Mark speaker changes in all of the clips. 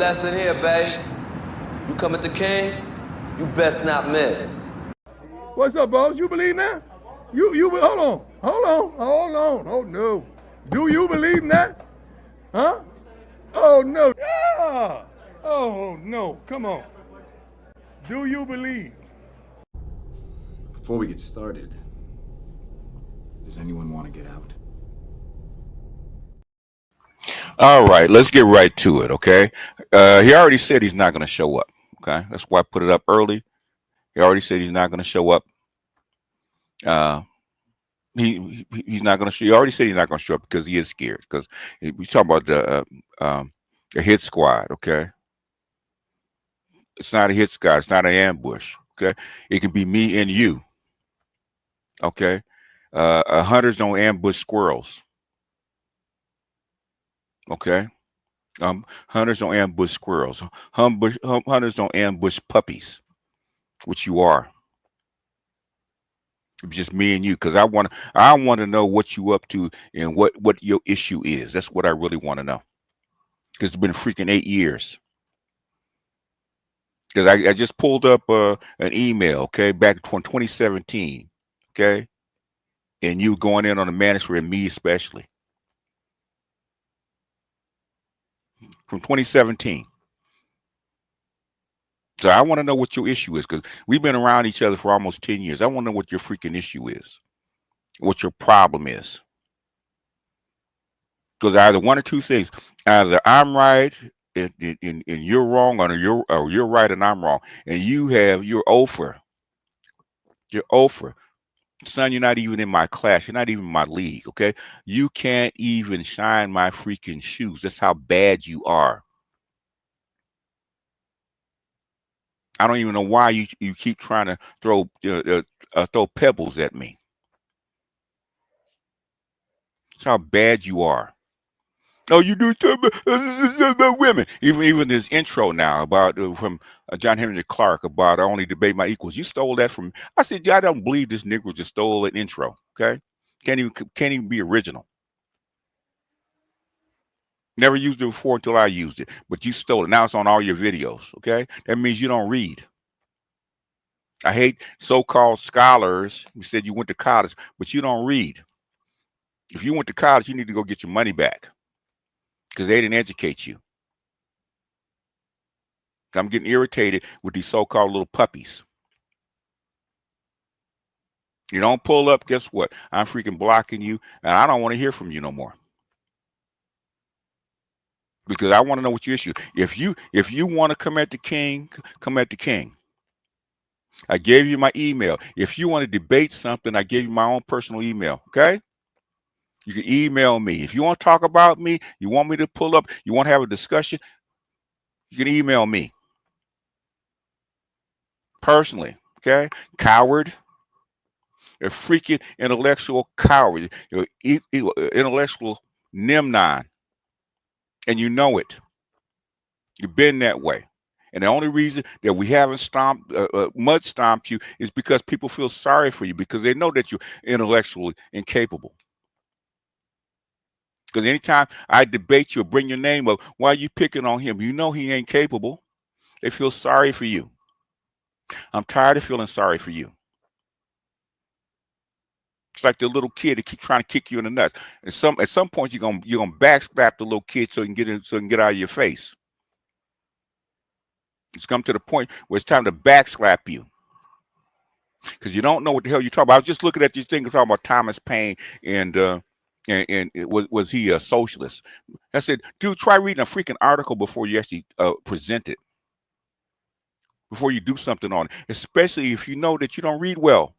Speaker 1: lesson here, babe. You come at the king, you best not miss.
Speaker 2: What's up, boss? You believe that? Hold on. Oh, no. Do you believe that? Huh? Oh, no. Ah! Oh, no. Come on. Do you believe?
Speaker 3: Before we get started, does anyone want to get out?
Speaker 4: All right, let's get right to it, okay? He already said he's not going to show up, okay? That's why I put it up early. He already said he's not going to show up. He's not going to show. He already said he's not going to show up because he is scared. Because we talk about the hit squad, okay? It's not a hit squad. It's not an ambush, okay? It can be me and you, okay? Hunters don't ambush squirrels, okay? Hunters don't ambush squirrels. Hunters don't ambush puppies, which you are. It's just me and you, because I want to know what you up to and what your issue is. That's what I really want to know. Because it's been freaking 8 years. Because I just pulled up an email, okay, back from 2017, okay, and you going in on the manosphere and me especially from 2017. So I want to know what your issue is, because we've been around each other for almost 10 years. I want to know what your freaking issue is, what your problem is. Because either one or two things: either I'm right and you're wrong, or you're right and I'm wrong, and you're over. You're over. Son, you're not even in my class. You're not even in my league. Okay, you can't even shine my freaking shoes. That's how bad you are. I don't even know why you keep trying to throw pebbles at me. That's how bad you are. Oh, you do about women. Even this intro now about from John Henry Clark about I only debate my equals. You stole that from. I said, I don't believe this Negro just stole an intro. Okay, can't even be original. Never used it before until I used it, but you stole it. Now it's on all your videos. Okay, that means you don't read. I hate so-called scholars who said you went to college, but you don't read. If you went to college, you need to go get your money back because they didn't educate you. I'm getting irritated with these so-called little puppies. You don't pull up, guess what? I'm freaking blocking you, and I don't want to hear from you no more. Because I want to know what your issue. If you want to come at the king, come at the king. I gave you my email. If you want to debate something, I gave you my own personal email. Okay? You can email me. If you want to talk about me, you want me to pull up, you want to have a discussion, you can email me. Personally. Okay? Coward. A freaking intellectual coward. You're intellectual nimnon. And you know it. You've been that way. And the only reason that we haven't mud stomped you is because people feel sorry for you because they know that you're intellectually incapable. Because anytime I debate you or bring your name up, why are you picking on him? You know he ain't capable. They feel sorry for you. I'm tired of feeling sorry for you. It's like the little kid that keeps trying to kick you in the nuts. At some point you're gonna backslap the little kid so he can get out of your face. It's come to the point where it's time to backslap you. Because you don't know what the hell you're talking about. I was just looking at these things talking about Thomas Paine and was he a socialist? I said, dude, try reading a freaking article before you actually present it. Before you do something on it. Especially if you know that you don't read well.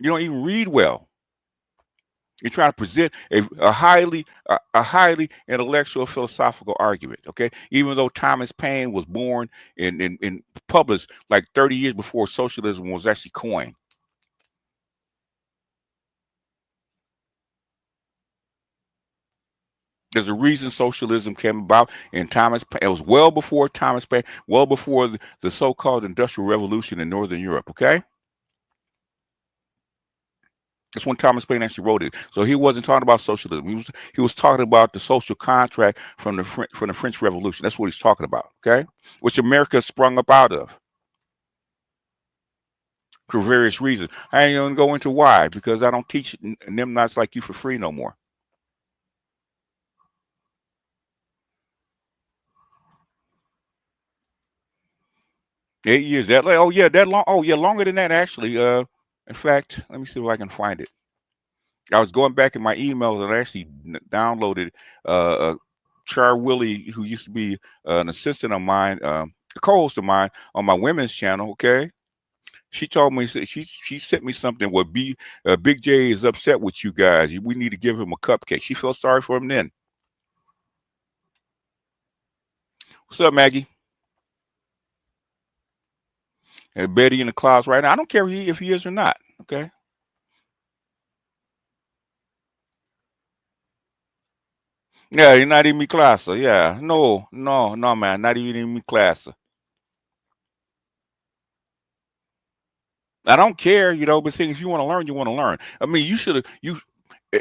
Speaker 4: You don't even read well. You're trying to present a highly intellectual philosophical argument, okay? Even though Thomas Paine was born and published like 30 years before socialism was actually coined. There's a reason socialism came about, and it was well before Thomas Paine, well before the so-called Industrial Revolution in Northern Europe, okay? That's when Thomas Paine actually wrote it. So he wasn't talking about socialism. He was talking about the social contract from the French Revolution. That's what he's talking about. Okay, which America sprung up out of for various reasons. I ain't gonna go into why, because I don't teach them nuts like you for free no more. $8 years. That, oh yeah, that long. Oh yeah, longer than that actually. In fact, let me see if I can find it. I was going back in my emails and I actually downloaded Char Willie, who used to be an assistant of mine, a co-host of mine on my women's channel. Okay, she told me, she sent me something where Big J is upset with you guys. We need to give him a cupcake. She felt sorry for him then. What's up, Maggie? And Betty in the clouds right now. I don't care if he is or not. Okay. Yeah, you're not in me class. Yeah. No, man. Not even in me class. I don't care, but things you want to learn, you want to learn. I mean,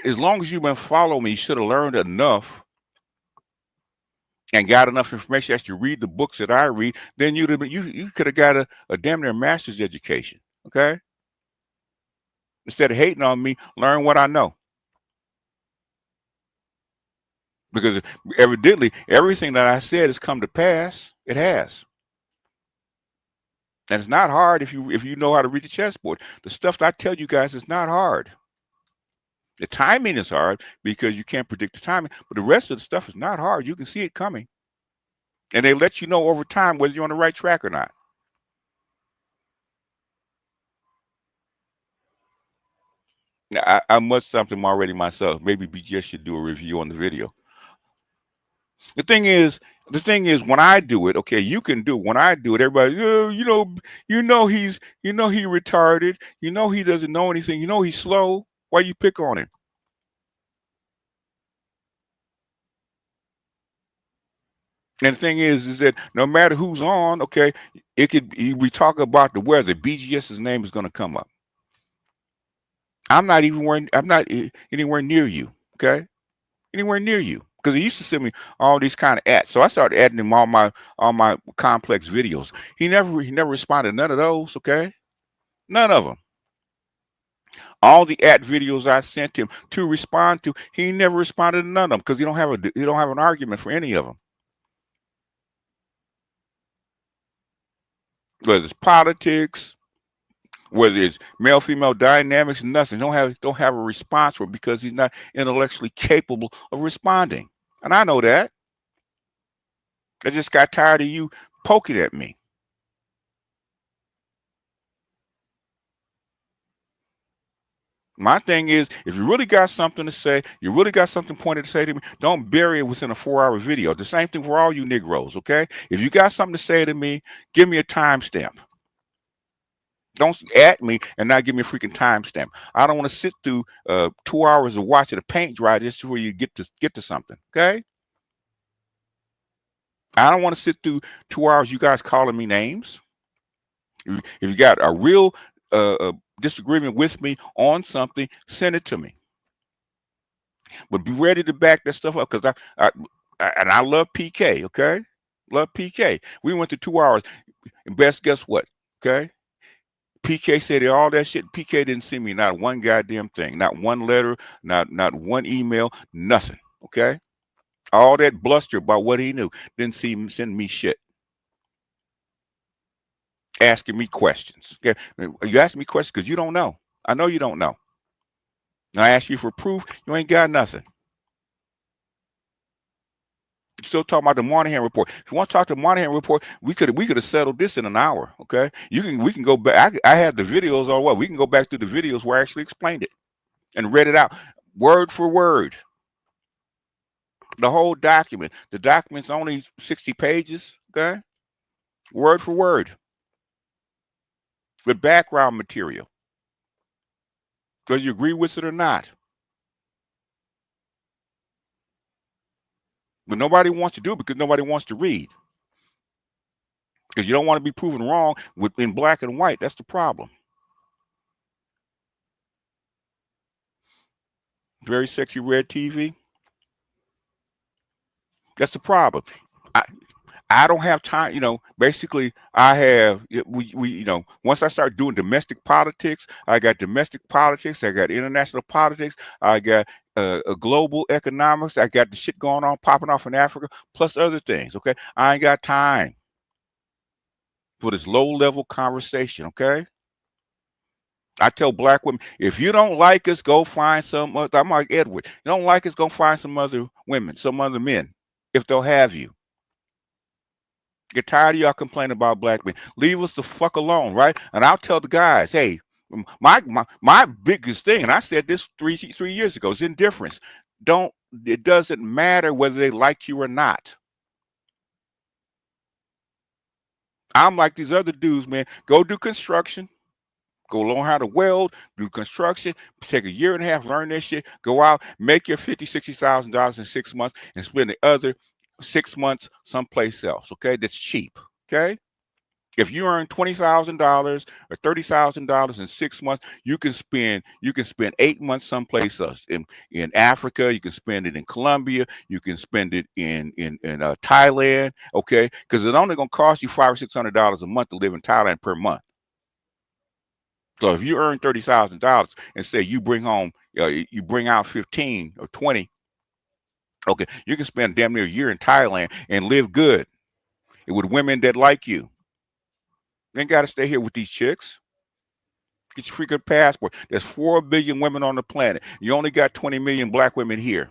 Speaker 4: as long as you've been following me, you should have learned enough and got enough information as you read the books that I read, then you could have got a damn near master's education. Okay. Instead of hating on me, learn what I know. Because evidently everything that I said has come to pass. It has. And it's not hard if you know how to read the chessboard. The stuff that I tell you guys is not hard. The timing is hard because you can't predict the timing, but the rest of the stuff is not hard. You can see it coming. And they let you know over time whether you're on the right track or not. Now, I must something already myself. Maybe BGS should do a review on the video. The thing is, when I do it, okay, you can do it. When I do it, everybody, oh, he retarded. He doesn't know anything. He's slow. Why you pick on him? And the thing is that no matter who's on, okay, we talk about the weather. BGS's name is going to come up. I'm not anywhere near you, okay? Anywhere near you. Because he used to send me all these kind of ads. So I started adding him all my complex videos. He never responded to none of those, okay? None of them. All the ad videos I sent him to respond to, he never responded to none of them because he don't have an argument for any of them. Whether it's politics, whether it's male-female dynamics, nothing. Don't have a response for it because he's not intellectually capable of responding. And I know that. I just got tired of you poking at me. My thing is, if you really got something to say, you really got something pointed to say to me, don't bury it within a 4-hour video. The same thing for all you Negroes, okay? If you got something to say to me, give me a timestamp. Don't at me and not give me a freaking timestamp. I don't want to sit through 2 hours of watching the paint dry just before you get to something, okay? I don't want to sit through 2 hours you guys calling me names. If you got a real disagreement with me on something, send it to me. But be ready to back that stuff up because I love PK, okay? Love PK. We went to 2 hours. And best guess what? Okay? PK said all that shit. PK didn't send me not one goddamn thing, not one letter, not one email, nothing. Okay? All that bluster about what he knew didn't send me shit. Asking me questions. Okay? You asking me questions because you don't know. I know you don't know. And I ask you for proof, you ain't got nothing. You're still talking about the Moynihan report. If you want to talk to the Moynihan report, we could have settled this in an hour. Okay, we can go back. I have the videos on what we can go back through the videos where I actually explained it and read it out word for word. The whole document. The document's only 60 pages. Okay, word for word with background material. Whether you agree with it or not. But nobody wants to do it because nobody wants to read. Because you don't want to be proven wrong in black and white. That's the problem. very sexy red TV. That's the problem. I, I don't have time, basically I have, once I start doing domestic politics, I got domestic politics, I got international politics, I got a global economics, I got the shit going on, popping off in Africa, plus other things, okay? I ain't got time for this low-level conversation, okay? I tell black women, if you don't like us, go find some other, I'm like Edward, you don't like us, go find some other women, some other men, if they'll have you. Get tired of y'all complaining about black men. Leave us the fuck alone, right? And I'll tell the guys, hey, my biggest thing, and I said this three years ago, is indifference. It doesn't matter whether they like you or not. I'm like these other dudes, man. Go do construction. Go learn how to weld, do construction, take a year and a half, learn this shit, go out, make your $50,000, $60,000 in 6 months and spend the other 6 months someplace else, okay? That's cheap, okay? If you earn $20,000 or $30,000 in 6 months, you can spend 8 months someplace else. In Africa, you can spend it in Colombia, you can spend it in Thailand, okay? Because it's only gonna cost you $500 or $600 a month to live in Thailand per month. So if you earn $30,000 and say you bring home, you bring out 15 or 20, okay, you can spend damn near a year in Thailand and live good with women that like you. You ain't got to stay here with these chicks. Get your freaking passport. There's 4 billion women on the planet. You only got 20 million black women here.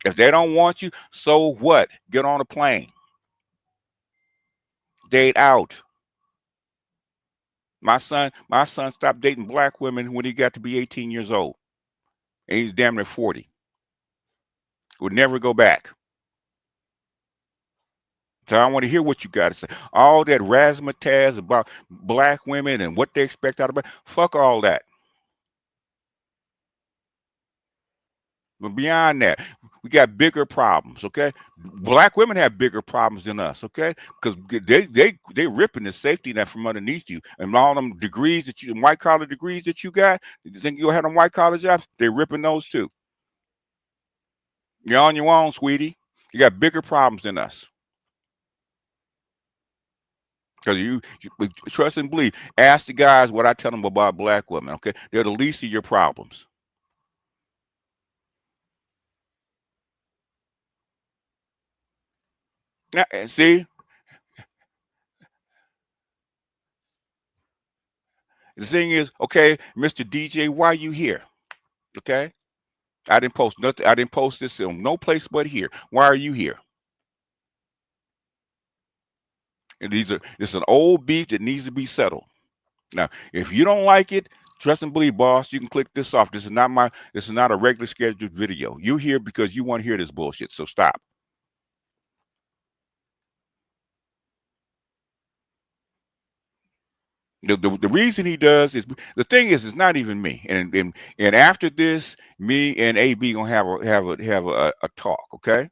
Speaker 4: If they don't want you, so what? Get on a plane. Date out. My son stopped dating black women when he got to be 18 years old. And he's damn near 40. Would never go back. So I want to hear what you got to say. All that razzmatazz about black women and what they expect out of it. Fuck all that. But beyond that, we got bigger problems, okay? Black women have bigger problems than us, okay? Because they ripping the safety net from underneath you. And all them degrees that you, white collar degrees that you got, you think you'll have them white collar jobs? They're ripping those too. You're on your own, sweetie. You got bigger problems than us. Because you trust and believe. Ask the guys what I tell them about black women, okay? They're the least of your problems. Now, see? The thing is, okay, Mr. DJ, why are you here? Okay? I didn't post nothing. I didn't post this in no place but here. Why are you here? And it's an old beef that needs to be settled. Now, if you don't like it, trust and believe, boss, you can click this off. This is not a regular scheduled video. You're here because you want to hear this bullshit, so stop. The reason he does is the thing is it's not even me. And after this, me and AB gonna have a talk, okay?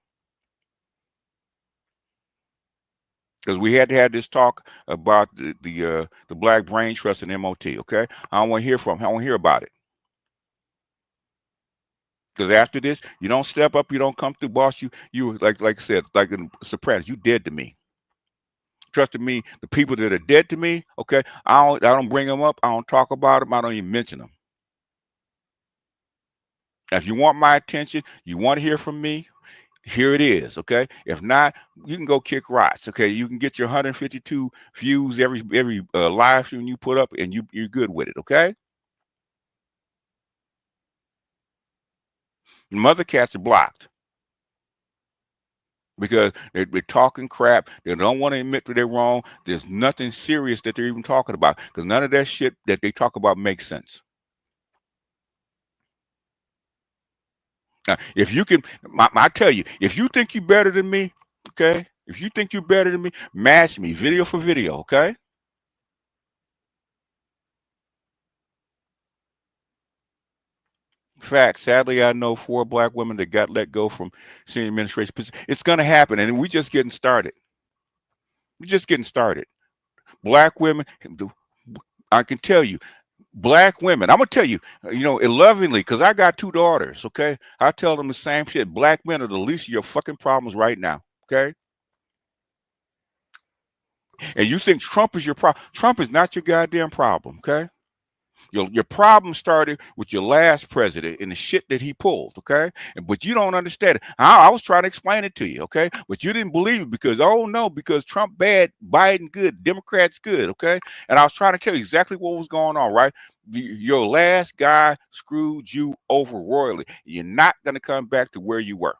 Speaker 4: Because we had to have this talk about the Black Brain Trust and MOT, okay? I don't want to hear from him. I want to hear about it. Because after this, you don't step up, you don't come through, boss. You like I said, like in Sopranos, you dead to me. Trust me, the people that are dead to me, okay, I don't bring them up, I don't talk about them, I don't even mention them. If you want my attention, you want to hear from me, here it is, okay? If not, you can go kick rocks, okay? You can get your 152 views every live stream you put up, and you're good with it, okay? Mother cats are blocked because they're talking crap. They don't want to admit that they're wrong. There's nothing serious that they're even talking about because none of that shit that they talk about makes sense. Now, if you can, I tell you, if you think you're better than me, okay? If you think you're better than me, match me video for video, okay? In fact, sadly, I know 4 black women that got let go from senior administration. It's going to happen, and we're just getting started. We're just getting started. Black women, I can tell you, Black women, I'm gonna tell you, lovingly, because I got 2 daughters. Okay, I tell them the same shit. Black men are the least of your fucking problems right now. Okay, and you think Trump is your problem? Trump is not your goddamn problem. Okay. Your problem started with your last president and the shit that he pulled, okay? But you don't understand it. I was trying to explain it to you, okay? But you didn't believe it because, oh no, because Trump bad, Biden good, Democrats good, okay? And I was trying to tell you exactly what was going on, right? Your last guy screwed you over royally. You're not going to come back to where you were.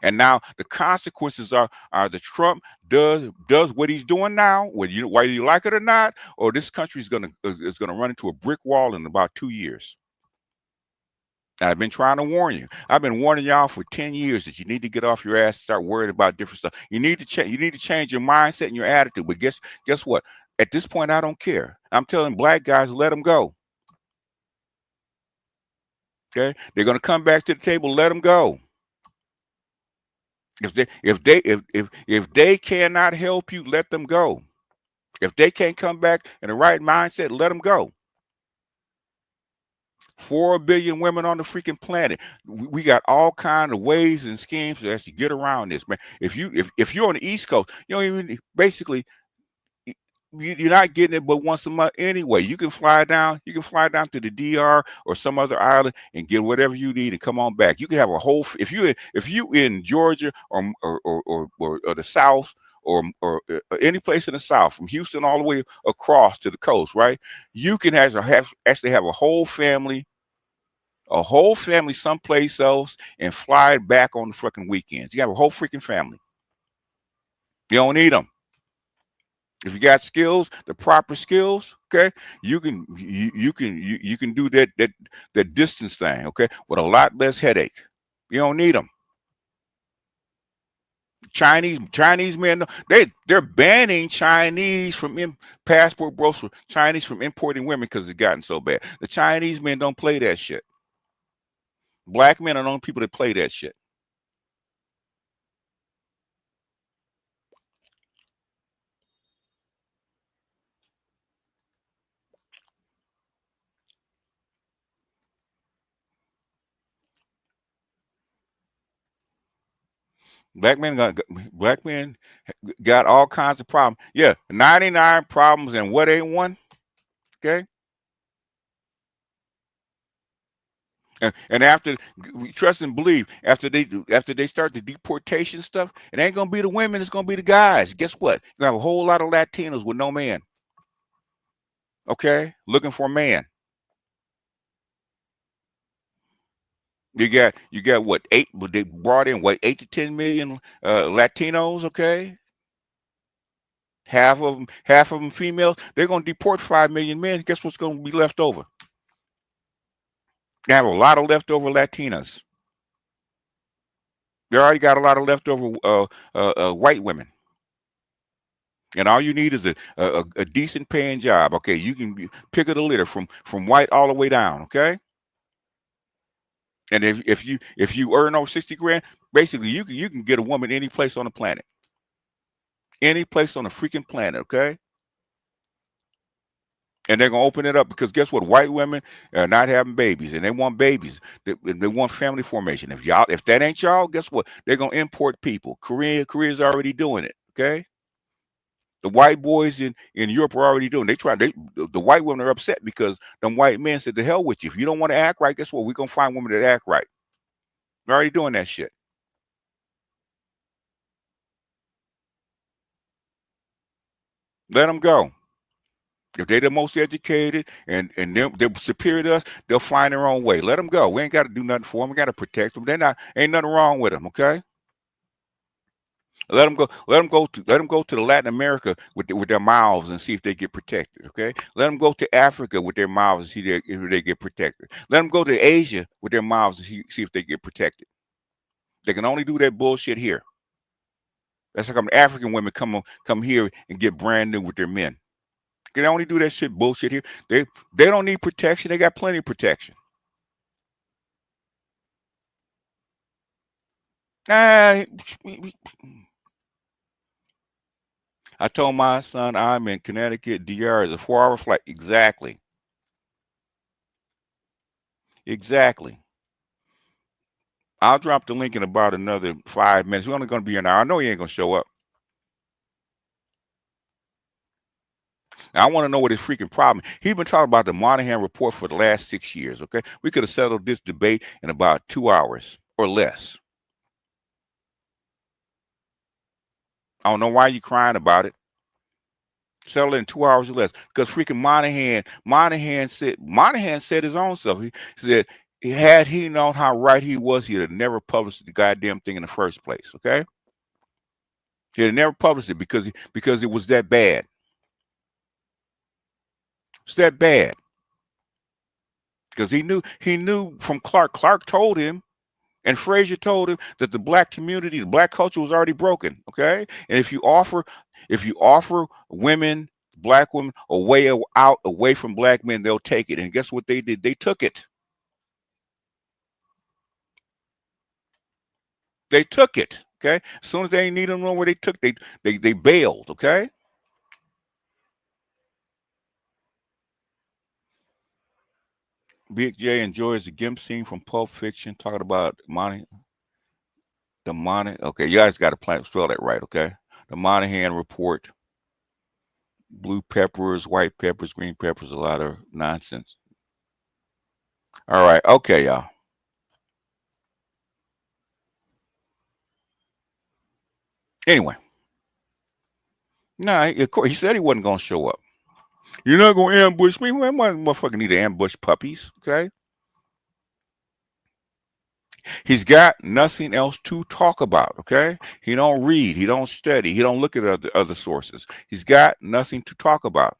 Speaker 4: And now the consequences are the Trump does what he's doing now, whether you like it or not, or this country is gonna run into a brick wall in about 2 years. And I've been trying to warn you. I've been warning y'all for 10 years that you need to get off your ass and start worrying about different stuff. You need to change. You need to change your mindset and your attitude. But guess what? At this point, I don't care. I'm telling black guys, let them go. Okay, they're gonna come back to the table. Let them go. If they cannot help you, let them go. If they can't come back in the right mindset, let them go. 4 billion women on the freaking planet. We got all kinds of ways and schemes to actually get around this, man. If you're on the East Coast, you don't even basically you're not getting it but once a month anyway. You can fly down. You can fly down to the DR or some other island and get whatever you need and come on back. You can have a whole. If you in Georgia or the South or any place in the South, from Houston all the way across to the coast, right? You can actually have a whole family someplace else and fly back on the freaking weekends. You have a whole freaking family. You don't need them. If you got skills, the proper skills, okay, you can do that distance thing, okay, with a lot less headache. You don't need them. Chinese men, they're banning Chinese from passport bros for Chinese from importing women because it's gotten so bad. The Chinese men don't play that shit. Black men are the only people that play that shit. Black men got all kinds of problems. Yeah, 99 problems and what ain't one? Okay. And after we trust and believe, after they start the deportation stuff, it ain't gonna be the women, it's gonna be the guys. Guess what? You're gonna have a whole lot of Latinos with no man. Okay, looking for a man. You got what, eight? They brought in what, 8 to 10 million Latinos. Okay, half of them females. They're gonna deport 5 million men. Guess what's gonna be left over? They have a lot of leftover Latinas. They already got a lot of leftover white women. And all you need is a decent paying job. Okay, you can pick of the litter from white all the way down. Okay, and if you earn over 60 grand, basically you can get a woman any place on the planet, any place on the freaking planet. Okay, and they're gonna open it up because guess what? White women are not having babies, and they want babies. They want family formation. If that ain't y'all, guess what? They're gonna import people. Korea's already doing it. Okay. The white boys in Europe are already doing. The white women are upset because them white men said, "The hell with you. If you don't want to act right, guess what? We're gonna find women that act right." They're already doing that shit. Let them go. If they're the most educated and they're superior to us, they'll find their own way. Let them go. We ain't got to do nothing for them. We got to protect them. Ain't nothing wrong with them. Okay. Let them go. Let them go to the Latin America with their mouths and see if they get protected. Okay. Let them go to Africa with their mouths and see if they get protected. Let them go to Asia with their mouths and see if they get protected. They can only do that bullshit here. That's how come African women come here and get brand new with their men. They can only do that shit bullshit here. They don't need protection. They got plenty of protection. Ah, I told my son I'm in Connecticut. DR is a 4-hour flight. Exactly. Exactly. I'll drop the link in about another 5 minutes. We're only going to be here now. I know he ain't going to show up. I want to know what his freaking problem is. He's been talking about the Moynihan report for the last 6 years, okay? We could have settled this debate in about 2 hours or less. I don't know why you're crying about it. Settle it in 2 hours or less. Because freaking Moynihan said his own stuff. He said, had he known how right he was, he'd have never published the goddamn thing in the first place, okay? He'd have never published it because it was that bad. It's that bad. Because he knew from Clark. Clark told him, and Frazier told him that the black community, the black culture was already broken. Okay, and if you offer women, black women, a way out away from black men, they'll take it. And guess what they did? They took it. They took it. Okay, as soon as they ain't need them no more, they bailed. Okay. Big J enjoys the gimp scene from Pulp Fiction, talking about the Moynihan. Okay, you guys got to spell that right. Okay, the Moynihan report. Blue peppers, white peppers, green peppers, a lot of nonsense. All right, okay, y'all. Anyway, nah, of course he said he wasn't gonna show up. You're not gonna ambush me. Well, motherfucker need to ambush puppies. Okay. He's got nothing else to talk about. Okay. He don't read. He don't study. He don't look at other sources. He's got nothing to talk about.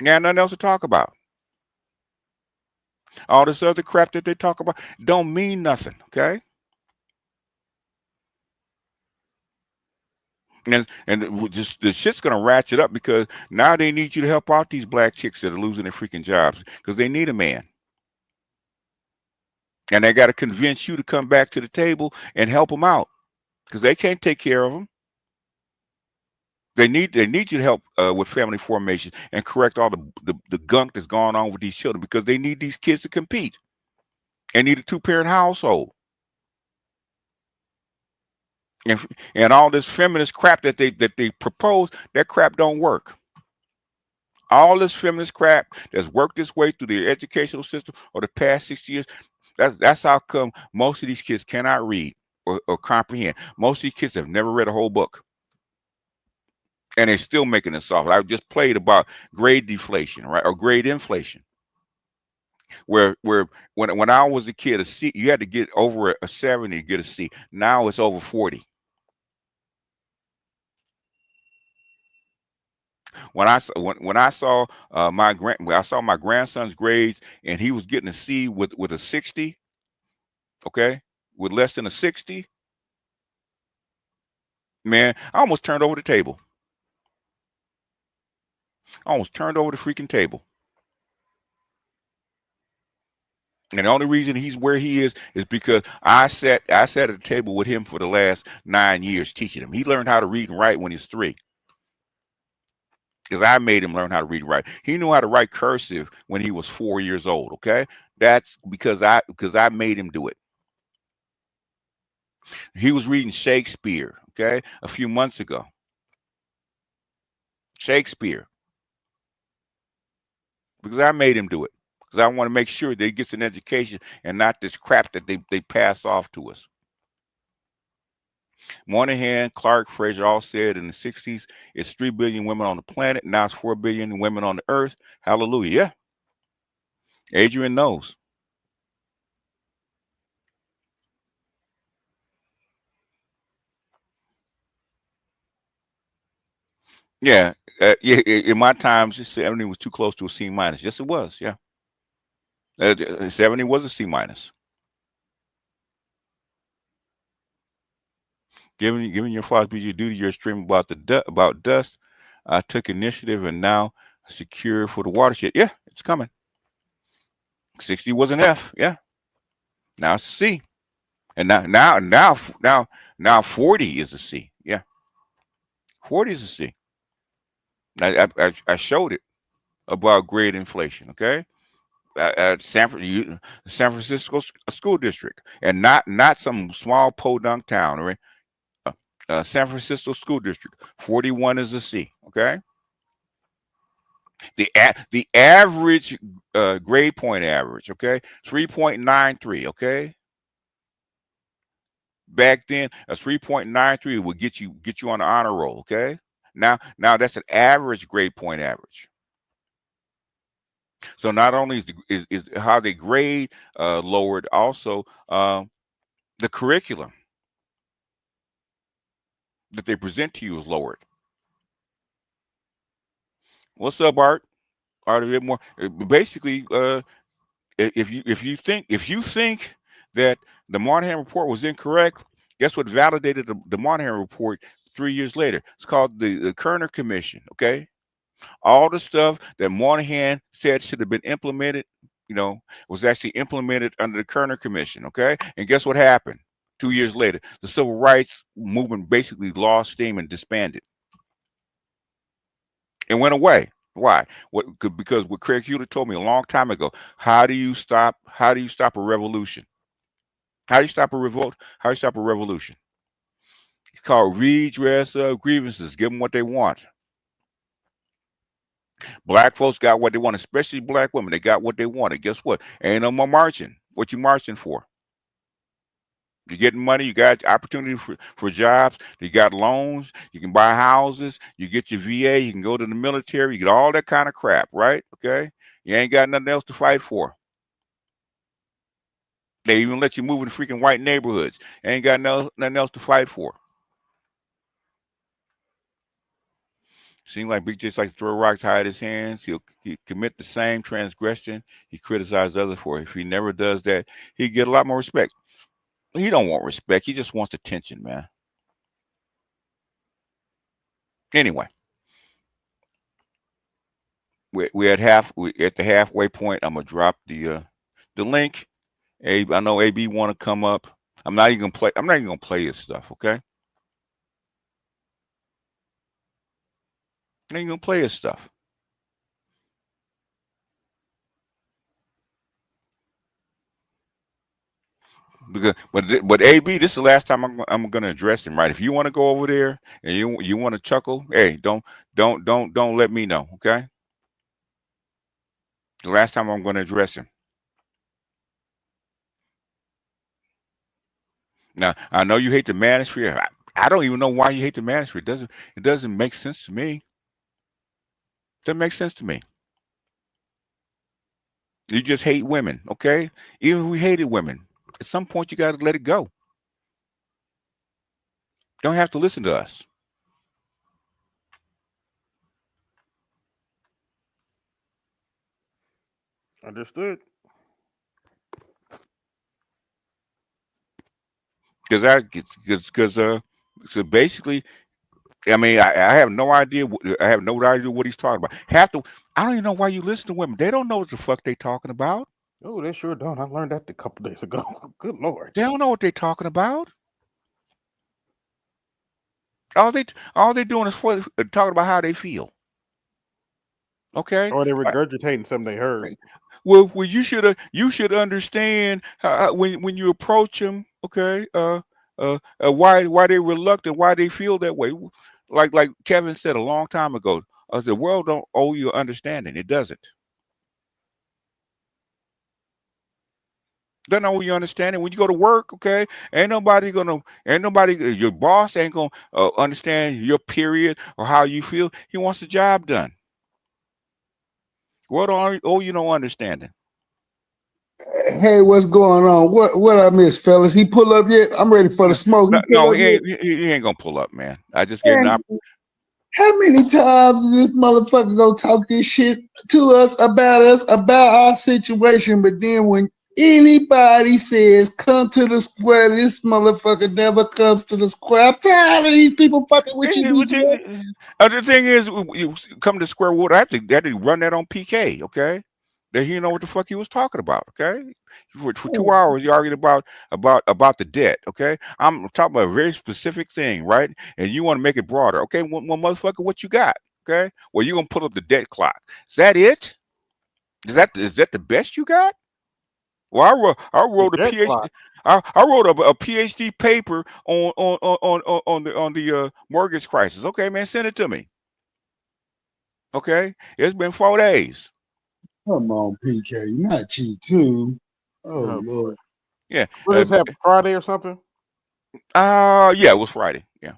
Speaker 4: Yeah, nothing else to talk about. All this other crap that they talk about don't mean nothing. Okay. And just the shit's gonna ratchet up because now they need you to help out these black chicks that are losing their freaking jobs because they need a man. And they got to convince you to come back to the table and help them out because they can't take care of them. They need you to help with family formation and correct all the gunk that's going on with these children because they need these kids to compete and need a 2-parent household. And all this feminist crap that they propose, that crap don't work. All this feminist crap that's worked its way through the educational system over the past 60 years, that's how come most of these kids cannot read or comprehend. Most of these kids have never read a whole book. And they're still making it soft. I just played about grade deflation, right? Or grade inflation. Where when I was a kid, a C, you had to get over a 70 to get a C. Now it's over 40. When I saw my grandson's grades and he was getting a C with a 60, okay, with less than a 60, man, I almost turned over the table. I almost turned over the freaking table. And the only reason he's where he is because I sat at the table with him for the last 9 years teaching him. He learned how to read and write when he was 3. Because I made him learn how to read and write. He knew how to write cursive when he was 4 years old. Okay, that's because I made him do it. He was reading Shakespeare. Okay, a few months ago. Shakespeare. Because I made him do it. Because I want to make sure that he gets an education and not this crap that they pass off to us. Moynihan, Clark, Frazier all said in the 60s, it's 3 billion women on the planet. Now it's 4 billion women on the earth. Hallelujah. Yeah. Adrian knows. Yeah. Yeah. In my times, 70 was too close to a C minus. Yes, it was. Yeah. 70 was a C minus. Given your flowers, BG, due to your stream about dust, I took initiative and now secure for the watershed. Yeah, it's coming. 60 was an F. Yeah. Now it's a C. And now 40 is a C. Yeah. 40 is a C. I showed it. about grade inflation. Okay, San Francisco school district, and not some small podunk town, right? San Francisco school district, 41 is a C. Okay, the average grade point average, okay, 3.93. Okay, back then a 3.93 would get you on the honor roll. Okay, now that's an average grade point average. So not only is how they grade lowered, also the curriculum that they present to you is lowered. What's up, Art? Art, a bit more. Basically, if you think that the Monahan report was incorrect, guess what validated the Monahan report 3 years later? It's called the Kerner Commission. Okay, all the stuff that Monahan said should have been implemented, was actually implemented under the Kerner Commission. Okay, and guess what happened? 2 years later, the civil rights movement basically lost steam and disbanded. It went away. Why? Because what Craig Hewlett told me a long time ago. How do you stop a revolution? How do you stop a revolt? How do you stop a revolution? It's called redress of grievances. Give them what they want. Black folks got what they want, especially black women. They got what they wanted. Guess what? Ain't no more marching. What you marching for? You're getting money. You got opportunity for jobs. You got loans. You can buy houses. You get your VA. You can go to the military. You get all that kind of crap, right? Okay. You ain't got nothing else to fight for. They even let you move in freaking white neighborhoods. Ain't got nothing else to fight for. Seems like BigJXXX like to throw rocks, hide his hands. He'll commit the same transgression he criticized others for. If he never does that, he'd get a lot more respect. He don't want respect. He just wants attention, man. Anyway, we're at the halfway point. I'm gonna drop the link. Abe, I know AB want to come up. I'm not even gonna play his stuff. Okay, I'm not even gonna play his stuff. But AB, this is the last time I'm gonna address him, right? If you want to go over there and you want to chuckle, hey, don't let me know, okay? The last time I'm gonna address him. Now I know you hate the manosphere. I don't even know why you hate the manosphere. It doesn't make sense to me. It doesn't make sense to me. You just hate women, okay? Even if we hated women, at some point you got to let it go. You don't have to listen to us.
Speaker 5: Understood.
Speaker 4: So basically, I mean, I have no idea. I have no idea what he's talking about. I don't even know why you listen to women. They don't know what the fuck they talking about.
Speaker 5: Oh, they sure don't. I learned that a couple days ago. Good Lord.
Speaker 4: They don't know what they're talking about. All they doing is talking about how they feel. Okay.
Speaker 5: Or they're regurgitating something they heard.
Speaker 4: Well, you should understand when you approach them. Okay. Why they reluctant? Why they feel that way? Like Kevin said a long time ago. The world don't owe you understanding. It doesn't. Don't know you understanding when you go to work. Okay, ain't nobody your boss ain't gonna understand your period or how you feel. He wants the job done. What owe you no understanding?
Speaker 6: Hey, what's going on? What I miss, fellas? He pull up yet? I'm ready for the smoke.
Speaker 4: No, he ain't gonna pull up, man. I just gave him an opportunity.
Speaker 6: How many times is this motherfucker gonna talk this shit to us, about our situation? But then when anybody says come to the square, this motherfucker never comes to the square. I'm tired of these people fucking with you.
Speaker 4: The thing is, you come to square one. I have to run that on PK, okay? That he know what the fuck he was talking about, okay? For 2 hours, he argued about the debt, okay? I'm talking about a very specific thing, right? And you want to make it broader, okay? Well, motherfucker, what you got, Okay. Well, you're gonna put up the debt clock. Is that it? Is that the best you got? Well, I wrote a
Speaker 5: debt
Speaker 4: PhD.
Speaker 5: clock.
Speaker 4: I wrote a PhD paper on the mortgage crisis. Okay, man, send it to me. Okay, it's been 4 days.
Speaker 6: Come on, PK, not you too. Oh
Speaker 5: Oh,
Speaker 6: Lord.
Speaker 4: Yeah.
Speaker 5: what does happen Friday or something?
Speaker 4: Yeah, it was Friday. Yeah.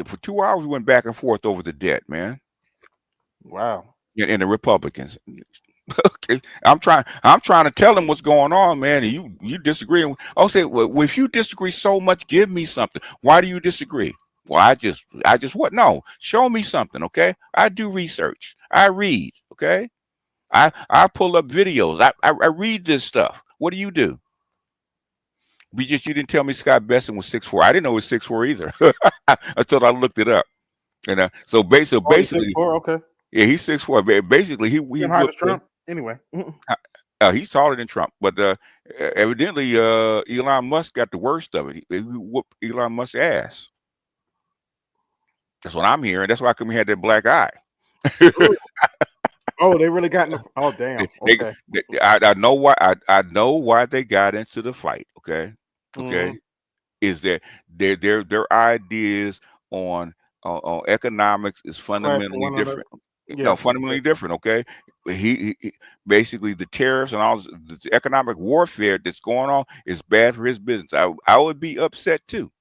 Speaker 4: For 2 hours we went back and forth over the debt, man.
Speaker 5: Wow.
Speaker 4: And the Republicans. Okay, I'm trying to tell them what's going on, man, and you disagree. I'll say, well, if you disagree so much, give me something. Why do you disagree? Well, I just what? No, show me something, okay? I do research. I read, okay? I pull up videos. I read this stuff. What do? You didn't tell me Scott Besson was 6'4". I didn't know he was 6'4" either until I looked it up. And so
Speaker 5: Oh, he's
Speaker 4: basically,
Speaker 5: 6'4", okay.
Speaker 4: yeah, he's 6'4". Basically, he
Speaker 5: Same height as
Speaker 4: whooped.
Speaker 5: Trump. Anyway.
Speaker 4: He's taller than Trump, but evidently Elon Musk got the worst of it. He whooped Elon Musk's ass. That's what I'm hearing. That's why he had that black eye.
Speaker 5: Oh, they really got in the, oh damn. Okay.
Speaker 4: I know why. I know why they got into the fight. Okay,
Speaker 5: Mhm.
Speaker 4: is that their ideas on economics is
Speaker 5: Clashing
Speaker 4: fundamentally
Speaker 5: one another.
Speaker 4: different.
Speaker 5: Yeah.
Speaker 4: No, fundamentally different. Okay, he basically the tariffs and all the economic warfare that's going on is bad for his business. I would be upset too.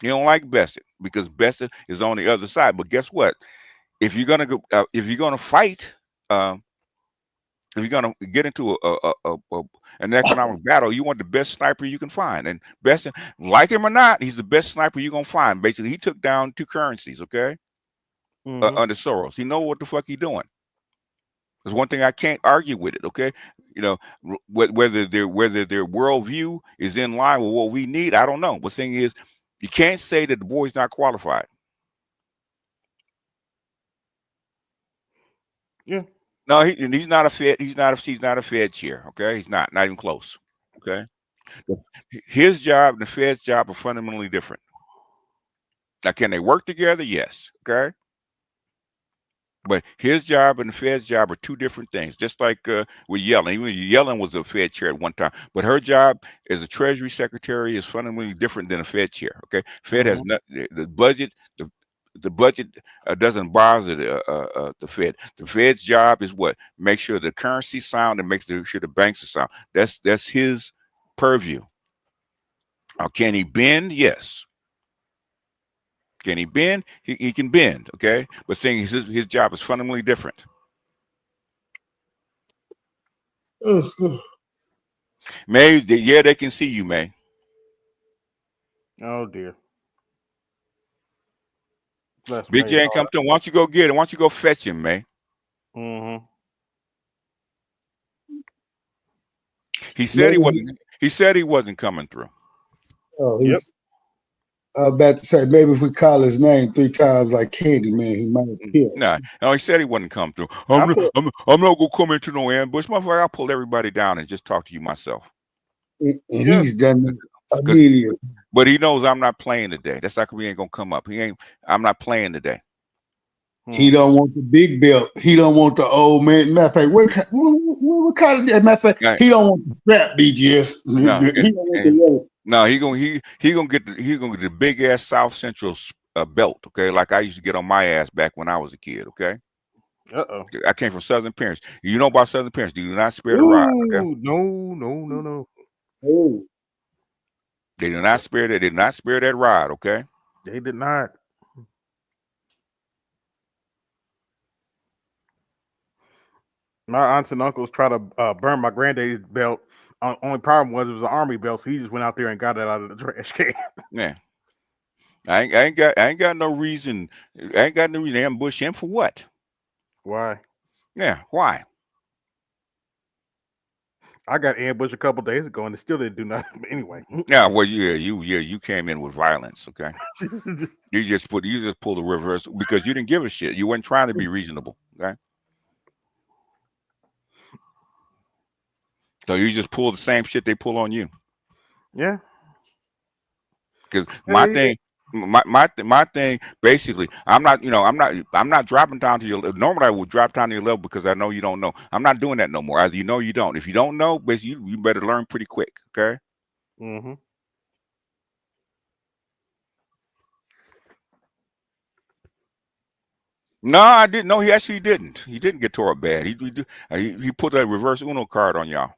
Speaker 4: You don't like Besson because Besson is on the other side. But guess what? If you're gonna go, if you're gonna fight, if you're gonna get into an economic battle, you want the best sniper you can find. And Besson, like him or not, he's the best sniper you're gonna find. Basically, he took down 2 currencies. Okay,
Speaker 5: Mhm.
Speaker 4: under Soros, he know what the fuck he doing. There's one thing I can't argue with it. Okay, you know whether their worldview is in line with what we need, I don't know. But the thing is, you can't say that the boy's not qualified.
Speaker 5: Yeah.
Speaker 4: No, he's not a Fed. He's not a Fed chair. Okay, he's not even close. Okay, his job and the Fed's job are fundamentally different. Now, can they work together? Yes. Okay. But his job and the Fed's job are 2 different things. Just like with Yellen. Even Yellen was a Fed chair at one time, but her job as a Treasury Secretary is fundamentally different than a Fed chair. Okay, Fed has not the budget. The budget doesn't bother the Fed. The Fed's job is what? Make sure the currency's sound and make sure the banks are sound. That's his purview. Can he bend? Yes. Can he bend? He can bend, okay? But saying his job is fundamentally different. May, yeah, they can see you, May.
Speaker 5: Oh dear. Bless
Speaker 4: Big J ain't come through. Why don't you go get him? Why don't you go fetch him, May?
Speaker 5: Mm-hmm.
Speaker 4: He said he wasn't. He said he wasn't coming through.
Speaker 6: Oh,
Speaker 5: Yep.
Speaker 6: I was about to say, maybe if we call his name 3 times like Candyman, he might appear.
Speaker 4: Nah, no, he said he wouldn't come through. I'm not gonna come into no ambush, motherfucker. I'll pull everybody down and just talk to you myself.
Speaker 6: And he's done it immediately.
Speaker 4: But he knows I'm not playing today. That's like we ain't gonna come up. I'm not playing today.
Speaker 6: He don't want the big belt. He don't want the old man. Matter of fact, what kind of that? Matter of fact, he don't want the strap BGS.
Speaker 4: No,
Speaker 6: he don't want
Speaker 4: no, he gonna get the big ass South Central belt. Okay, like I used to get on my ass back when I was a kid. Okay. I came from Southern parents. You know about Southern parents? Do not spare the rod. Okay?
Speaker 5: No.
Speaker 6: Oh.
Speaker 4: They do not spare that. They did not spare that rod. Okay.
Speaker 5: They did not. My aunts and uncles tried to burn my granddaddy's belt. Only problem was it was an army belt, so he just went out there and got it out of the trash can.
Speaker 4: Yeah. I ain't got no reason. I ain't got no reason to ambush him for what?
Speaker 5: Why?
Speaker 4: Yeah. Why?
Speaker 5: I got ambushed a couple days ago and it still didn't do nothing. But anyway.
Speaker 4: Yeah. Well, you came in with violence. Okay. you just pulled the reverse because you didn't give a shit. You weren't trying to be reasonable. Okay. So you just pull the same shit they pull on you.
Speaker 5: Yeah.
Speaker 4: Because my my thing basically, I'm not dropping down to your level. Normally I would drop down to your level because I know you don't know. I'm not doing that no more. Either you know or you don't. If you don't know, basically you better learn pretty quick. Okay.
Speaker 5: Mm-hmm.
Speaker 4: No, I didn't. No, he actually didn't. He didn't get tore up bad. He put a reverse Uno card on y'all.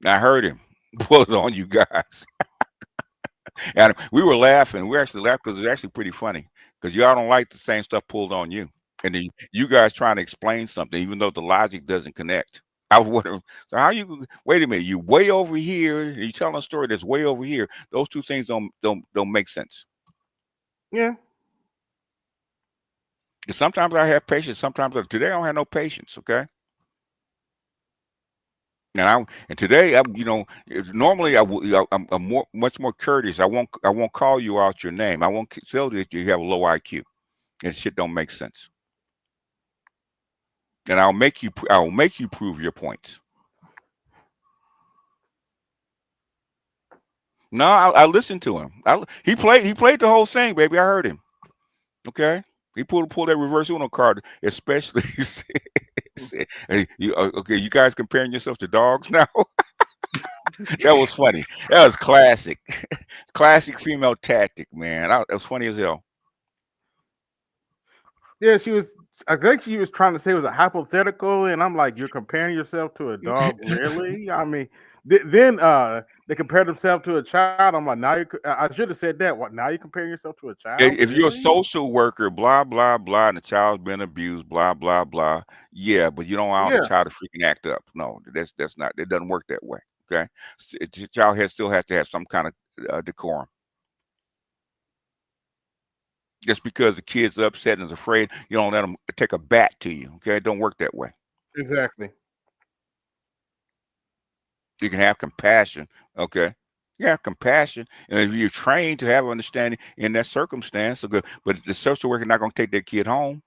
Speaker 4: I heard him pull it on you guys, and we were laughing. We actually laughed because it's actually pretty funny because y'all don't like the same stuff pulled on you, and then you guys trying to explain something even though the logic doesn't connect. I was wondering, so how you wait a minute? You way over here, and you telling a story that's way over here. Those two things don't make sense.
Speaker 5: Yeah.
Speaker 4: 'Cause sometimes I have patience. Sometimes today I don't have no patience. Okay. And today normally I'm much more courteous. I won't call you out your name. I won't tell you that you have a low IQ and shit don't make sense. And I'll make you prove your points. No, I listened to him. He played the whole thing, baby. I heard him. Okay, he pulled that reverse Uno card, especially. He said, hey, okay, you guys comparing yourself to dogs now? That was funny. That was classic. Classic female tactic, man. That was funny as hell.
Speaker 5: Yeah, I think she was trying to say it was a hypothetical, and I'm like, you're comparing yourself to a dog, really? I mean, then they compared themselves to a child. I'm like, I should have said that. What? Now you're comparing yourself to a child?
Speaker 4: If you're a
Speaker 5: Really?
Speaker 4: social worker, blah blah blah, and the child's been abused, blah blah blah. Yeah, but you don't allow the
Speaker 5: Yeah,
Speaker 4: child to freaking act up. No, that's not. It doesn't work that way. Okay, the child still has to have some kind of decorum. Just because the kid's upset and is afraid, you don't let them take a bat to you. Okay, it don't work that way.
Speaker 5: exactly.
Speaker 4: You can have compassion. Okay. Yeah, compassion. And if you're trained to have understanding in that circumstance, okay, but the social worker not going to take that kid home.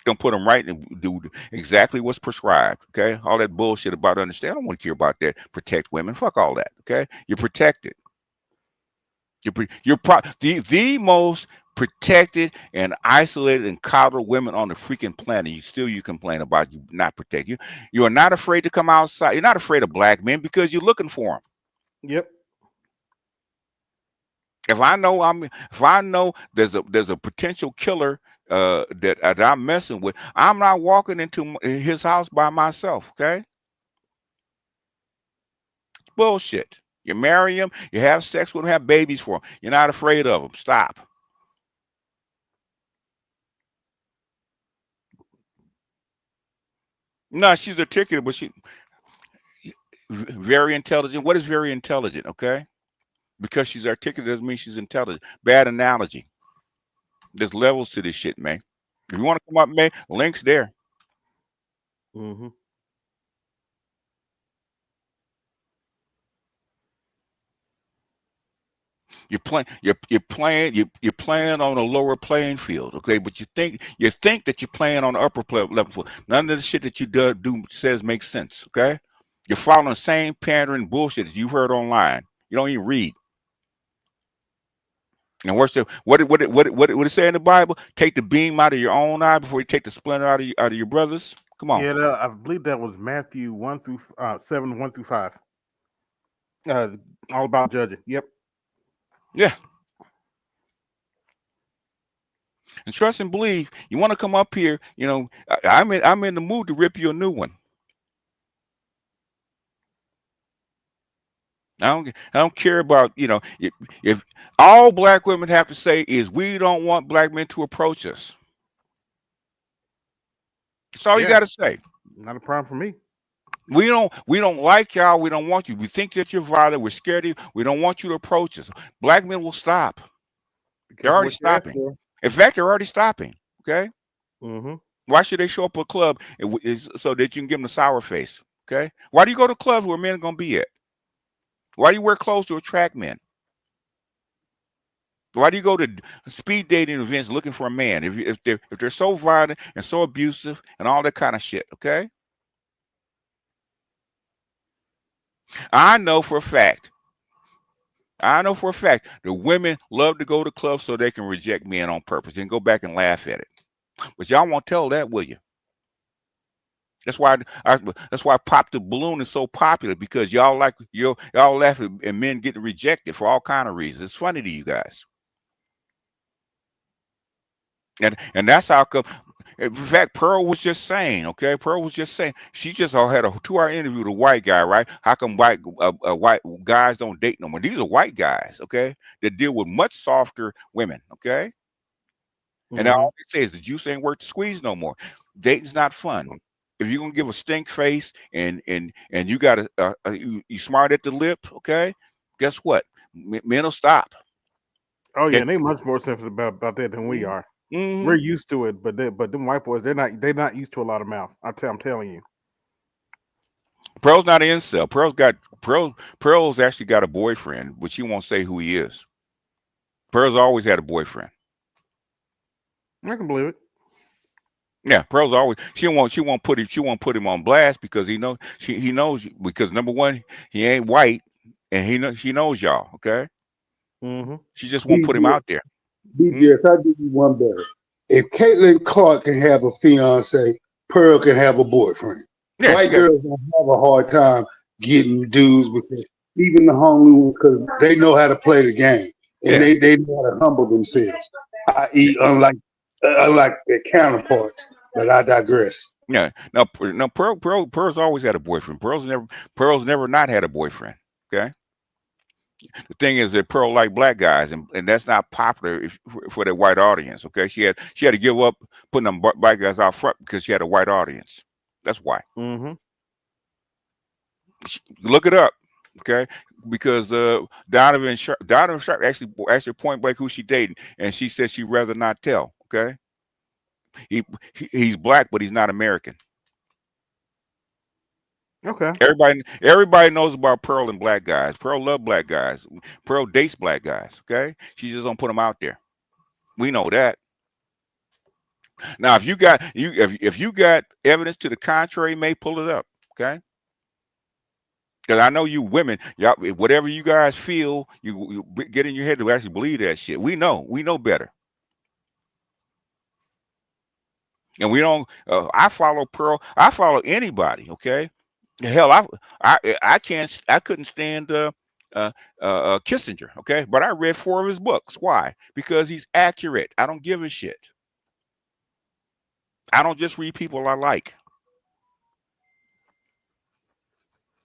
Speaker 4: Gonna put them right and do exactly what's prescribed. Okay, all that bullshit about understand. I don't want to hear about that. Protect women. Fuck all that. Okay, you're protected. The most protected and isolated and coddled women on the freaking planet. You complain about you not protect you. You are not afraid to come outside. You're not afraid of black men because you're looking for them.
Speaker 5: Yep.
Speaker 4: If I know there's a potential killer that I'm messing with, I'm not walking into his house by myself. Okay, bullshit. You marry him, you have sex with him, have babies for him. You're not afraid of him. Stop. No, she's articulate, but she very intelligent. What is very intelligent? Okay, because she's articulate doesn't mean she's intelligent. Bad analogy. There's levels to this shit, man. If you want to come up, man, links there.
Speaker 5: Mm-hmm.
Speaker 4: You're playing on a lower playing field, okay? But you think that you're playing on the upper level. None of the shit that you do says makes sense, okay? You're following the same pattern bullshit that you've heard online. You don't even read. And what it say in the Bible? Take the beam out of your own eye before you take the splinter out of your brother's. Come on.
Speaker 5: Yeah, I believe that was Matthew 1-7, 1-5. Uh, all about judging. Yep.
Speaker 4: Yeah. And trust and believe. You want to come up here, I'm in the mood to rip you a new one. I don't care about, if all black women have to say is we don't want black men to approach us. That's all you
Speaker 5: Yeah.
Speaker 4: got to say.
Speaker 5: Not a problem for me.
Speaker 4: We don't like y'all. We don't want you. We think that you're violent. We're scared of you. We don't want you to approach us. Black men will stop. They're already stopping. In fact, they're already stopping. Okay.
Speaker 5: Mm-hmm.
Speaker 4: Why should they show up at a club so that you can give them a sour face? Okay. Why do you go to clubs where men are gonna be at? Why do you wear clothes to attract men? Why do you go to speed dating events looking for a man if they're so violent and so abusive and all that kind of shit? Okay. I know for a fact I know for a fact the women love to go to clubs so they can reject men on purpose and go back and laugh at it. But y'all won't tell that, will you? That's why Pop the Balloon is so popular, because y'all laugh at men getting rejected for all kind of reasons. It's funny to you guys. And that's how come. In fact, Pearl was just saying, okay, she just had a 2-hour interview with a white guy, right? How come white guys don't date no more? These are white guys, okay, that deal with much softer women, okay? And all they say is the juice ain't worth the squeeze no more. Dating's not fun. If you're gonna give a stink face and you got you smart at the lip, okay, guess what? Men will stop.
Speaker 5: Oh yeah, they much more sensitive about that than we are. We're used to it, but them white boys, they're not used to a lot of mouth. I'm telling you.
Speaker 4: Pearl's not an incel. Pearl's actually got a boyfriend, but she won't say who he is. Pearl's always had a boyfriend.
Speaker 5: I can believe it.
Speaker 4: Yeah, Pearl's always she won't put him on blast, because he knows because number one, he ain't white, and she knows y'all, okay? She just won't put him out there.
Speaker 6: BGS, I'll give you one better. If Caitlin Clark can have a fiance, Pearl can have a boyfriend.
Speaker 4: Yeah,
Speaker 6: White girls don't have a hard time getting dudes, because even the homely ones, because they know how to play the game, and they know how to humble themselves, i.e. unlike their counterparts. But I digress.
Speaker 4: Yeah, no, Pearl's always had a boyfriend. Pearl's never not had a boyfriend. Okay. The thing is that Pearl like black guys, and that's not popular for the white audience. Okay, she had to give up putting them black guys out front because she had a white audience. That's why. Look it up, okay? Because Donovan Sharp actually asked her point blank who she dating, and she said she'd rather not tell. Okay, he's black, but he's not American.
Speaker 5: Okay.
Speaker 4: Everybody knows about Pearl and black guys. Pearl love black guys. Pearl dates black guys. Okay, she just don't put them out there. We know that. Now, if you got evidence to the contrary, may pull it up. Okay, because I know you women, y'all, whatever you guys feel, you get in your head to actually believe that shit. We know better. And we don't. I follow Pearl. I follow anybody. Okay. Hell, I couldn't stand Kissinger, okay? But I read 4 of his books. Why? Because he's accurate. I don't give a shit. I don't just read people I like.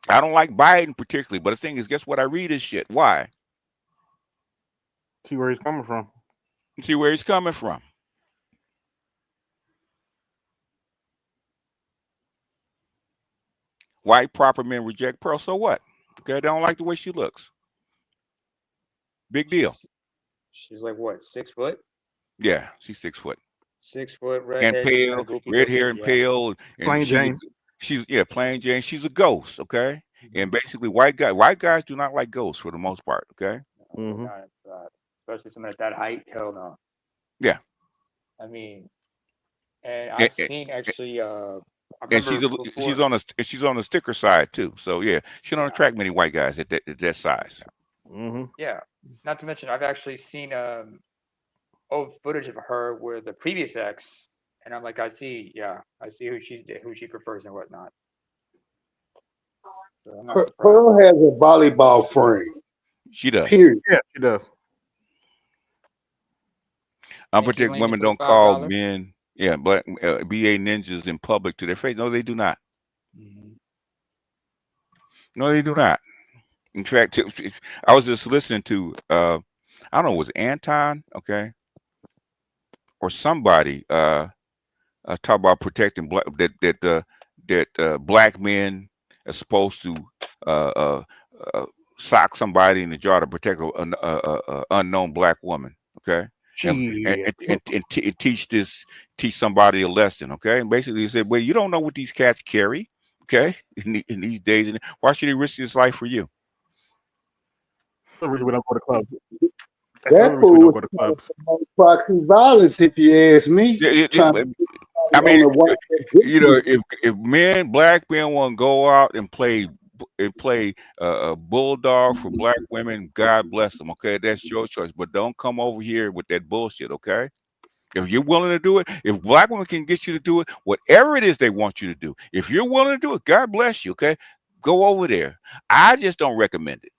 Speaker 4: I don't like Biden particularly, but the thing is, guess what? I read his shit. Why?
Speaker 5: See where he's coming from.
Speaker 4: See where he's coming from. White proper men reject Pearl. So what? Okay, they don't like the way she looks. Big deal.
Speaker 7: She's like what, 6 foot?
Speaker 4: Yeah, she's 6 foot.
Speaker 7: 6 foot,
Speaker 4: and pale, red hair and pale. And
Speaker 5: plain Jane.
Speaker 4: She's plain Jane. She's a ghost. Okay, and basically white guys do not like ghosts for the most part. Okay.
Speaker 7: Especially someone at that height. Hell no.
Speaker 4: Yeah.
Speaker 7: I mean, and I've seen actually.
Speaker 4: And she's on the sticker side too. So yeah, she don't attract many white guys at that size.
Speaker 7: Yeah, not to mention I've actually seen old footage of her with the previous ex, and I'm like, I see who she prefers and whatnot. So
Speaker 6: Pearl has a volleyball frame.
Speaker 4: She does.
Speaker 6: Period.
Speaker 5: Yeah, she does.
Speaker 4: Unprotected women don't call men. Yeah, black BA ninjas in public to their face. No, they do not. No, they do not. In fact, I was just listening to I don't know, it was Anton, okay, or somebody talk about protecting black black men are supposed to sock somebody in the jaw to protect an unknown black woman, okay. And teach somebody a lesson, okay? And basically, he said, "Well, you don't know what these cats carry, okay? In these days, and why should he risk his life for you?"
Speaker 5: That's the reason we don't go to clubs.
Speaker 6: That fool was proxy violence, if you ask me.
Speaker 4: I mean, you know, if black men want to go out and play bulldog for black women, God bless them. Okay, that's your choice, but don't come over here with that bullshit. Okay. If you're willing to do it, if black women can get you to do it, whatever it is they want you to do, if you're willing to do it, God bless you, okay? Go over there. I just don't recommend it.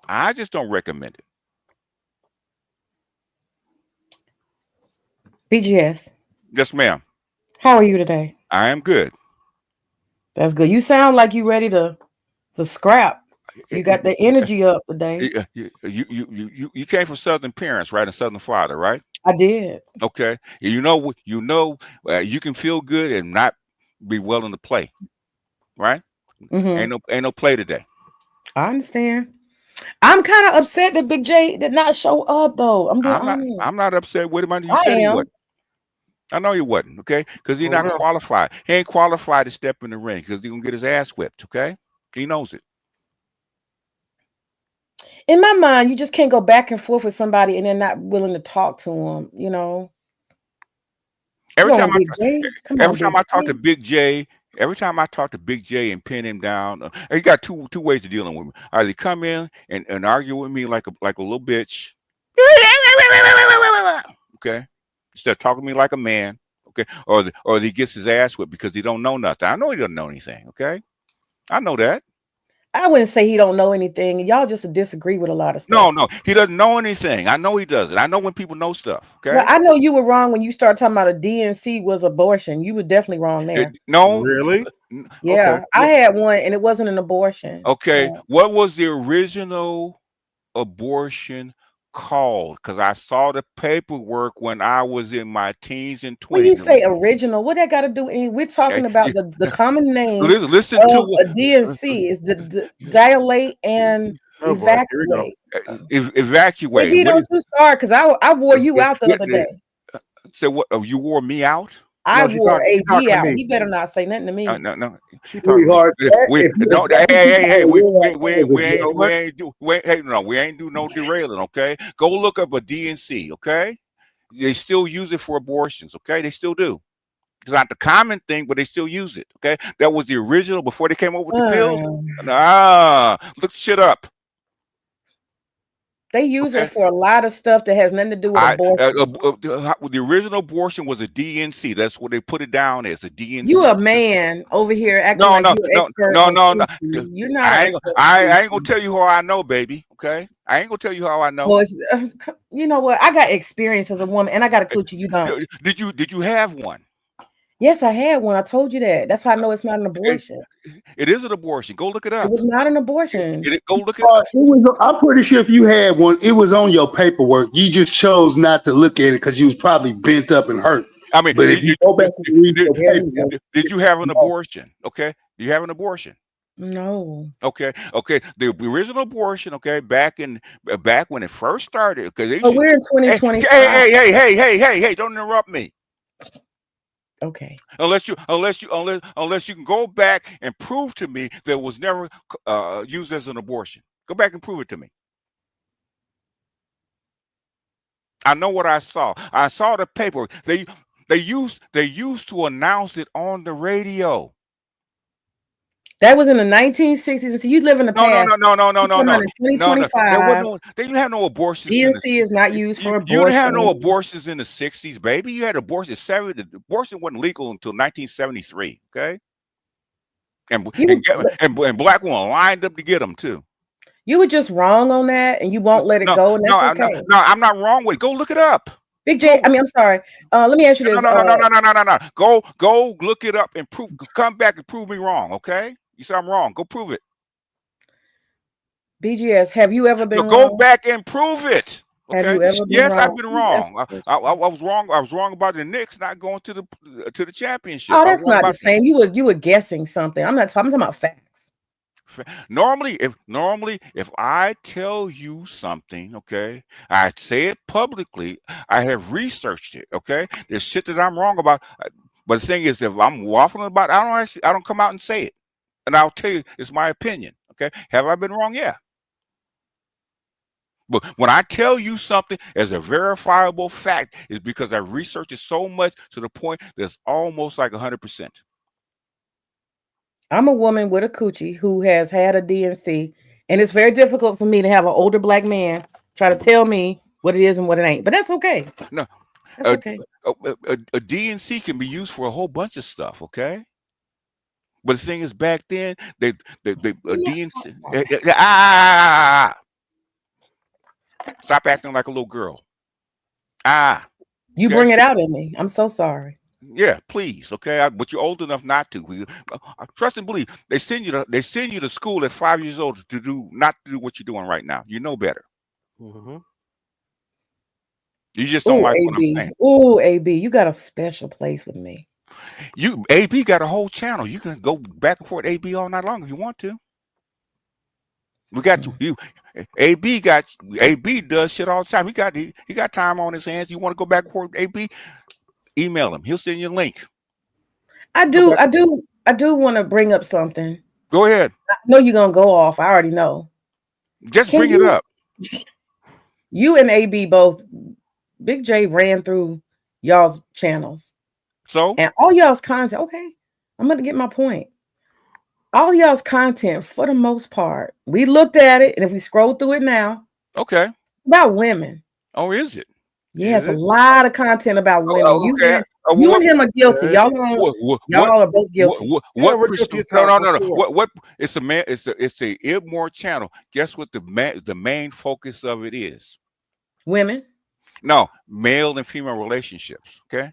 Speaker 4: I just don't recommend it.
Speaker 8: BGS.
Speaker 4: Yes, ma'am.
Speaker 8: How are you today?
Speaker 4: I am good.
Speaker 8: That's good. You sound like you ready to scrap. You got the energy up today.
Speaker 4: You came from Southern parents, right? And Southern father, right?
Speaker 8: I did.
Speaker 4: Okay. You can feel good and not be willing to play, right?
Speaker 8: Mm-hmm.
Speaker 4: Ain't no play today.
Speaker 8: I understand. I'm kind of upset that Big J did not show up, though.
Speaker 4: I'm not upset with him. You
Speaker 8: I
Speaker 4: said he
Speaker 8: am.
Speaker 4: wasn't. I know he wasn't, okay? Because he's not qualified. He ain't qualified to step in the ring because he's gonna get his ass whipped, okay? He knows it.
Speaker 8: In my mind, you just can't go back and forth with somebody and they're not willing to talk to them, you know.
Speaker 4: Every time I talk to Big J and pin him down, he got two ways of dealing with me. Either he come in and argue with me like a little bitch, okay, instead of talking to me like a man, okay, or he gets his ass whipped because he don't know nothing. I know he doesn't know anything, okay, I know that.
Speaker 8: I wouldn't say he don't know anything. Y'all just disagree with a lot of stuff.
Speaker 4: No, he doesn't know anything. I know he doesn't. I know when people know stuff. Okay.
Speaker 8: Well, I know you were wrong when you started talking about a DNC was abortion. You were definitely wrong there.
Speaker 4: No,
Speaker 5: really?
Speaker 8: Yeah,
Speaker 4: okay.
Speaker 8: I had one, and it wasn't an abortion.
Speaker 4: Okay, what was the original abortion called? Because I saw the paperwork when I was in my teens and 20s.
Speaker 8: When you say original, what that got to do? We're talking about the common name.
Speaker 4: Listen to
Speaker 8: a DNC is the dilate and evacuate.
Speaker 4: Evacuate.
Speaker 8: Maybe don't you start because I wore you out the other day.
Speaker 4: So what? You wore me out?
Speaker 8: I wore AB out. He better not say nothing to me.
Speaker 4: No.
Speaker 6: Sweetheart,
Speaker 4: We ain't do no derailing. Okay, go look up a DNC. Okay, they still use it for abortions. Okay, they still do. It's not the common thing, but they still use it. Okay, that was the original before they came up with the pills. Look shit up.
Speaker 8: They use it for a lot of stuff that has nothing to do with abortion.
Speaker 4: The original abortion was a DNC. That's what they put it down as, a DNC.
Speaker 8: You a man over here acting like you're an expert.
Speaker 4: No.
Speaker 8: You're not.
Speaker 4: I ain't gonna tell you how I know, baby. Okay, I ain't gonna tell you how I know.
Speaker 8: Well, you know what? I got experience as a woman, and I got a coochie. You don't.
Speaker 4: Did you have one?
Speaker 8: Yes, I had one. I told you that. That's how I know it's not an abortion.
Speaker 4: It is an abortion. Go look it up.
Speaker 8: It was not an abortion.
Speaker 4: Go look it up.
Speaker 6: I'm pretty sure if you had one, it was on your paperwork. You just chose not to look at it because you was probably bent up and hurt.
Speaker 4: I mean,
Speaker 6: but if you go back and read your paperwork,
Speaker 4: did you have an abortion? Okay, do you have an abortion?
Speaker 8: No.
Speaker 4: Okay. The original abortion, okay, back when it first started, because
Speaker 8: we're in 2025.
Speaker 4: Hey! Don't interrupt me.
Speaker 8: Okay.
Speaker 4: Unless you can go back and prove to me that it was never used as an abortion. Go back and prove it to me. I know what I saw. I saw the paper. They used to announce it on the radio.
Speaker 8: That was in the 1960s. And so you live in the past.
Speaker 4: No.
Speaker 8: 2025.
Speaker 4: They didn't have no abortions.
Speaker 8: DNC is not used for abortion.
Speaker 4: You didn't have no abortions in the 60s, baby. You had abortion. Abortion wasn't legal until 1973. Okay, and black women lined up to get them too.
Speaker 8: You were just wrong on that, and you won't let it go, and that's okay.
Speaker 4: No, I'm not wrong with it. Go look it up.
Speaker 8: Big J, I mean, I'm sorry. Let me ask you this.
Speaker 4: No. Go look it up and prove. Come back and prove me wrong. Okay. You say I'm wrong. Go prove it.
Speaker 8: BGS, have you ever been wrong?
Speaker 4: Go back and prove it. Okay?
Speaker 8: Have you ever been wrong?
Speaker 4: I've been wrong. I was wrong. I was wrong about the Knicks not going to the championship.
Speaker 8: Oh, that's not the same. You were guessing something. I'm talking about facts.
Speaker 4: Normally, if I tell you something, okay, I say it publicly. I have researched it. Okay, there's shit that I'm wrong about. But the thing is, if I'm waffling about it, I don't come out and say it. And I'll tell you, it's my opinion. Okay. Have I been wrong? Yeah. But when I tell you something as a verifiable fact, it's because I researched it so much to the point that it's almost like 100%.
Speaker 8: I'm a woman with a coochie who has had a DNC, and it's very difficult for me to have an older black man try to tell me what it is and what it ain't. But that's okay.
Speaker 4: No,
Speaker 8: That's okay.
Speaker 4: a DNC can be used for a whole bunch of stuff. Okay, but the thing is, back then they a DNC. Stop acting like a little girl.
Speaker 8: You
Speaker 4: Okay?
Speaker 8: bring it out in me. I'm so sorry.
Speaker 4: Yeah, please. Okay, but you're old enough not to. Trust and believe. They send you to school at 5 years old not to do what you're doing right now. You know better.
Speaker 5: Mm-hmm.
Speaker 4: You just don't like what I'm
Speaker 8: AB.
Speaker 4: saying.
Speaker 8: Ooh, AB, you got a special place with me.
Speaker 4: AB got a whole channel. You can go back and forth AB all night long if you want to. We got you. AB does shit all the time. He got time on his hands. You want to go back and forth with AB? Email him. He'll send you a link.
Speaker 8: I do want to bring up something.
Speaker 4: Go ahead.
Speaker 8: I know you're gonna go off. I already know.
Speaker 4: Just bring it up.
Speaker 8: You and AB both. Big J ran through y'all's channels.
Speaker 4: So?
Speaker 8: And all y'all's content. Okay, I'm gonna get my point. All y'all's content, for the most part, we looked at it, and if we scroll through it now,
Speaker 4: okay,
Speaker 8: about women.
Speaker 4: Oh, is it?
Speaker 8: Yes, a lot of content about women.
Speaker 4: Okay.
Speaker 8: You and him are guilty. Y'all are both guilty.
Speaker 4: No. What? It's a man. It's a Ibmore channel. Guess what? The main focus of it is
Speaker 8: women.
Speaker 4: No, male and female relationships. Okay.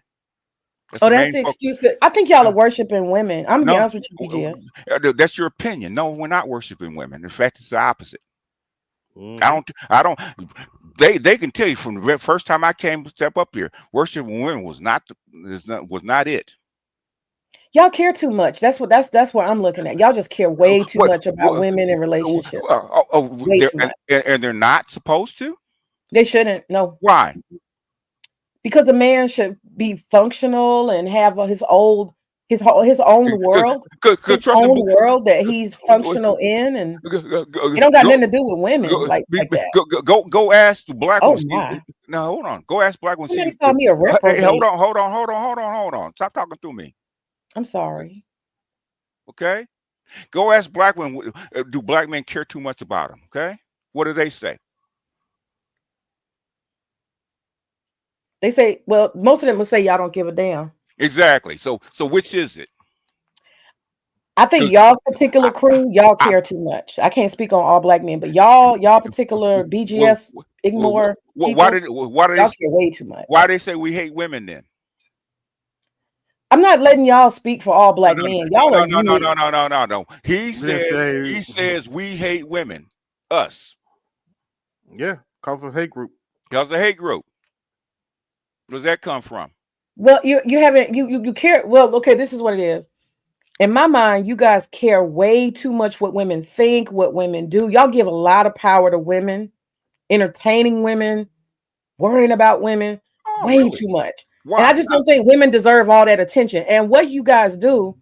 Speaker 8: That's the excuse. I think y'all are worshiping women. I'm gonna be honest with you, BGS.
Speaker 4: That's your opinion. No, we're not worshiping women. In fact, it's the opposite. I don't. They can tell you from the first time I came step up here, worshiping women was not it.
Speaker 8: Y'all care too much. That's what I'm looking at. Y'all just care way too much about women and relationships.
Speaker 4: And they're not supposed to.
Speaker 8: They shouldn't. No.
Speaker 4: Why?
Speaker 8: Because the man should be functional and have his own world, his own world that he's functional in, and it don't got nothing to do with women like that.
Speaker 4: Go ask the black ones.
Speaker 8: My.
Speaker 4: Now hold on. Go ask black ones.
Speaker 8: Somebody call me a reprobate.
Speaker 4: Hey, hold on. Stop talking through me.
Speaker 8: I'm sorry.
Speaker 4: Okay. Go ask black women. Do black men care too much about them? Okay. What do they say?
Speaker 8: They say, well, most of them will say y'all don't give a damn.
Speaker 4: Exactly. So which is it?
Speaker 8: I think y'all's particular crew, y'all care too much. I can't speak on all black men, but y'all particular BGS ignore.
Speaker 4: Why do they
Speaker 8: care way too much?
Speaker 4: Why they say we hate women then?
Speaker 8: I'm not letting y'all speak for all black men. Y'all are
Speaker 4: no. He says we hate women. Us.
Speaker 5: Yeah, cause of hate group.
Speaker 4: Cause of hate group. Where does that come from?
Speaker 8: Well, you haven't you care. Well, okay, this is what it is. In my mind, you guys care way too much what women think, what women do. Y'all give a lot of power to women, entertaining women, worrying about women, way too much. Why? And I just don't think women deserve all that attention. And what you guys do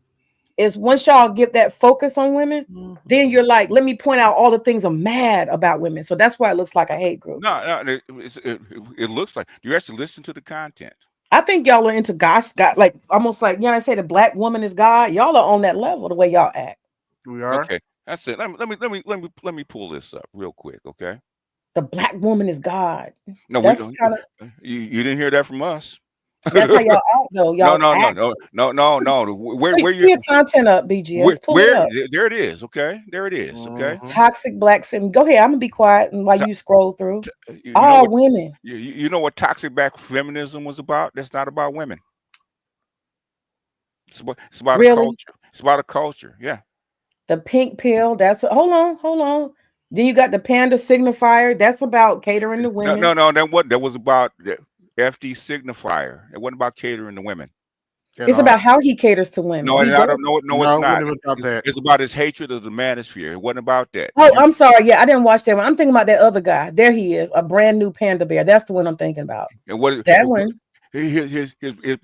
Speaker 8: is once y'all get that focus on women, then you're like, let me point out all the things I'm mad about women. So that's why it looks like a hate group.
Speaker 4: No, it looks like you actually listen to the content.
Speaker 8: I think y'all are into God, like almost like I say the black woman is God. Y'all are on that level the way y'all act.
Speaker 5: We are.
Speaker 4: Okay, that's it. Let me pull this up real quick. Okay.
Speaker 8: The black woman is God.
Speaker 4: No, we don't. You didn't hear that from us.
Speaker 8: That's how y'all act, though. Y'all
Speaker 4: no. Where
Speaker 8: your content up, BGS? Pull it up.
Speaker 4: There it is. Okay, there it is. Okay.
Speaker 8: Toxic black feminism. Go ahead. I'm gonna be quiet and while you scroll through. All women.
Speaker 4: You know what toxic black feminism was about? That's not about women. It's about a culture. It's about a culture. Yeah.
Speaker 8: The pink pill. That's hold on. Then you got the panda signifier. That's about catering to women.
Speaker 4: No. That was about the FD signifier. It wasn't about catering to women.
Speaker 8: It's about how he caters to women.
Speaker 4: No, it's not. It's about his hatred of the manosphere. It wasn't about that.
Speaker 8: Oh, I'm sorry. Yeah, I didn't watch that one. I'm thinking about that other guy. There he is, a brand new panda bear. That's the one I'm thinking about.
Speaker 4: And what
Speaker 8: that one?
Speaker 4: His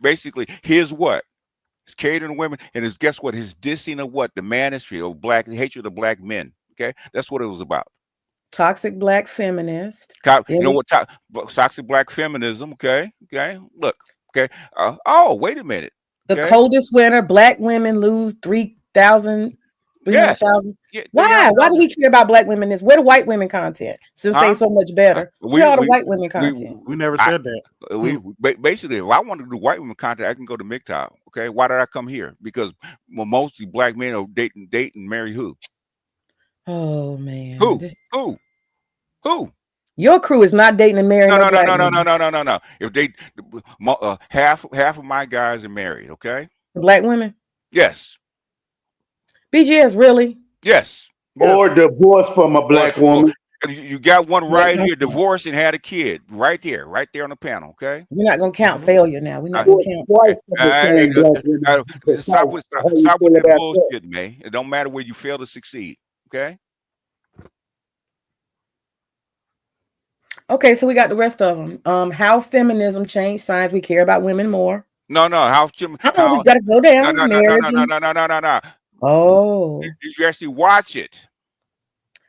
Speaker 4: basically his what? It's catering to women, and his guess what? His dissing of what? The manosphere of hatred of black men. Okay, that's what it was about.
Speaker 8: Toxic black feminist.
Speaker 4: You know what? Toxic black feminism. Okay. Look. Okay. Oh, wait a minute.
Speaker 8: The coldest winter, black women lose 3 300,000,
Speaker 4: Yes.
Speaker 8: 300,000.
Speaker 4: Yeah,
Speaker 8: Why? Why do
Speaker 4: 300,000.
Speaker 8: we care about black women? This where the white women content since they
Speaker 4: Huh?
Speaker 8: so much better. Where all the white women
Speaker 4: we
Speaker 8: content?
Speaker 5: We never
Speaker 4: I,
Speaker 5: said that.
Speaker 4: basically, if I want to do white women content, I can go to MGTOW. Okay, why did I come here? Because mostly black men are dating, marry who?
Speaker 8: Oh man,
Speaker 4: Who? Who?
Speaker 8: Your crew is not dating and marrying no black women.
Speaker 4: No. If they, half of my guys are married. Okay.
Speaker 8: Black women.
Speaker 4: Yes.
Speaker 8: BGS, really?
Speaker 4: Yes.
Speaker 6: Or divorced from a black woman.
Speaker 4: You got one right here, divorced and had a kid, right there on the panel. Okay.
Speaker 8: We're not gonna count failure now. We're not gonna count.
Speaker 4: Stop with that bullshit, man. It don't matter where you fail to succeed. Okay.
Speaker 8: Okay, so we got the rest of them. How feminism changed science. We care about women more.
Speaker 4: No.
Speaker 8: We gotta go down.
Speaker 4: No.
Speaker 8: Oh.
Speaker 4: Did you actually watch it?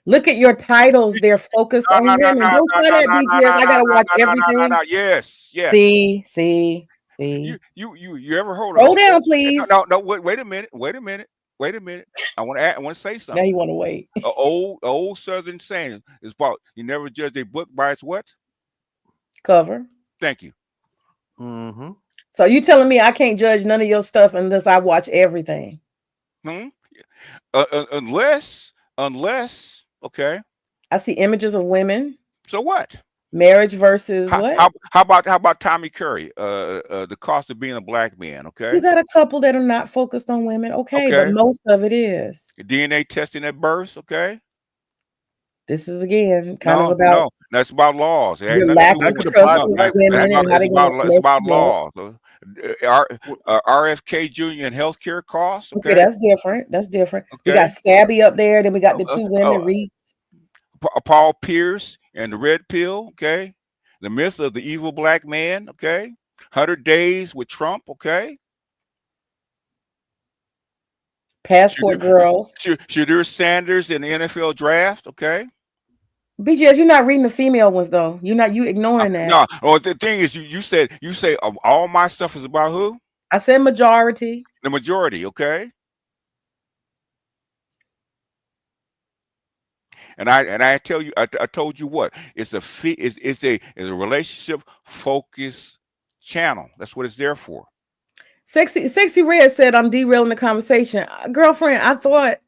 Speaker 8: Look at your titles. They're focused on women. Don't try that, BGS. I gotta watch everything.
Speaker 4: Yes.
Speaker 8: See.
Speaker 4: You ever hold
Speaker 8: Slow down, please.
Speaker 4: No. Wait a minute. I want to say something.
Speaker 8: Now you want to wait.
Speaker 4: An old Southern saying is about you never judge a book by its what?
Speaker 8: Cover.
Speaker 4: Thank you.
Speaker 5: Mm-hmm.
Speaker 8: So you telling me I can't judge none of your stuff unless I watch everything?
Speaker 4: Unless, okay.
Speaker 8: I see images of women.
Speaker 4: So what?
Speaker 8: Marriage versus what?
Speaker 4: How about Tommy Curry? The cost of being a black man. Okay.
Speaker 8: You got a couple that are not focused on women. Okay. But most of it is.
Speaker 4: DNA testing at birth. Okay.
Speaker 8: This is again kind of about.
Speaker 4: No, that's about laws. It
Speaker 8: Your lack of trust with women and how they
Speaker 4: it's about laws. RFK Jr. and healthcare costs. Okay,
Speaker 8: that's different. Okay. We got Sabby up there. Then we got the two women, Reese.
Speaker 4: Paul Pierce and the red pill. Okay. The myth of the evil black man. Okay. 100 days with Trump. Okay.
Speaker 8: Passport girls.
Speaker 4: Shadur Sanders in the NFL draft. Okay.
Speaker 8: BGS, you're not reading the female ones though. You ignoring that.
Speaker 4: No. Well, the thing is, you say all my stuff is about who?
Speaker 8: I said majority.
Speaker 4: The majority. Okay. And I tell you, I told you what, it's a relationship focused channel. That's what it's there for.
Speaker 8: Sexy Red said, I'm derailing the conversation. Girlfriend, I thought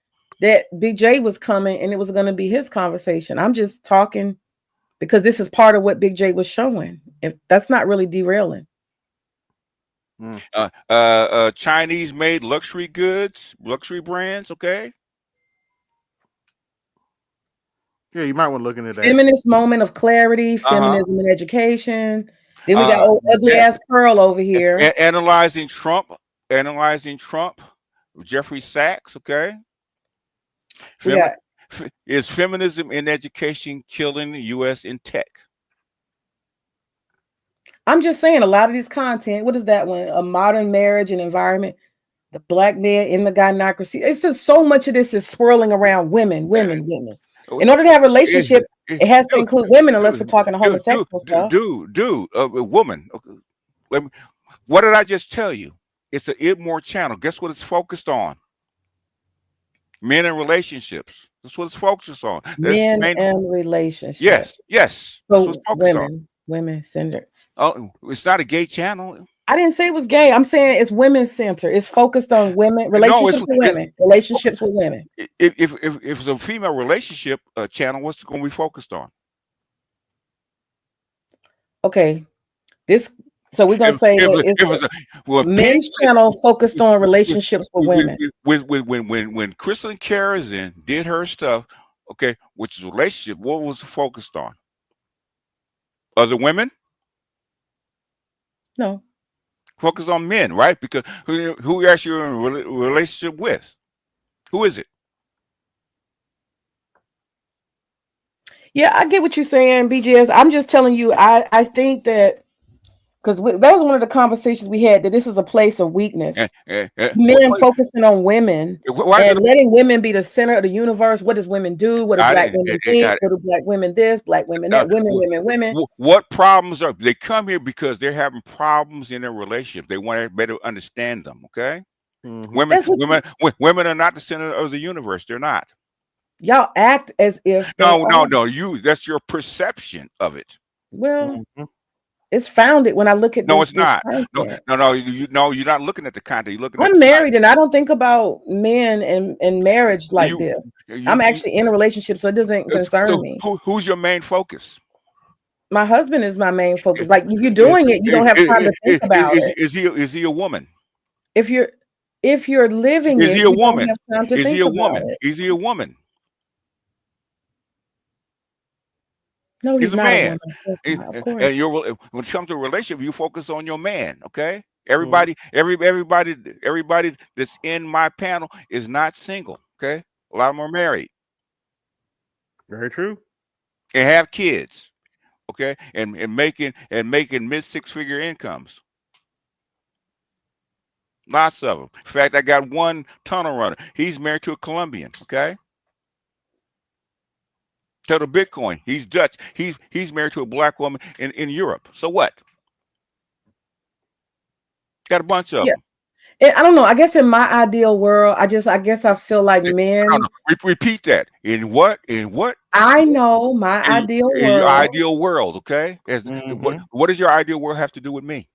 Speaker 8: that Big J was coming and it was going to be his conversation. I'm just talking because this is part of what Big J was showing. If that's not really derailing.
Speaker 4: Chinese made luxury goods, luxury brands. Okay.
Speaker 5: Yeah, you might want to look into that.
Speaker 8: Feminist moment of clarity, feminism and education. Then we got old ugly ass Pearl over here.
Speaker 4: Analyzing Trump, Jeffrey Sachs. Okay. Is feminism in education killing the U.S. in tech?
Speaker 8: I'm just saying a lot of this content. What is that one? A modern marriage and environment. The black man in the gynocracy. It's just so much of this is swirling around women. In order to have a relationship, it has to include women, unless we're talking homosexual stuff.
Speaker 4: Woman. Okay. What did I just tell you? It's an IDMOR channel. Guess what it's focused on? Men and relationships. That's what it's focused on.
Speaker 8: Men and relationships.
Speaker 4: Yes.
Speaker 8: So women centered.
Speaker 4: Oh, it's not a gay channel.
Speaker 8: I didn't say it was gay. I'm saying it's women centered. It's focused on women, relationships with women, relationships with women.
Speaker 4: If it's a female relationship channel, what's it going to be focused on?
Speaker 8: Okay, so we're gonna say it's a men's channel focused on relationships with women.
Speaker 4: When Kristen Karazin did her stuff, okay, which is relationship, what was it focused on? Other women?
Speaker 8: No.
Speaker 4: Focus on men, right? Because who are you in a relationship with? Who is it?
Speaker 8: Yeah, I get what you're saying, BGS. I'm just telling you, I think that because that was one of the conversations we had, that this is a place of weakness. Men focusing on women and letting women be the center of the universe. What does women do? What do black women think? What do black women this? Black women that? Women.
Speaker 4: What problems are they come here because they're having problems in their relationship? They want to better understand them. Okay. Women,
Speaker 8: That's what
Speaker 4: women are not the center of the universe. They're not.
Speaker 8: y'all act as if they
Speaker 4: No, no,
Speaker 8: are.
Speaker 4: no. That's your perception of it.
Speaker 8: Well, it's founded when I look at
Speaker 4: No,
Speaker 8: this
Speaker 4: it's not. No,
Speaker 8: content.
Speaker 4: no. No, you're not looking at the content. You're looking at
Speaker 8: I'm
Speaker 4: the
Speaker 8: married and I don't think about men and marriage like
Speaker 4: you,
Speaker 8: this.
Speaker 4: you,
Speaker 8: I'm
Speaker 4: you,
Speaker 8: actually in a relationship, so it doesn't concern
Speaker 4: so
Speaker 8: me.
Speaker 4: who's your main focus?
Speaker 8: My husband is my main focus. Like if you're doing it, you don't have time to think about it.
Speaker 4: Is he a woman?
Speaker 8: If you're living
Speaker 4: Is
Speaker 8: it,
Speaker 4: he a
Speaker 8: you don't
Speaker 4: woman?
Speaker 8: have time to
Speaker 4: Is he
Speaker 8: think
Speaker 4: a
Speaker 8: about
Speaker 4: woman?
Speaker 8: it.
Speaker 4: Is he a woman?
Speaker 8: No,
Speaker 4: He's
Speaker 8: he's
Speaker 4: a
Speaker 8: not a
Speaker 4: man.
Speaker 8: woman. Of course.
Speaker 4: And when it comes to a relationship, you focus on your man. Okay.
Speaker 5: Mhm.
Speaker 4: Everybody that's in my panel is not single. Okay. A lot of them are married
Speaker 5: Very true.
Speaker 4: and have kids. Okay. And making mid 6-figure incomes. Lots of them. In fact, I got one tunnel runner. He's married to a Colombian. Okay. To the Bitcoin. He's Dutch. He's married to a black woman in Europe. So what? Got a bunch of
Speaker 8: Yeah.
Speaker 4: them.
Speaker 8: And I don't know. I guess in my ideal world, I guess I feel like men.
Speaker 4: No. Repeat that. In what? In what?
Speaker 8: I know my ideal
Speaker 4: In your
Speaker 8: world.
Speaker 4: ideal world, okay? What does your ideal world have to do with me?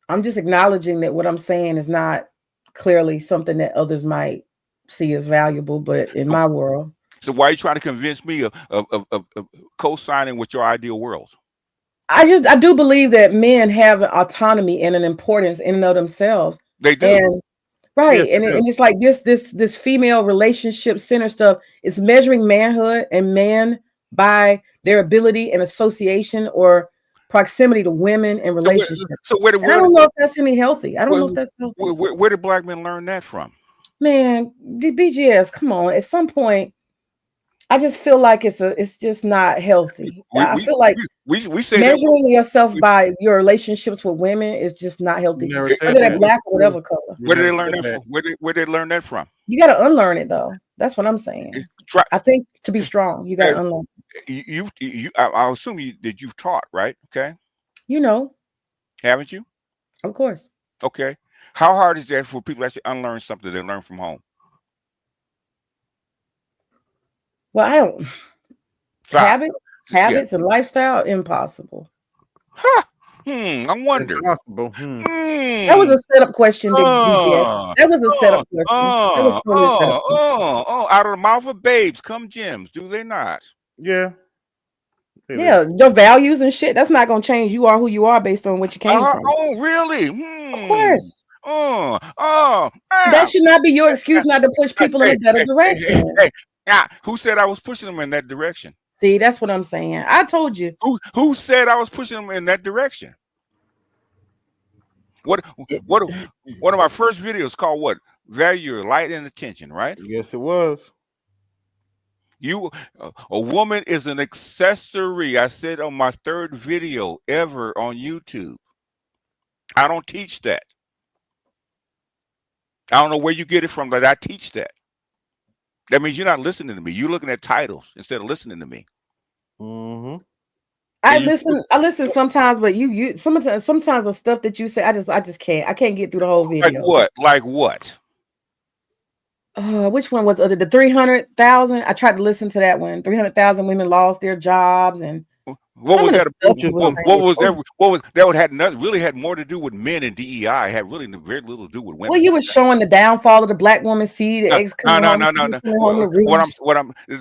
Speaker 8: I'm just acknowledging that what I'm saying is not clearly something that others might see as valuable, but in my world.
Speaker 4: So why are you trying to convince me of co-signing with your ideal world?
Speaker 8: I do believe that men have an autonomy and an importance in and of themselves.
Speaker 4: They do.
Speaker 8: And right.
Speaker 5: Yes,
Speaker 8: And it's like this female relationship center stuff. It's measuring manhood and men by their ability and association or proximity to women and relationships.
Speaker 4: So where
Speaker 8: I don't know if that's any healthy. I don't know if that's healthy.
Speaker 4: Where did black men learn that from?
Speaker 8: Man, BGS, come on. At some point, I just feel like it's just not healthy. I feel like
Speaker 4: we say
Speaker 8: measuring yourself by your relationships with women is just not healthy. Whether they're black or whatever color.
Speaker 4: Where did they learn that from? Where did they learn that from?
Speaker 8: You got to unlearn it though. That's what I'm saying. I think to be strong, you got to unlearn.
Speaker 4: I assume that you've taught, right? Okay.
Speaker 8: You know.
Speaker 4: Haven't you?
Speaker 8: Of course.
Speaker 4: Okay. How hard is that for people to actually unlearn something they learn from home?
Speaker 8: Well, I don't. Habits and lifestyle, impossible.
Speaker 4: Huh. I wonder.
Speaker 5: Impossible.
Speaker 8: That was a setup question, BJ. That was a setup question.
Speaker 4: Out of the mouth of babes come gems, do they not?
Speaker 5: Yeah.
Speaker 8: Yeah, your values and shit. That's not gonna change. You are who you are based on what you came from.
Speaker 4: Oh, really?
Speaker 8: Of course. That should not be your excuse not to push people in a better direction.
Speaker 4: Who said I was pushing them in that direction?
Speaker 8: See, that's what I'm saying. I told you.
Speaker 4: Who said I was pushing them in that direction? One of my first videos called what? Value your light and attention, right?
Speaker 5: Yes, it was.
Speaker 4: A woman is an accessory. I said on my third video ever on YouTube. I don't teach that. I don't know where you get it from, but I teach that. That means you're not listening to me. You're looking at titles instead of listening to me.
Speaker 8: I listen sometimes, but you sometimes the stuff that you say, I just can't. I can't get through the whole video.
Speaker 4: Like what?
Speaker 8: Which one was the 300,000? I tried to listen to that one. 300,000 women lost their jobs, and
Speaker 4: what was that? What was that? Really had more to do with men and DEI. Had really very little to do with women.
Speaker 8: Well, you were showing the downfall of the black woman. See the eggs coming home.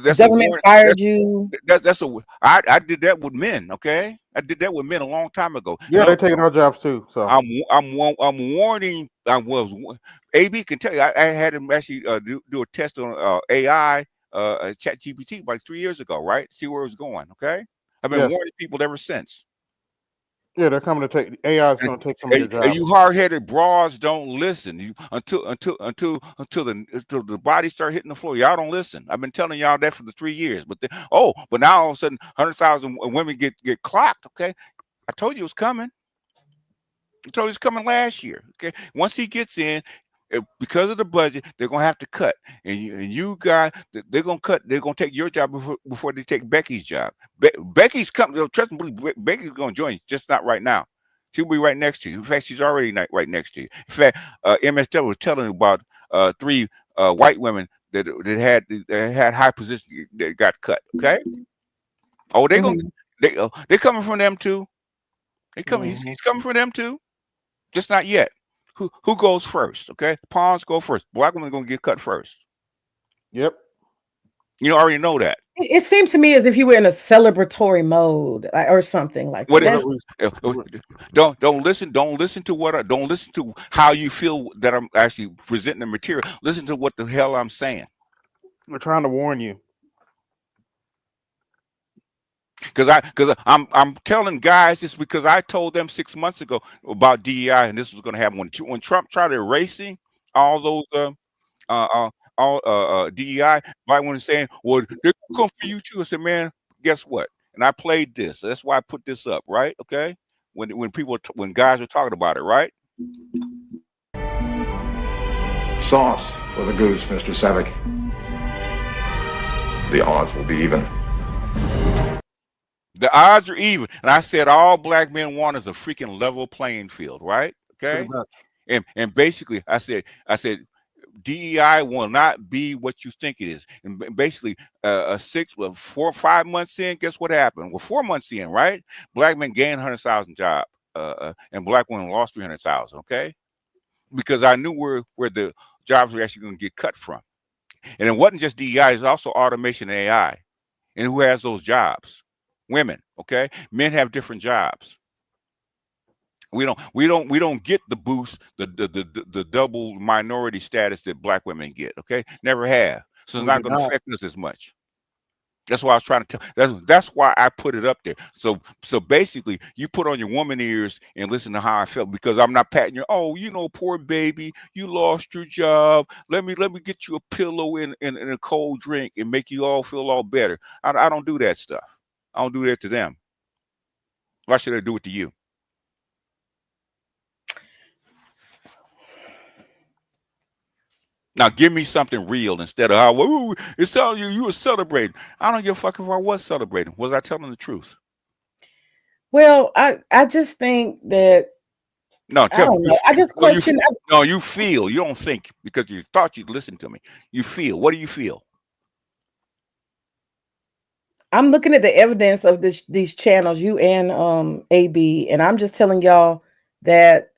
Speaker 4: That's
Speaker 8: government fired you.
Speaker 4: I did that with men. Okay, I did that with men a long time ago.
Speaker 5: Yeah, they're taking our jobs too. So
Speaker 4: I'm warning. AB can tell you. I had him actually do a test on AI, ChatGPT like 3 years ago. Right, see where it was going. Okay. I've been warning people ever since.
Speaker 5: Yeah, they're coming to take AI is going to take some of your jobs.
Speaker 4: You hard-headed broads don't listen. Until the body start hitting the floor, y'all don't listen. I've been telling y'all that for the 3 years. But now all of a sudden 100,000 women get clocked. Okay, I told you it was coming. I told you it was coming last year. Okay, once he gets in. Because of the budget, they're gonna have to cut, and you guys, they're gonna cut. They're gonna take your job before they take Becky's job. Becky's coming. Trust me, Becky's gonna join you, just not right now. She'll be right next to you. In fact, she's already right next to you. In fact, MSW was telling about 3 white women that had high position that got cut. Okay. Oh, they coming from them too. He's coming from them too. Just not yet. Who goes first? Okay, pawns go first. Black women gonna get cut first.
Speaker 5: Yep.
Speaker 4: You already know that.
Speaker 8: It seemed to me as if you were in a celebratory mode or something like
Speaker 4: What
Speaker 8: that.
Speaker 4: don't listen to how you feel that I'm actually presenting the material. Listen to what the hell I'm saying.
Speaker 5: We're trying to warn you.
Speaker 4: Because I'm telling guys this because I told them 6 months ago about DEI and this was going to happen when Trump tried erasing all those DEI. White women saying, "Well, they're gonna come for you too." I said, "Man, guess what?" And I played this. So that's why I put this up, right? Okay, when guys were talking about it, right?
Speaker 9: Sauce for the goose, Mr. Savick. The odds will be even.
Speaker 4: The odds are even. And I said all black men want is a freaking level playing field, right? Okay. And basically I said DEI will not be what you think it is. And basically 4 or 5 months in, guess what happened? Well, 4 months in, right? Black men gained 100,000 jobs and black women lost 300,000, okay? Because I knew where the jobs were actually going to get cut from. And it wasn't just DEI, it's also automation and AI. And who has those jobs? Women, okay? Men have different jobs. We don't get the boost, the double minority status that black women get, okay? Never have. So it's not going to affect us as much. That's why I was trying to tell. That's why I put it up there. So basically, you put on your woman ears and listen to how I felt because I'm not patting your. Oh, poor baby, you lost your job. Let me get you a pillow and a cold drink and make you all feel all better. I don't do that stuff. I don't do that to them. Why should I do it to you? Now give me something real instead of it's telling you were celebrating. I don't give a fuck if I was celebrating. Was I telling the truth?
Speaker 8: Well, I just think that
Speaker 4: no.
Speaker 8: I don't know. I just question.
Speaker 4: You feel. You don't think because you thought you'd listen to me. You feel. What do you feel?
Speaker 8: I'm looking at the evidence of these channels, you and AB, and I'm just telling y'all that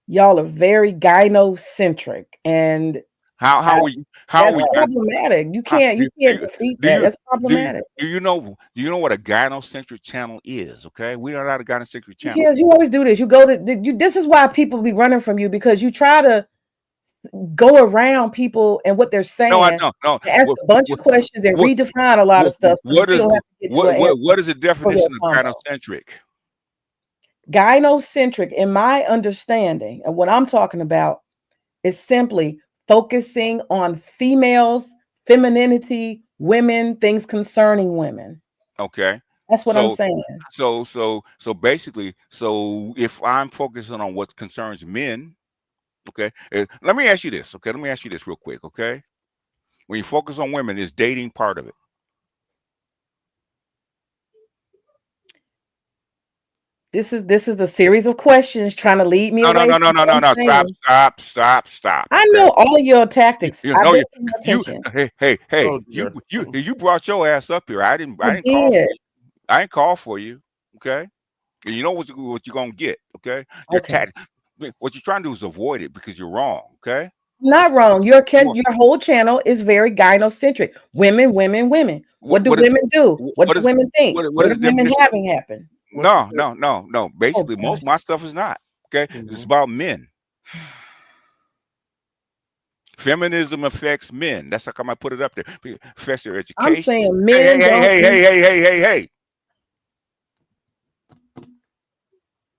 Speaker 8: y'all are very gynocentric and
Speaker 4: how are you? How
Speaker 8: that's problematic. You can't defeat that. That's problematic.
Speaker 4: Do you know what a gynocentric channel is? Okay, we are not a gynocentric channel.
Speaker 8: Yes, you always do this. You go to this is why people be running from you because you try to go around people and what they're saying.
Speaker 4: No, I don't. No,
Speaker 8: ask a bunch of questions and redefine a lot of stuff. So
Speaker 4: what is the definition of gynocentric?
Speaker 8: Gynocentric, in my understanding, and what I'm talking about is simply focusing on females, femininity, women, things concerning women.
Speaker 4: Okay.
Speaker 8: That's what I'm saying.
Speaker 4: So basically, if I'm focusing on what concerns men, okay, let me ask you this. Okay, let me ask you this real quick. Okay, when you focus on women, is dating part of it?
Speaker 8: This is the series of questions trying to lead me away.
Speaker 4: No. Stop.
Speaker 8: I know all of your tactics.
Speaker 4: You brought your ass up here. I didn't call for you. I ain't call for you. Okay, and you know what you're gonna get. Okay, what you're trying to do is avoid it because you're wrong. Okay,
Speaker 8: not wrong. Your whole channel is very gynocentric. Women. What do women do? What do women think? What do women having happen?
Speaker 4: No. Basically, most of my stuff is not. Okay, it's about men. Feminism affects men. That's how come I put it up there. It affects their education.
Speaker 8: I'm saying men.
Speaker 4: Hey.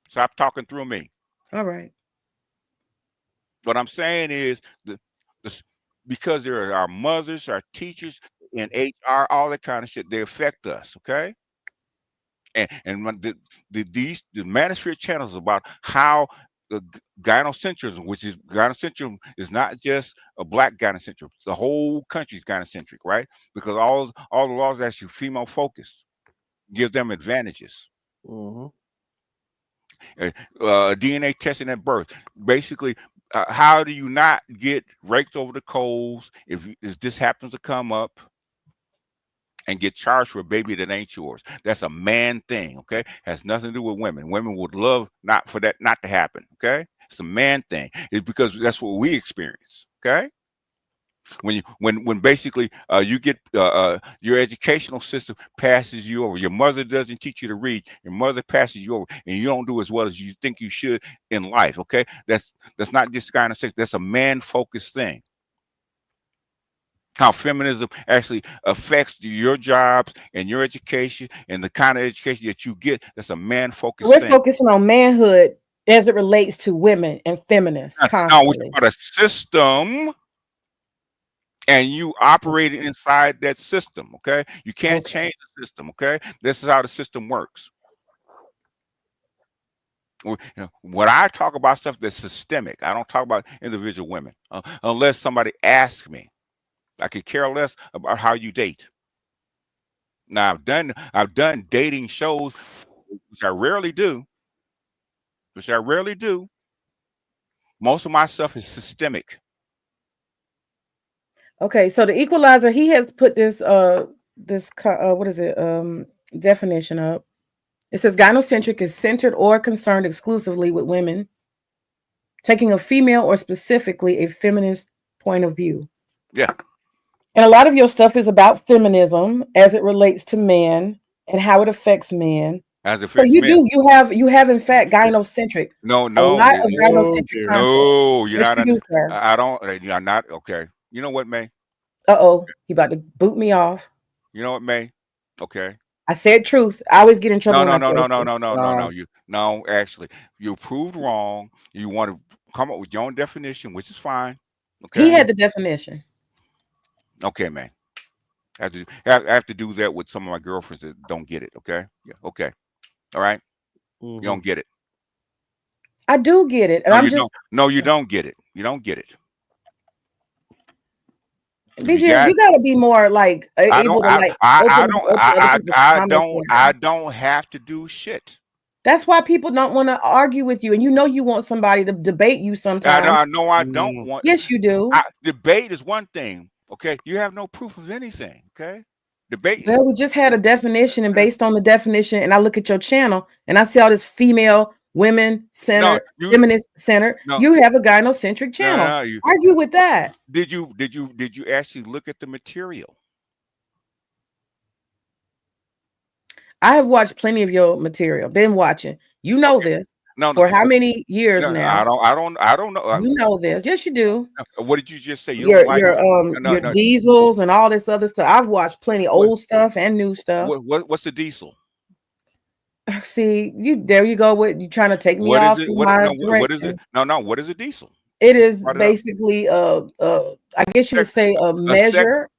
Speaker 4: Stop talking through me.
Speaker 8: All right.
Speaker 4: What I'm saying is because there are our mothers, our teachers, and HR, all that kind of shit, they affect us. Okay. And the Manosphere channel is about how the gynocentrism, gynocentrism is not just a black gynocentrism. The whole country's gynocentric, right? Because all the laws are actually female focused, give them advantages. DNA testing at birth. Basically, how do you not get raked over the coals if this happens to come up and get charged for a baby that ain't yours? That's a man thing, okay? Has nothing to do with women. Women would love not for that not to happen, okay? It's a man thing. It's because that's what we experience, okay? When basically you get your educational system passes you over. Your mother doesn't teach you to read. Your mother passes you over, and you don't do as well as you think you should in life. Okay, that's not just kind of sex. That's a man-focused thing. How feminism actually affects your jobs and your education and the kind of education that you get. That's a man-focused thing.
Speaker 8: We're focusing on manhood as it relates to women and feminists.
Speaker 4: Now we talk about a system. And you operate inside that system, okay? You can't change the system, okay? This is how the system works. When I talk about stuff that's systemic, I don't talk about individual women unless somebody asks me. I could care less about how you date. Now I've done dating shows, which I rarely do. Most of my stuff is systemic.
Speaker 8: Okay, so the Equalizer, he has put this what is it definition up. It says gynocentric is centered or concerned exclusively with women, taking a female or specifically a feminist point of view.
Speaker 4: Yeah.
Speaker 8: And a lot of your stuff is about feminism as it relates to men and how it affects men.
Speaker 4: As it affects
Speaker 8: so
Speaker 4: men.
Speaker 8: you have in fact gynocentric.
Speaker 4: No,
Speaker 8: a lot of gynocentric
Speaker 4: no, you're not.
Speaker 8: sir.
Speaker 4: I don't. You're not. Okay. You know what, May?
Speaker 8: He about to boot me off.
Speaker 4: You know what, May? Okay.
Speaker 8: I said truth. I always get in trouble.
Speaker 4: No. Actually, you proved wrong. You want to come up with your own definition, which is fine. Okay.
Speaker 8: He had the definition.
Speaker 4: Okay, man. I have to do that with some of my girlfriends that don't get it. Okay. Yeah. Okay. All right. You don't get it.
Speaker 8: I do get it, and
Speaker 4: you don't get it. You don't get it.
Speaker 8: BJ, you gotta be more like able to like.
Speaker 4: I don't have to do shit.
Speaker 8: That's why people don't want to argue with you, and you want somebody to debate you sometimes.
Speaker 4: I don't want.
Speaker 8: Yes, you do.
Speaker 4: Debate is one thing. Okay, you have no proof of anything. Okay, debate.
Speaker 8: Well, we just had a definition, and based on the definition, and I look at your channel, and I see all this female, women centered, feminist centered. You have a gynocentric channel. Argue with that.
Speaker 4: Did you actually look at the material?
Speaker 8: I have watched plenty of your material. Been watching. You know this. For how many years now?
Speaker 4: I don't know.
Speaker 8: You know this. Yes, you do.
Speaker 4: What did you just say?
Speaker 8: Your diesels and all this other stuff. I've watched plenty old stuff and new stuff.
Speaker 4: What's the diesel?
Speaker 8: See, there you go. With you trying to take me off?
Speaker 4: What is it? No. What is a diesel?
Speaker 8: It is basically I guess you would say a measure.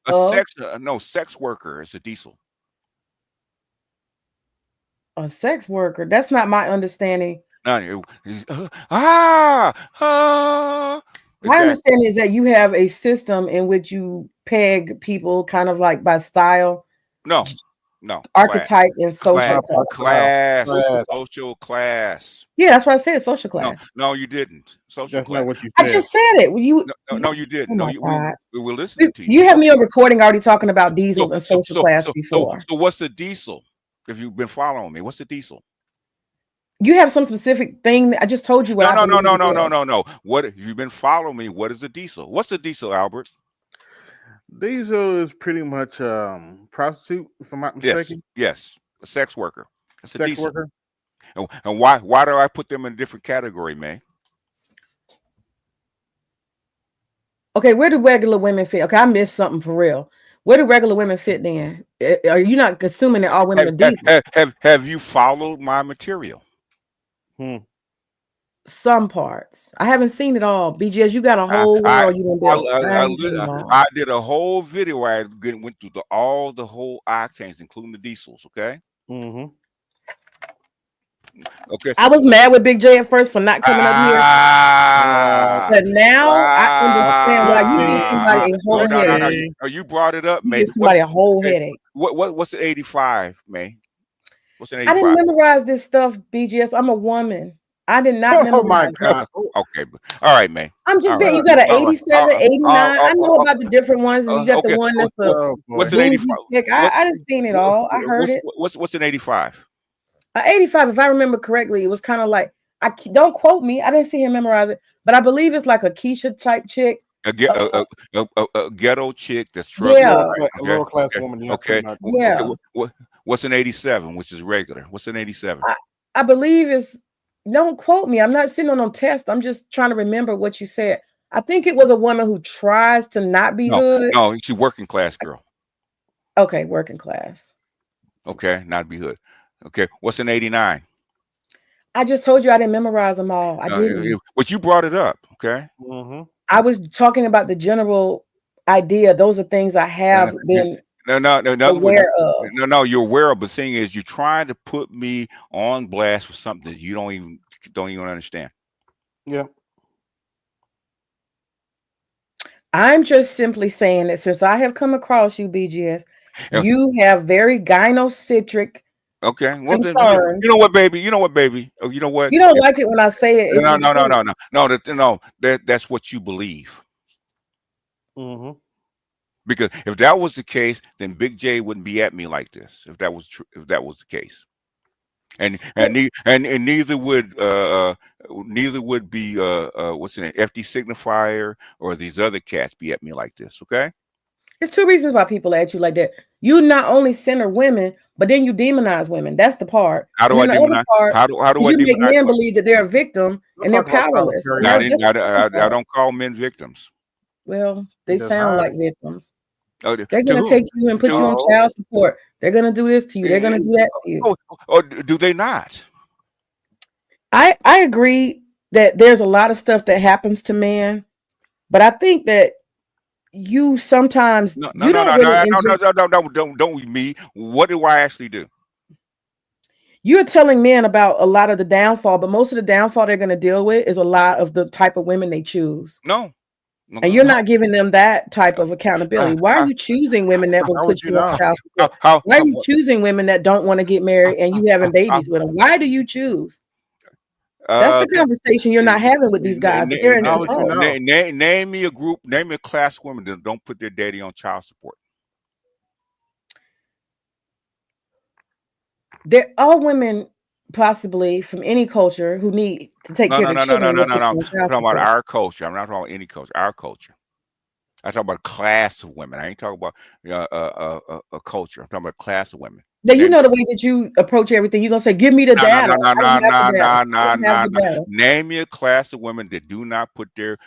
Speaker 4: Sex worker is a diesel.
Speaker 8: A sex worker. That's not my understanding.
Speaker 4: My
Speaker 8: understanding is that you have a system in which you peg people kind of like by style.
Speaker 4: No.
Speaker 8: Archetype and social
Speaker 4: class. Social class.
Speaker 8: Yeah, that's what I said. Social class.
Speaker 4: No, you didn't. Social class.
Speaker 5: What you said.
Speaker 8: I just said it.
Speaker 4: No, you didn't. We were listening to you.
Speaker 8: You have me on recording already talking about diesels and social class before.
Speaker 4: So what's the diesel? If you've been following me, what's the diesel?
Speaker 8: You have some specific thing. I just told you what.
Speaker 4: No. What if you've been following me? What is the diesel? What's the diesel, Albert?
Speaker 5: Diesel is pretty much prostitute, if I'm not mistaken.
Speaker 4: Yes, a sex worker. That's a
Speaker 5: sex worker.
Speaker 4: And why do I put them in a different category, man?
Speaker 8: Okay, where do regular women fit? Okay, I missed something for real. Where do regular women fit in? Are you not assuming that all women are decent?
Speaker 4: Have you followed my material?
Speaker 8: Some parts. I haven't seen it all. BGS, you got a whole world you
Speaker 4: I did a whole video where I went through all the whole octanes, including the diesels. Okay. Okay.
Speaker 8: I was mad with Big J at first for not coming up here, but now I understand why you give somebody a whole headache.
Speaker 4: You brought it up, man.
Speaker 8: Give somebody a whole headache.
Speaker 4: What's the 85, man? What's an
Speaker 8: I didn't
Speaker 4: 85?
Speaker 8: memorize this stuff, BGS. I'm a woman. I did not
Speaker 5: Oh my
Speaker 8: memorize it.
Speaker 5: God.
Speaker 4: Okay, all right, man.
Speaker 8: I'm just
Speaker 4: All
Speaker 8: betting
Speaker 4: right.
Speaker 8: you got an
Speaker 4: All right.
Speaker 8: 87, 89. I know about the different ones. And you got the
Speaker 4: Okay.
Speaker 8: one that's a
Speaker 5: Oh
Speaker 4: What's
Speaker 5: boy.
Speaker 4: an 85?
Speaker 8: bougie chick. I just seen it all. I heard it.
Speaker 4: What's an 85?
Speaker 8: 85, if I remember correctly, it was kind of like, don't quote me. I didn't see him memorize it, but I believe it's like a Keisha type chick.
Speaker 4: A ghetto chick that's struggling.
Speaker 8: Yeah.
Speaker 5: A lower class woman. Yeah.
Speaker 4: Okay.
Speaker 5: pretty much.
Speaker 8: Yeah.
Speaker 4: Okay. What's an 87, which is regular? What's an 87?
Speaker 8: I believe it's, don't quote me. I'm not sitting on no test. I'm just trying to remember what you said. I think it was a woman who tries to not be hood.
Speaker 4: No, she's working class girl.
Speaker 8: Okay, working class.
Speaker 4: Okay, not be hood. Okay, what's an 89?
Speaker 8: I just told you I didn't memorize them all. I didn't.
Speaker 4: But you brought it up. Okay.
Speaker 5: Mm-hmm.
Speaker 8: I was talking about the general idea. Those are things I have been aware of.
Speaker 4: No, you're aware of, but the thing is, you're trying to put me on blast for something that you don't even understand.
Speaker 5: Yeah.
Speaker 8: I'm just simply saying that since I have come across you, BGS, you have very gynocentric.
Speaker 4: Okay. Well, then, you know what, baby? Oh, you know what?
Speaker 8: You don't like it when I say it.
Speaker 4: No. That's what you believe.
Speaker 5: Mm-hmm.
Speaker 4: Because if that was the case, then Big J wouldn't be at me like this. If that was true, if that was the case, and neither would be what's the name, FD Signifier or these other cats be at me like this. Okay.
Speaker 8: There's two reasons why people at you like that. You not only center women, but then you demonize women. That's the part.
Speaker 4: How do I demonize? How do I
Speaker 8: you
Speaker 4: demonize?
Speaker 8: Make men believe that they're a victim and they're powerless.
Speaker 4: I don't call men victims.
Speaker 8: Well, they sound like victims.
Speaker 4: Oh,
Speaker 8: they're going to take you and put you on child support. They're going to do this to you. They're going to do that to you.
Speaker 4: Or do they not?
Speaker 8: I agree that there's a lot of stuff that happens to men, but I think that you sometimes
Speaker 4: don't me. What do I actually do?
Speaker 8: You're telling men about a lot of the downfall, but most of the downfall they're going to deal with is a lot of the type of women they choose.
Speaker 4: No.
Speaker 8: And you're not giving them that type of accountability. Why are you choosing women that will put you on child support? Why are you choosing women that don't want to get married and you having babies with them? Why do you choose? That's the conversation you're not having with these guys. They're in control.
Speaker 4: Name me a group, name me a class of women that don't put their daddy on child support.
Speaker 8: They're all women, possibly from any culture, who need to take care of their children.
Speaker 4: No. I'm talking about our culture. I'm not talking about any culture. Our culture. I talk about a class of women. I ain't talking about a culture. I'm talking about a class of women.
Speaker 8: Now you know the way that you approach everything. You're gonna say, "Give me the data."
Speaker 4: No. Name me a class of women that do not put their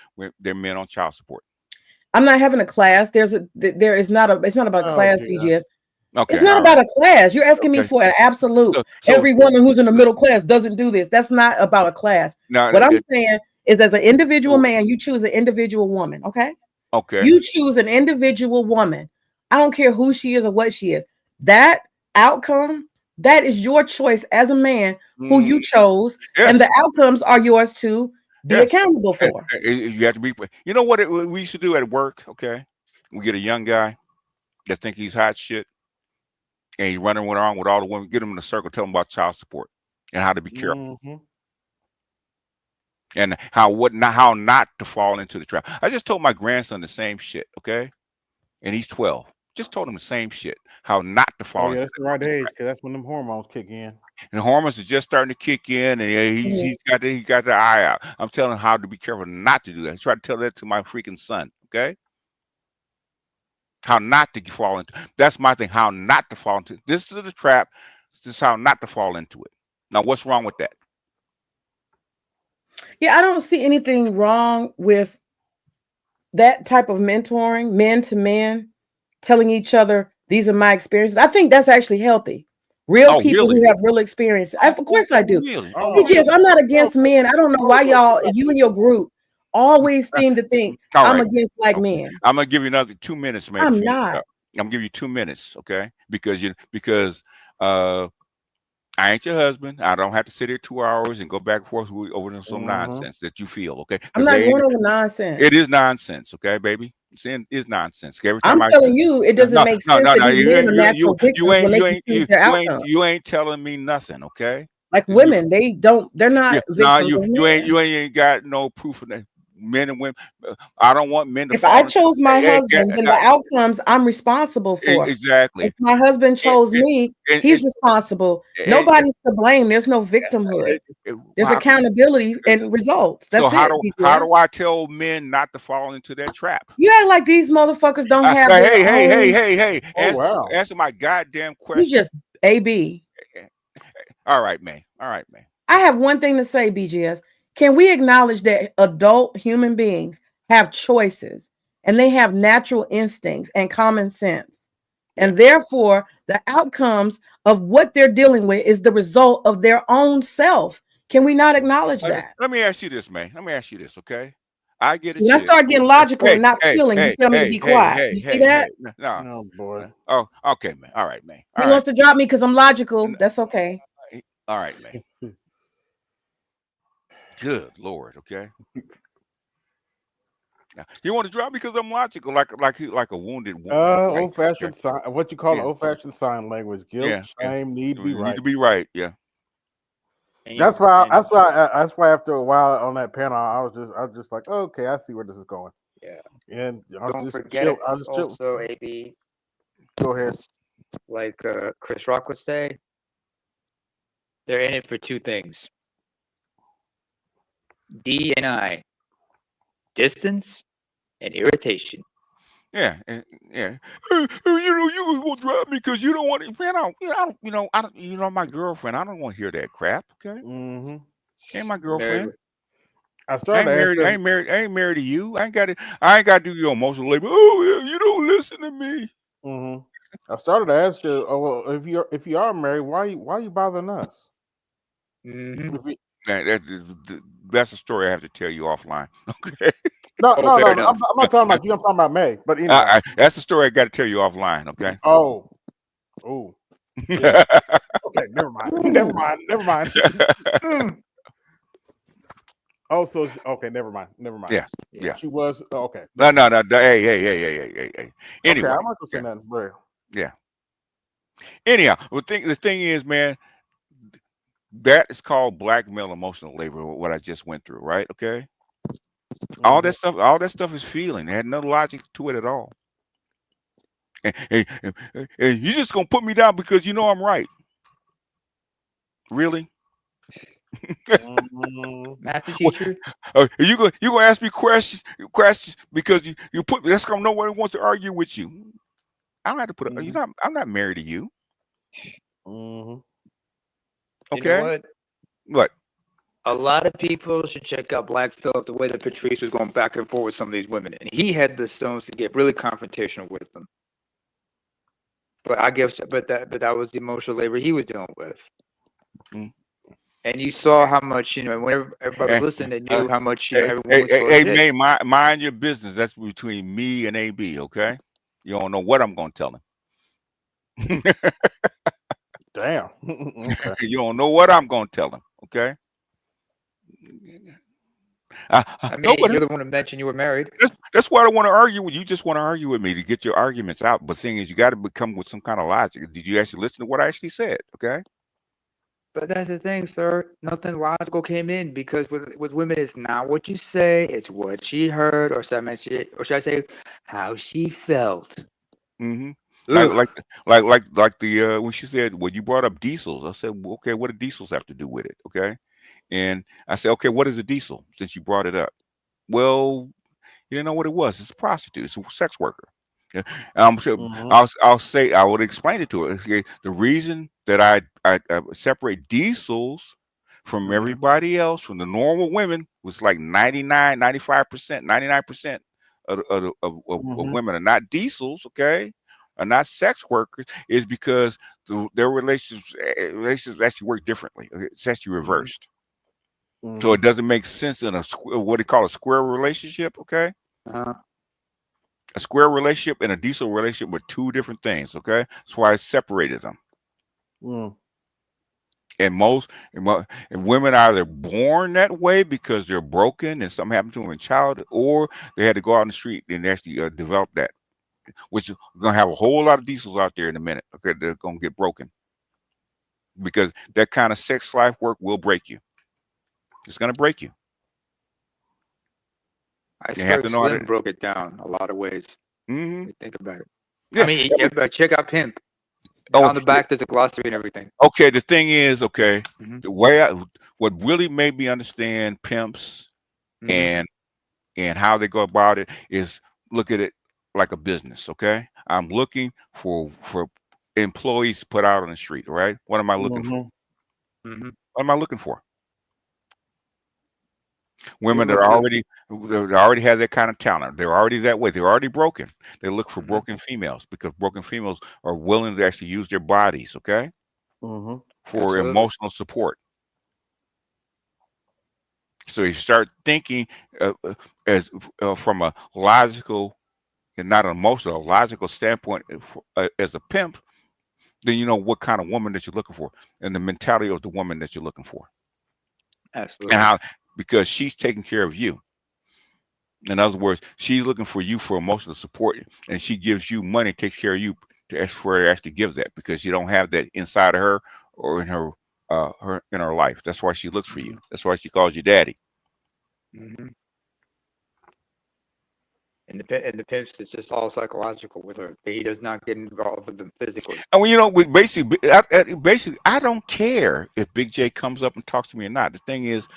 Speaker 4: men on child support.
Speaker 8: I'm not having a class. It's not about class, BGS.
Speaker 4: Okay,
Speaker 8: it's not about a class. You're asking me for an absolute. Every woman who's in the middle class doesn't do this. That's not about a class. What I'm saying is, as an individual man, you choose an individual woman. Okay.
Speaker 4: Okay.
Speaker 8: You choose an individual woman. I don't care who she is or what she is. That outcome, that is your choice as a man who you chose, and the outcomes are yours to be accountable for.
Speaker 4: You have to be. You know what we used to do at work? Okay, we get a young guy that think he's hot shit, and he's running around with all the women. Get him in a circle, tell him about child support and how to be careful. And how not to fall into the trap. I just told my grandson the same shit, okay? And he's 12. Just told him the same shit. How not to fall into
Speaker 5: that's the right age, because that's when them hormones kick in.
Speaker 4: And the hormones are just starting to kick in, and he's got the eye out. I'm telling him how to be careful not to do that. I try to tell that to my freaking son, okay? How not to fall into. That's my thing. How not to fall into. This is the trap. This is how not to fall into it. Now, what's wrong with that?
Speaker 8: Yeah, I don't see anything wrong with that type of mentoring, men to men, telling each other, these are my experiences. I think that's actually healthy. Real people who have real experience. Of course I do.
Speaker 4: Really?
Speaker 8: I'm not against men. I don't know why you and your group always seem to think I'm against black men.
Speaker 4: I'm going to give you another 2 minutes, man.
Speaker 8: I'm not.
Speaker 4: I'm going to give you 2 minutes, okay? Because I I ain't your husband. I don't have to sit here 2 hours and go back and forth over some nonsense that you feel, okay?
Speaker 8: I'm not going over nonsense.
Speaker 4: It is nonsense, okay, baby? Sin is nonsense. Every time
Speaker 8: I'm telling you, it doesn't make sense that these men are natural victims when they can choose their outcome.
Speaker 4: You ain't telling me nothing, okay?
Speaker 8: Like women, they're not victims.
Speaker 4: You ain't got no proof of that. Men and women. I don't want men to.
Speaker 8: If I chose my husband, then the outcomes I'm responsible for.
Speaker 4: Exactly.
Speaker 8: If my husband chose me, he's responsible. Nobody's to blame. There's no victimhood. There's accountability and results. That's
Speaker 4: so how
Speaker 8: it.
Speaker 4: How do I tell men not to fall into that trap?
Speaker 8: You act like these motherfuckers don't have.
Speaker 4: Hey! Answer my goddamn question.
Speaker 8: You just AB.
Speaker 4: All right, man.
Speaker 8: I have one thing to say, BGS. Can we acknowledge that adult human beings have choices and they have natural instincts and common sense? And therefore, the outcomes of what they're dealing with is the result of their own self. Can we not acknowledge that?
Speaker 4: Let me ask you this, man. Let me ask you this, okay? I get it.
Speaker 8: When I start getting logical and not feeling, you tell me to be quiet. You see that?
Speaker 4: No,
Speaker 5: boy.
Speaker 4: Oh, okay, man. All right, man.
Speaker 8: He wants to drop me because I'm logical. That's okay.
Speaker 4: All right, man. Good Lord, okay. You want to drop me because I'm logical, like a wounded wolf.
Speaker 5: Old-fashioned sign. What you call old-fashioned sign language? Guilt, shame, need to be right.
Speaker 4: Need to be right. Yeah.
Speaker 5: That's why. That's why. After a while on that panel, I was just like, okay, I see where this is going.
Speaker 7: Yeah.
Speaker 5: And
Speaker 7: don't forget, it's also AB.
Speaker 5: Go ahead.
Speaker 7: Like Chris Rock would say, they're in it for two things. D&I, distance and irritation.
Speaker 4: Yeah. You gonna drop me because you don't want to. Man, my girlfriend. I don't want to hear that crap. Okay. Ain't my girlfriend.
Speaker 5: I ain't
Speaker 4: married to you. I ain't got to do your emotional labor. Oh, yeah, you don't listen to me.
Speaker 5: I started to ask you, oh, well, if you are married, why you bothering us?
Speaker 4: That's a story I have to tell you offline. Okay.
Speaker 5: No. I'm not talking about you. I'm talking about May. But anyway,
Speaker 4: that's the story I got to tell you offline. Okay.
Speaker 5: Oh. Yeah. Okay. Never mind. Oh, so okay. Never mind.
Speaker 4: Yeah.
Speaker 5: She was okay.
Speaker 4: No. Hey. Anyway,
Speaker 5: okay, I'm not gonna say nothing, bro.
Speaker 4: Yeah. Anyhow, the thing is, man, that is called blackmail emotional labor. What I just went through, right? Okay. All that stuff is feeling. It had no logic to it at all. And you just gonna put me down because you know I'm right. Really?
Speaker 7: Master teacher.
Speaker 4: You gonna ask me questions because you put me. That's gonna nobody wants to argue with you. I don't have to put. I'm not married to you. Okay.
Speaker 7: You know
Speaker 4: what?
Speaker 7: A lot of people should check out Black Phillip, the way that Patrice was going back and forth with some of these women, and he had the stones to get really confrontational with them. But I guess, but that was the emotional labor he was dealing with. And you saw how much, whenever everybody was listening, they knew how much, everyone was going to
Speaker 4: hit. Mind your business. That's between me and AB, okay? You don't know what I'm going to tell him.
Speaker 5: Damn. Okay.
Speaker 4: You don't know what I'm going to tell him, okay?
Speaker 7: You're the one to mention you were married.
Speaker 4: That's why I want to argue with you. Just want to argue with me to get your arguments out. But the thing is, you got to come with some kind of logic. Did you actually listen to what I actually said? Okay.
Speaker 7: But that's the thing, sir. Nothing logical came in because with women, it's not what you say; it's what she heard, or should I say, how she felt.
Speaker 4: Like the when she said, well, you brought up diesels. I said, well, okay, what do diesels have to do with it? Okay. And I said, okay, what is a diesel since you brought it up? Well, you didn't know what it was. It's a prostitute. It's a sex worker. Yeah. I'll say, I would explain it to her. Okay. The reason that I separate diesels from everybody else, from the normal women, was like 99%, 95%, 99% of women are not diesels, okay? Are not sex workers, is because their relationships actually work differently. It's actually reversed. So it doesn't make sense in what they call a square relationship, okay? A square relationship and a diesel relationship were two different things, okay? That's why I separated them. And and women are either born that way because they're broken and something happened to them in childhood, or they had to go out in the street and actually develop that. Which is going to have a whole lot of diesels out there in a minute. Okay, they're going to get broken because that kind of sex life work will break you. It's going to break you. You have
Speaker 7: Iceberg
Speaker 4: to know how
Speaker 7: Slim
Speaker 4: to.
Speaker 7: broke it down a lot of ways.
Speaker 4: Mm-hmm.
Speaker 7: You think about it.
Speaker 4: Yeah.
Speaker 7: I mean, everybody check out Pimp.
Speaker 4: Oh,
Speaker 7: On the back, there's a glossary and everything.
Speaker 4: okay. The thing is, okay,
Speaker 7: Mhm.
Speaker 4: the way what really made me understand pimps
Speaker 7: Mhm.
Speaker 4: and how they go about it is look at it like a business. Okay, I'm looking for employees to put out on the street. Right? What am I looking for?
Speaker 7: Mhm.
Speaker 4: What am I looking for? Women
Speaker 7: People
Speaker 4: that
Speaker 7: to
Speaker 4: already have that kind of talent. They're already that way. They're already broken. They look for
Speaker 7: Mhm.
Speaker 4: broken females because broken females are willing to actually use their bodies, okay, for
Speaker 7: Absolutely.
Speaker 4: emotional support. So you start thinking as from a logical and not an emotional, logical standpoint as a pimp, then you know what kind of woman that you're looking for and the mentality of the woman that you're looking for, and
Speaker 7: Absolutely.
Speaker 4: how because she's taking care of you. In other words, she's looking for you for emotional support, and she gives you money, takes care of you to ask for her to actually give that because you don't have that inside of her or in her in her life. That's why she looks for you. That's why she calls you daddy.
Speaker 7: Mhm. And the pimps is just all psychological with her. He does not get involved with them physically.
Speaker 4: And you know, basically, I don't care if Big J comes up and talks to me or not. The thing is,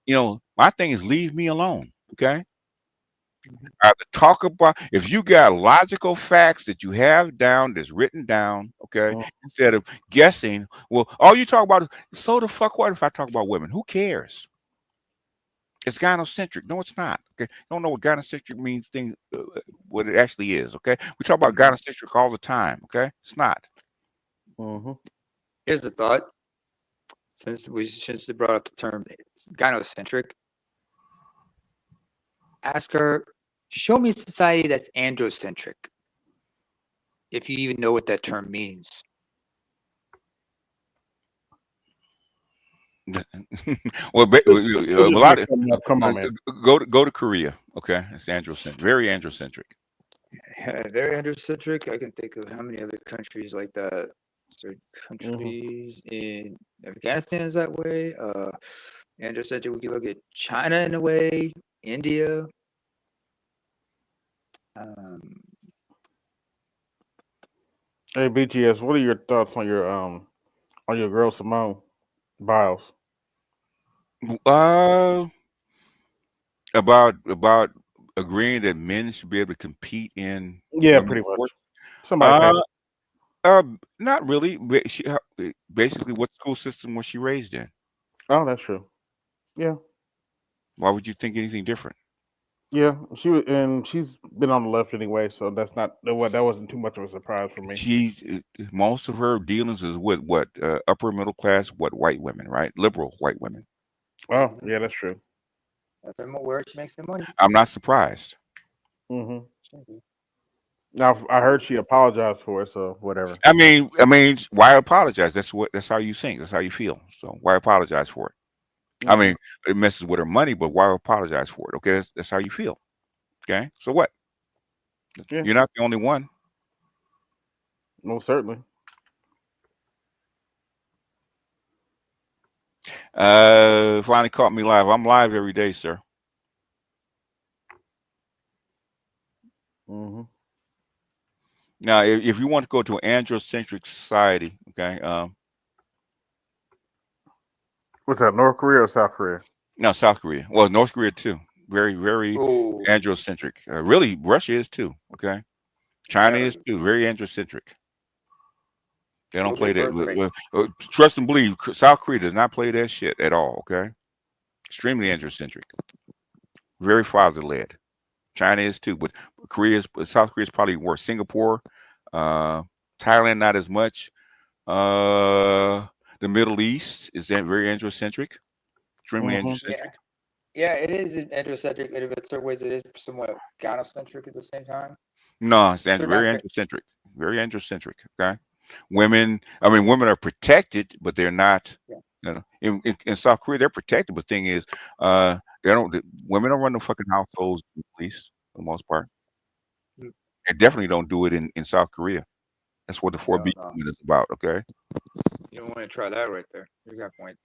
Speaker 4: you know, my thing is leave me alone. Okay. Talk about if you got logical facts that you have down that's written down, okay, instead of guessing. Well, all you talk about is so the fuck what if I talk about women? Who cares? It's gynocentric. No, it's not. Okay, you don't know what gynocentric means. Things what it actually is. Okay, we talk about gynocentric all the time. Okay, it's not.
Speaker 7: Here's the thought. Since they brought up the term gynocentric, ask her, show me a society that's androcentric. If you even know what that term means.
Speaker 4: Well, a lot of
Speaker 5: Come on, man.
Speaker 4: go to Korea. Okay, it's androcentric, very androcentric.
Speaker 7: Very androcentric. I can think of how many other countries like that. Certain countries in Afghanistan is that way. Androcentric. We can look at China in a way. India.
Speaker 5: Hey, BTS, what are your thoughts on your girl Simone Biles?
Speaker 4: About agreeing that men should be able to compete in
Speaker 5: Yeah,
Speaker 4: women's
Speaker 5: pretty much.
Speaker 4: sports.
Speaker 5: Somebody paid.
Speaker 4: Not really. Basically, what school system was she raised in?
Speaker 5: Oh, that's true. Yeah,
Speaker 4: Why would you think anything different?
Speaker 5: yeah. She was, and she's been on the left anyway, so that wasn't too much of a surprise for me.
Speaker 4: Most of her dealings is with what upper middle class, white women, right? Liberal white women.
Speaker 5: Oh, yeah, that's true.
Speaker 7: That's where she makes the money.
Speaker 4: I'm not surprised.
Speaker 5: Mm-hmm. Now I heard she apologized for it, so whatever.
Speaker 4: I mean, why apologize? That's how you think. That's how you feel. So why apologize for it? I mean, it messes with her money, but why apologize for it? Okay, that's how you feel. Okay, so what?
Speaker 5: Yeah.
Speaker 4: You're not the only one.
Speaker 5: Most certainly.
Speaker 4: Finally caught me live. I'm live every day, sir.
Speaker 5: Mm-hmm.
Speaker 4: Now, if you want to go to an androcentric society, okay,
Speaker 5: What's that? North Korea or South Korea?
Speaker 4: no, South Korea. Well, North Korea too. Very, very
Speaker 7: Oh,
Speaker 4: androcentric. Really, Russia is too. Okay, China
Speaker 7: yeah,
Speaker 4: is too. Very androcentric. They don't
Speaker 7: look
Speaker 4: play
Speaker 7: at birth rate.
Speaker 4: that. Trust and believe. South Korea does not play that shit at all. Okay, extremely androcentric. Very father led. China is too, but South Korea is probably worse. Singapore, Thailand, not as much. The Middle East is very androcentric, extremely
Speaker 5: Mm-hmm.
Speaker 4: androcentric.
Speaker 7: Yeah, it is androcentric, and in certain ways, it is somewhat gynocentric at the same time.
Speaker 4: No, it's
Speaker 7: To a
Speaker 4: very
Speaker 7: nice
Speaker 4: androcentric, very androcentric. Okay, Women, I mean, women are protected, but they're not.
Speaker 7: Yeah.
Speaker 4: You know, in South Korea, they're protected, but thing is, they don't. Women don't run the fucking households, at least for the most part.
Speaker 7: Mm.
Speaker 4: They definitely don't do it in South Korea. That's what the 4B
Speaker 7: No.
Speaker 4: movement is about. Okay,
Speaker 7: You don't want to try that right there. You got a point.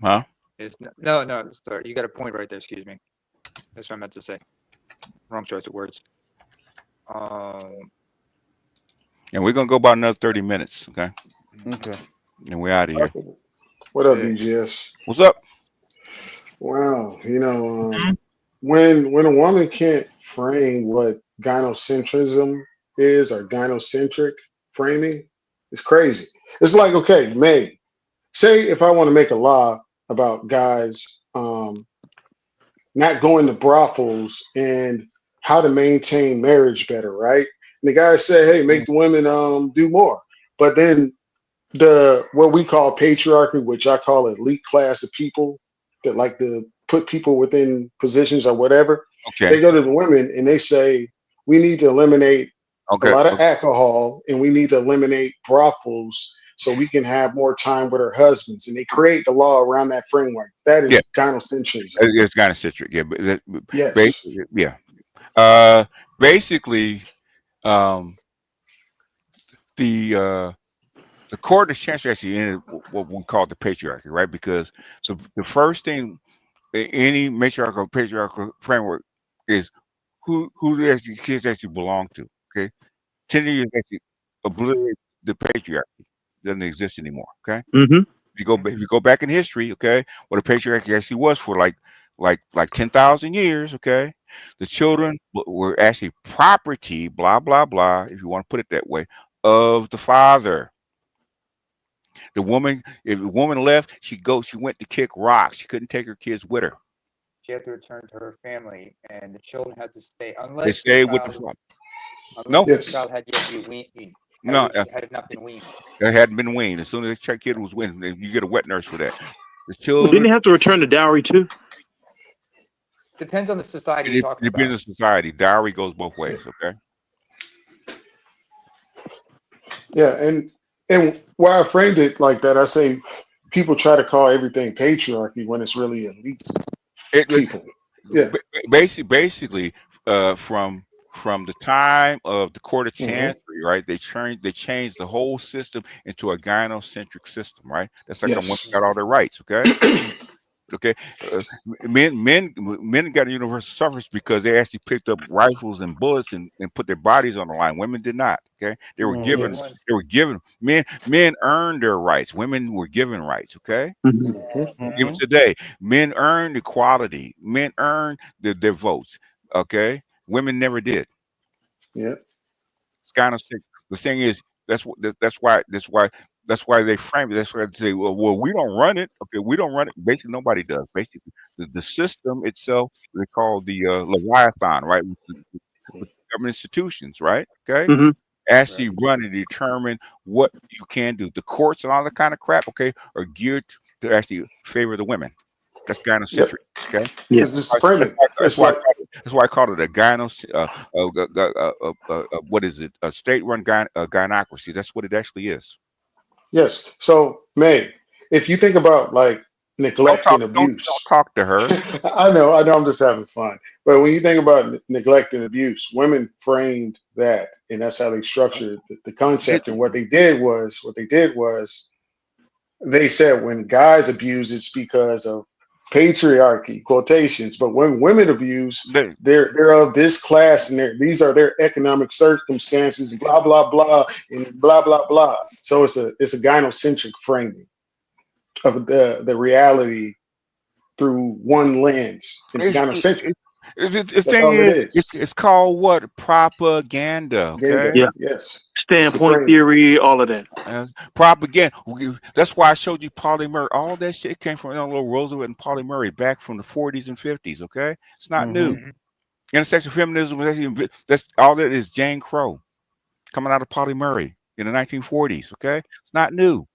Speaker 4: huh?
Speaker 7: It's no, sorry. You got a point right there. Excuse me. That's what I meant to say. Wrong choice of words.
Speaker 4: And we're gonna go about another 30 minutes. Okay,
Speaker 5: Okay.
Speaker 4: and we're out of here.
Speaker 6: What up,
Speaker 7: Yeah.
Speaker 6: BGS?
Speaker 4: What's up?
Speaker 6: Wow, when a woman can't frame what gynocentrism is or gynocentric framing, it's crazy. It's like, okay, May, say if I want to make a law about guys not going to brothels and how to maintain marriage better, right? And the guy said, hey, make the women do more. But then the what we call patriarchy, which I call elite class of people that like to put people within positions or whatever,
Speaker 4: Okay.
Speaker 6: they go to the women and they say, we need to eliminate a
Speaker 4: Okay.
Speaker 6: lot of alcohol and we need to eliminate brothels so we can have more time with our husbands. And they create the law around that framework. That
Speaker 4: Yeah.
Speaker 6: is gynocentrism.
Speaker 4: It's gynocentric. Yeah. But
Speaker 6: Yes.
Speaker 4: basically, yeah. Basically, the court of chancery actually ended what we call the patriarchy, right? Because the first thing any matriarchal patriarchal framework is who your kids actually belong to. Okay, 10 years actually obliterate the patriarchy. Doesn't exist anymore. Okay,
Speaker 10: Mm-hmm.
Speaker 4: if you go back in history, okay, what the patriarchy actually was for like 10,000 years. Okay, the children were actually property, blah blah blah, if you want to put it that way, of the father. The woman, if a woman left, she went to kick rocks. She couldn't take her kids with her.
Speaker 7: She had to return to her family, and the children had to stay
Speaker 4: They
Speaker 7: unless the
Speaker 4: stayed with the
Speaker 7: child,
Speaker 4: father.
Speaker 7: unless
Speaker 4: No,
Speaker 7: the
Speaker 6: Yes.
Speaker 7: child had yet to be weaned,
Speaker 4: no,
Speaker 7: had not been weaned.
Speaker 4: it hadn't been weaned. As soon as the kid was weaned, you get a wet nurse for that. The
Speaker 10: Well, didn't
Speaker 4: children,
Speaker 10: they have to return the dowry too?
Speaker 7: Depends on the society you're
Speaker 4: it
Speaker 7: talking
Speaker 4: depends
Speaker 7: about.
Speaker 4: on society. Dowry goes both ways. Okay.
Speaker 6: Yeah, and why I framed it like that, I say people try to call everything patriarchy when it's really elite people. Yeah.
Speaker 4: Basically, from the time of the court of
Speaker 6: Hmm.
Speaker 4: chancery, right? They changed the whole system into a gynocentric system, right? That's like women
Speaker 6: Yes.
Speaker 4: got all their rights. Okay. Okay, men got universal suffrage because they actually picked up rifles and bullets and put their bodies on the line. Women did not. Okay, they were given.
Speaker 6: Yes.
Speaker 4: They were given. Men earned their rights. Women were given rights. Okay,
Speaker 10: Mm-hmm.
Speaker 6: Hmm.
Speaker 4: even today, men earned equality. Men earned their votes. Okay, women never did.
Speaker 6: Yeah.
Speaker 4: It's kind of sick. The thing is, that's why they frame it. That's why they say, well, we don't run it. Okay, we don't run it. Basically, nobody does. Basically, the system itself, they call the Leviathan, right? With government institutions, right? Okay,
Speaker 10: Mm-hmm.
Speaker 4: actually run and determine what you can do. The courts and all that kind of crap, okay, are geared to actually favor the women. That's
Speaker 6: Yep.
Speaker 4: gynocentric. Okay,
Speaker 10: Yeah.
Speaker 6: Because it's framing. It's like
Speaker 4: that's why I call it a gynos. What is it? A state-run gynocracy. That's what it actually is.
Speaker 6: yes. So May, if you think about like
Speaker 4: Don't
Speaker 6: neglect
Speaker 4: talk.
Speaker 6: and
Speaker 4: Don't
Speaker 6: abuse,
Speaker 4: talk to her.
Speaker 6: I know, I'm just having fun. But when you think about neglect and abuse, women framed that, and that's how they structured the concept. And what they did was they said when guys abuse, it's because of patriarchy quotations, but when women abuse,
Speaker 4: They-
Speaker 6: they're of this class and these are their economic circumstances, blah blah blah, and blah blah blah. So it's a gynocentric framing of the reality through one lens. It's
Speaker 4: It's,
Speaker 6: gynocentric.
Speaker 4: the
Speaker 6: That's
Speaker 4: thing
Speaker 6: all it
Speaker 4: is,
Speaker 6: is.
Speaker 4: it's called what? Propaganda.
Speaker 6: Genda.
Speaker 4: Okay.
Speaker 10: Yeah.
Speaker 6: Yes. It's the
Speaker 10: Standpoint
Speaker 6: framing.
Speaker 10: theory, all of that.
Speaker 4: Propaganda. That's why I showed you Polly Murray. All that shit came from little Roosevelt and Polly Murray back from the 40s and 50s. Okay, it's not new.
Speaker 6: Hmm.
Speaker 4: Intersectional feminism was actually that's all that is. Jane Crow coming out of Polly Murray in the 1940s. Okay, it's not new.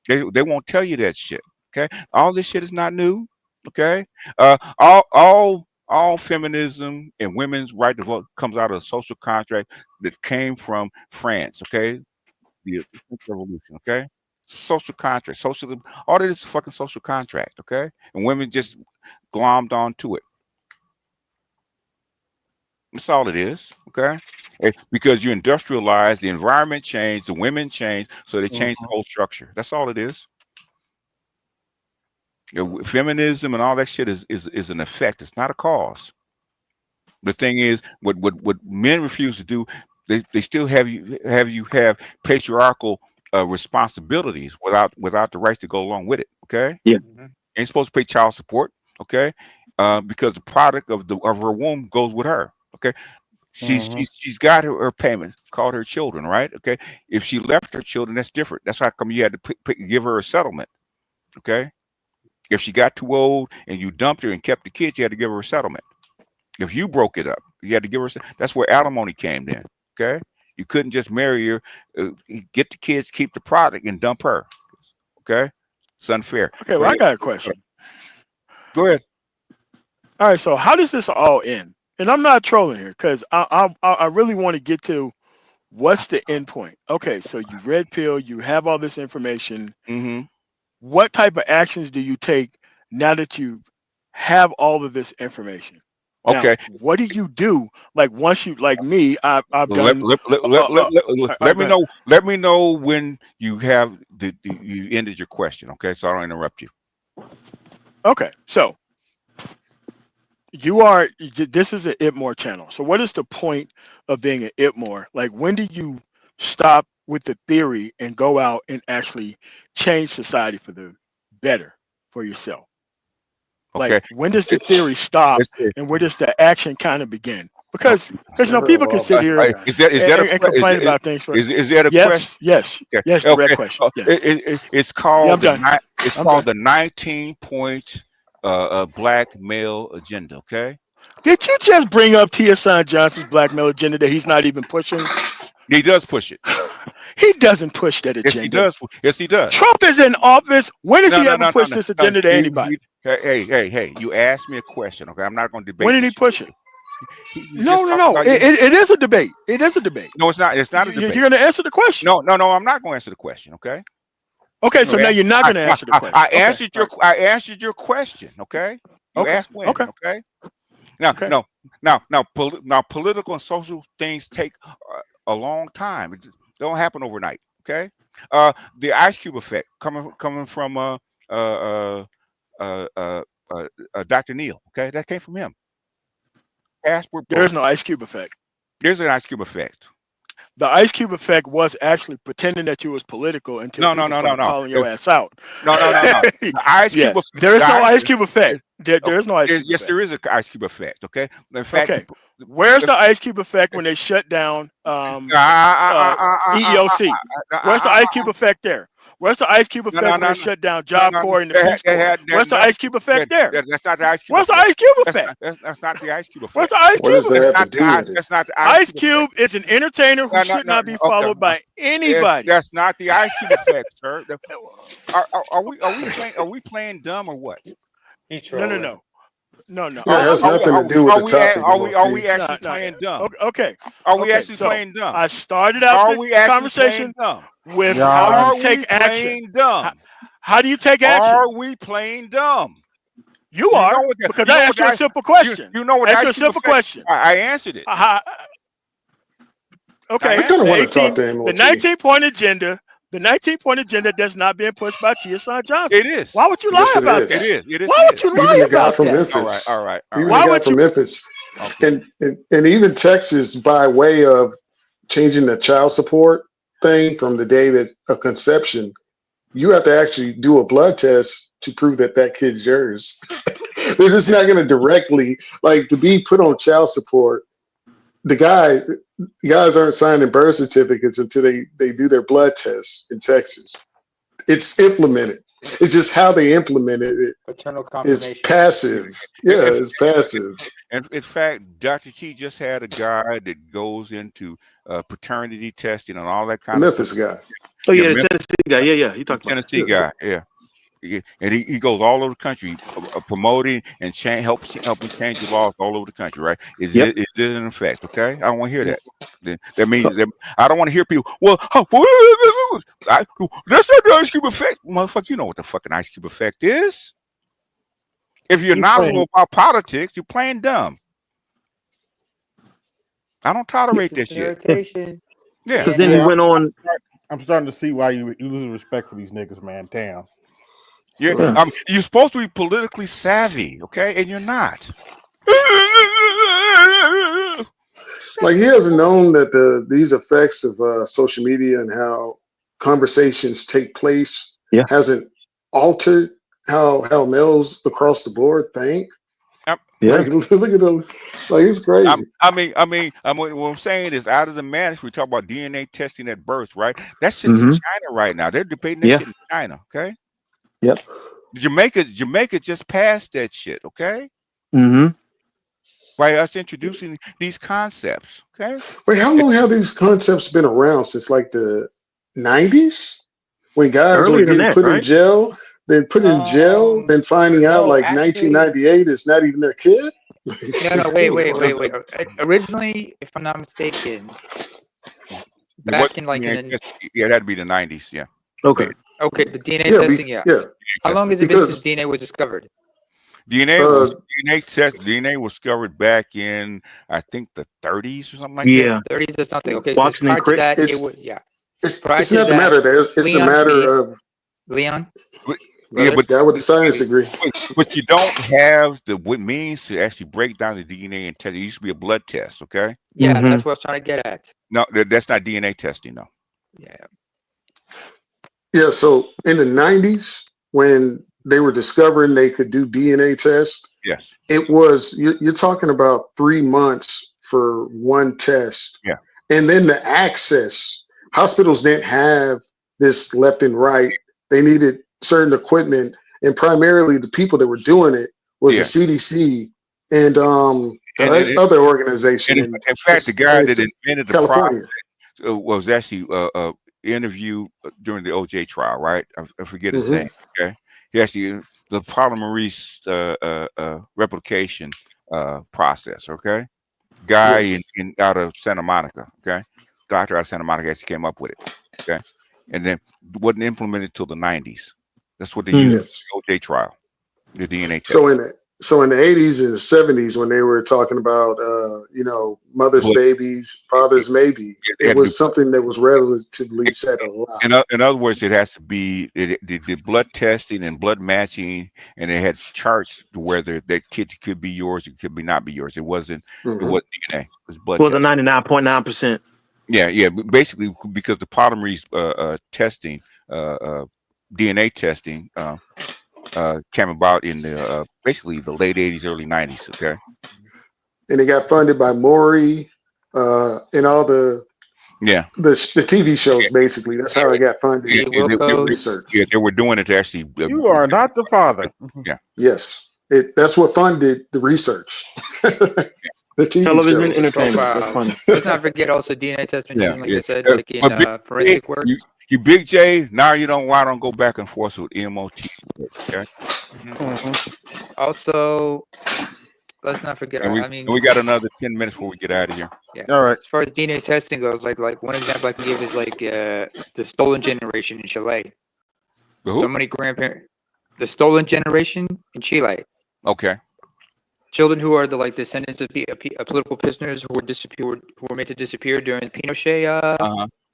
Speaker 4: They won't tell you that shit. Okay, all this shit is not new. Okay, all feminism and women's right to vote comes out of a social contract that came from France. Okay, the revolution. Okay, social contract, socialism. All it is a fucking social contract. Okay, and women just glommed onto it. That's all it is. Okay, because you industrialize, the environment changed, the women changed, so they changed the whole structure. That's all it is. Feminism and all that shit is an effect. It's not a cause. The thing is, what men refuse to do, they still have you have patriarchal responsibilities without the rights to go along with it. Okay.
Speaker 10: Yeah.
Speaker 4: Ain't supposed to pay child support. Okay. Because the product of her womb goes with her. Okay. She's got her payment called her children, right? Okay. If she left her children, that's different. That's how come you had to give her a settlement. Okay. If she got too old and you dumped her and kept the kids, you had to give her a settlement. If you broke it up, you had to give her. That's where alimony came in. Okay, you couldn't just marry her, get the kids, keep the product, and dump her. Okay, it's unfair.
Speaker 11: Okay, well, I got a question.
Speaker 4: Go ahead.
Speaker 11: All right, so how does this all end? And I'm not trolling here because I really want to get to what's the end point. Okay, so you red pill, you have all this information.
Speaker 4: Mm-hmm.
Speaker 11: What type of actions do you take now that you have all of this information?
Speaker 4: Okay.
Speaker 11: Now, what do you do? Like once you, like me, I've done.
Speaker 4: Let me know. Let me know when you have you ended your question. Okay, so I don't interrupt you.
Speaker 11: Okay, so you are. This is an Itmore channel. So what is the point of being an Itmore? Like when do you stop with the theory and go out and actually change society for the better for yourself?
Speaker 4: Okay.
Speaker 11: Like when does the theory stop and where does the action kind of begin? Because people can sit here and complain about things.
Speaker 4: Is that a question?
Speaker 11: Yes,
Speaker 4: okay.
Speaker 11: Yes, direct question. Yes.
Speaker 4: It's called the 19-point black male agenda. Okay.
Speaker 11: Did you just bring up T.S. Johnson's black male agenda that he's not even pushing?
Speaker 4: He does push it.
Speaker 11: He doesn't push that agenda.
Speaker 4: Yes, he does. Yes, he does.
Speaker 11: Trump is in office. When has he ever pushed this agenda to anybody?
Speaker 4: Hey! You asked me a question. Okay, I'm not going to debate.
Speaker 11: When did he push it? No. It is a debate. It is a debate.
Speaker 4: No, it's not. It's not a debate.
Speaker 11: You're going to answer the question.
Speaker 4: No. I'm not going to answer the question. Okay.
Speaker 11: Okay. So now you're not going to answer the question.
Speaker 4: I answered your question. Okay. You asked when. Okay. Now, political and social things take a long time. It don't happen overnight. Okay. The ice cube effect coming from Dr. Neal. Okay, that came from him.
Speaker 11: There's no ice cube effect.
Speaker 4: There's an ice cube effect.
Speaker 11: The ice cube effect was actually pretending that you was political until calling your ass out.
Speaker 4: No. The ice cube.
Speaker 11: There is no ice cube effect. There is no ice cube.
Speaker 4: Yes, there is an ice cube effect. Okay. In fact,
Speaker 11: where's the ice cube effect when they shut down EEOC? Where's the ice cube effect there? Where's the ice cube effect when they shut down Job Corps and the Peace Corps? Where's the ice cube effect there?
Speaker 4: That's not the ice cube.
Speaker 11: Where's the ice cube effect?
Speaker 4: That's not the ice cube effect.
Speaker 11: Where's the ice cube effect?
Speaker 4: That's not the
Speaker 11: Ice Cube is an entertainer who should not be followed by anybody.
Speaker 4: That's not the ice cube effect, sir. Are we playing dumb or what?
Speaker 11: No.
Speaker 6: That has nothing to do with the topic.
Speaker 4: Are we actually playing dumb?
Speaker 11: Okay.
Speaker 4: Are we actually playing dumb?
Speaker 11: I started out the conversation with how you take action. How do you take action?
Speaker 4: Are we playing dumb?
Speaker 11: You are, because I asked you a simple question.
Speaker 4: You know what?
Speaker 11: I asked you a simple question.
Speaker 4: I answered it.
Speaker 11: Okay.
Speaker 6: I kind of want to talk to him.
Speaker 11: The 19-point agenda. The 19-point agenda does not being pushed by T.S. Johnson.
Speaker 4: It is.
Speaker 11: Why would you lie about that?
Speaker 4: It is.
Speaker 11: Why would you lie about that?
Speaker 6: Memphis.
Speaker 4: All right.
Speaker 6: Even the guy from Memphis. And even Texas, by way of changing the child support thing from the day of conception, you have to actually do a blood test to prove that kid's yours. They're just not going to directly, like, to be put on child support. The guys aren't signing birth certificates until they do their blood tests in Texas. It's implemented. It's just how they implemented it.
Speaker 7: Paternal confirmation.
Speaker 6: It's passive. Yeah, it's passive.
Speaker 4: And in fact, Dr. T just had a guy that goes into paternity testing and all that kind
Speaker 6: of stuff. Memphis guy.
Speaker 10: Oh yeah, the Tennessee guy. Yeah. He talked about
Speaker 4: Tennessee guy. Yeah. And he goes all over the country promoting and helping change the laws all over the country, right? Is it in effect? Okay, I don't want to hear that. That means that I don't want to hear people. Well, that's not the Ice Cube effect, motherfucker. You know what the fucking Ice Cube effect is. If you're knowledgeable about politics, you're playing dumb. I don't tolerate that shit.
Speaker 10: Yeah, because then he went on.
Speaker 5: I'm starting to see why you lose respect for these niggas, man. Damn.
Speaker 4: Yeah. You're supposed to be politically savvy, okay, and you're not.
Speaker 6: Like he hasn't known that these effects of social media and how conversations take place hasn't altered how males across the board think. Like, look at them. Like, it's crazy.
Speaker 4: I mean, what I'm saying is, out of the madness, we talk about DNA testing at birth, right? That's just in China right now. They're debating that shit in China, okay?
Speaker 10: Yep.
Speaker 4: Jamaica just passed that shit, okay? By us introducing these concepts, okay?
Speaker 6: Wait, how long have these concepts been around? Since like the 90s? When guys were getting put in jail, then put in jail, then finding out like actually, 1998 is not even their kid?
Speaker 7: No, wait. Originally, if I'm not mistaken, back in like
Speaker 4: it had to be the 90s, yeah.
Speaker 10: Okay,
Speaker 7: but DNA testing, How long has it been since DNA was discovered?
Speaker 4: DNA was discovered back in, I think, the 30s or something like that.
Speaker 7: 30s or something. Okay,
Speaker 10: Watson and Crick.
Speaker 6: It's not a matter there. It's a matter of
Speaker 7: Leon.
Speaker 6: Yeah, but that with the science degree.
Speaker 4: But you don't have the means to actually break down the DNA and test. It used to be a blood test, okay?
Speaker 7: Yeah, that's what I was trying to get at.
Speaker 4: No, that's not DNA testing, no.
Speaker 6: Yeah, so in the 90s, when they were discovering they could do DNA tests, it was, you're talking about 3 months for one test.
Speaker 4: Yeah.
Speaker 6: And then the access, hospitals didn't have this left and right. They needed certain equipment, and primarily the people that were doing it was the CDC and other organization.
Speaker 4: In fact, the guy that invented the process was actually interviewed during the OJ trial, right? I forget his name. Okay, he actually the polymerase replication process. Okay, guy in out of Santa Monica. Okay, doctor out of Santa Monica actually came up with it. Okay, and then wasn't implemented till the 90s. That's what they used in the OJ trial, the DNA test.
Speaker 6: So in the 80s and the 70s, when they were talking about, mother's babies, father's maybe, it was something that was relatively said a lot.
Speaker 4: In other words, it has to be the blood testing and blood matching, and they had charts to whether that kid could be yours, it could be not be yours. It wasn't. It wasn't DNA. It was blood.
Speaker 10: Well, the 99.9%.
Speaker 4: Yeah, basically because the polymerase testing. DNA testing came about in the basically the late 80s, early 90s. Okay,
Speaker 6: and it got funded by Maury and all the TV shows. Basically, that's how it got funded. Research.
Speaker 4: Yeah, they were doing it to actually.
Speaker 5: You are not the father.
Speaker 4: Yeah.
Speaker 6: Yes, that's what funded the research. The TV
Speaker 10: television
Speaker 6: show.
Speaker 10: Entertainment. That's funny.
Speaker 7: Let's not forget also DNA testing, like I said, like in forensic work.
Speaker 4: You Big J, now why don't go back and forth with MOT. Okay.
Speaker 7: Also, let's not forget.
Speaker 4: We got another 10 minutes before we get out of here.
Speaker 7: Yeah. All right. As far as DNA testing goes, like one example I can give is like the stolen generation in Chile. So many grandparents. The stolen generation in Chile.
Speaker 4: Okay.
Speaker 7: Children who are the descendants of political prisoners who were made to disappear during the Pinochet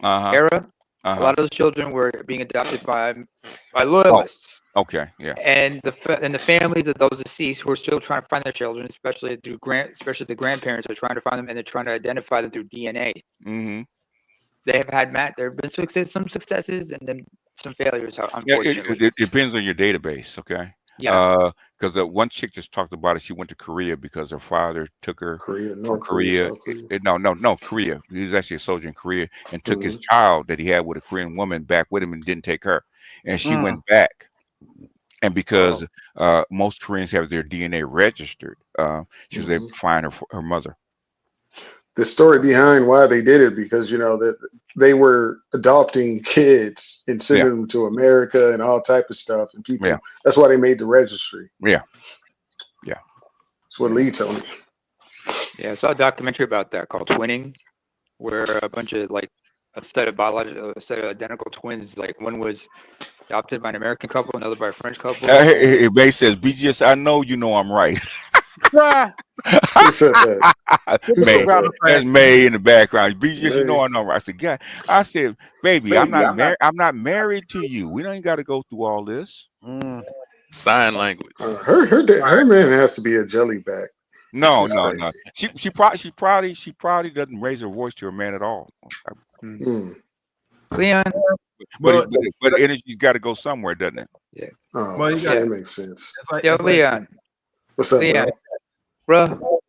Speaker 7: era. A lot of those children were being adopted by loyalists.
Speaker 4: Okay, yeah.
Speaker 7: And the families of those deceased who are still trying to find their children, especially the grandparents are trying to find them, and they're trying to identify them through DNA. They have had there have been some successes and then some failures. Unfortunately,
Speaker 4: it depends on your database. Okay.
Speaker 7: Yeah.
Speaker 4: Because one chick just talked about it. She went to Korea because her father took her from Korea. Korea. He was actually a soldier in Korea and took his child that he had with a Korean woman back with him and didn't take her. And she went back. And because most Koreans have their DNA registered, she was able to find her mother.
Speaker 6: The story behind why they did it, because that they were adopting kids and sending them to America and all type of stuff. And people, that's why they made the registry.
Speaker 4: Yeah.
Speaker 6: That's what Lee told me.
Speaker 7: Yeah, I saw a documentary about that called Twinning, where a bunch of like a set of identical twins, like one was adopted by an American couple, another by a French couple.
Speaker 4: May says, BGS, I know you know I'm right.
Speaker 6: Who said that?
Speaker 4: May, that's May in the background. BGS, you know I know I'm right. I said, God, I said, baby, I'm not married to you. We don't got to go through all this.
Speaker 12: Sign language.
Speaker 6: Her man has to be a jellyback.
Speaker 4: No. She probably doesn't raise her voice to her man at all.
Speaker 7: Leon,
Speaker 4: but energy's got to go somewhere, doesn't it?
Speaker 7: Yeah.
Speaker 6: Oh, well, that makes sense.
Speaker 7: Yo, Leon.
Speaker 6: What's up,
Speaker 7: Leon, bro?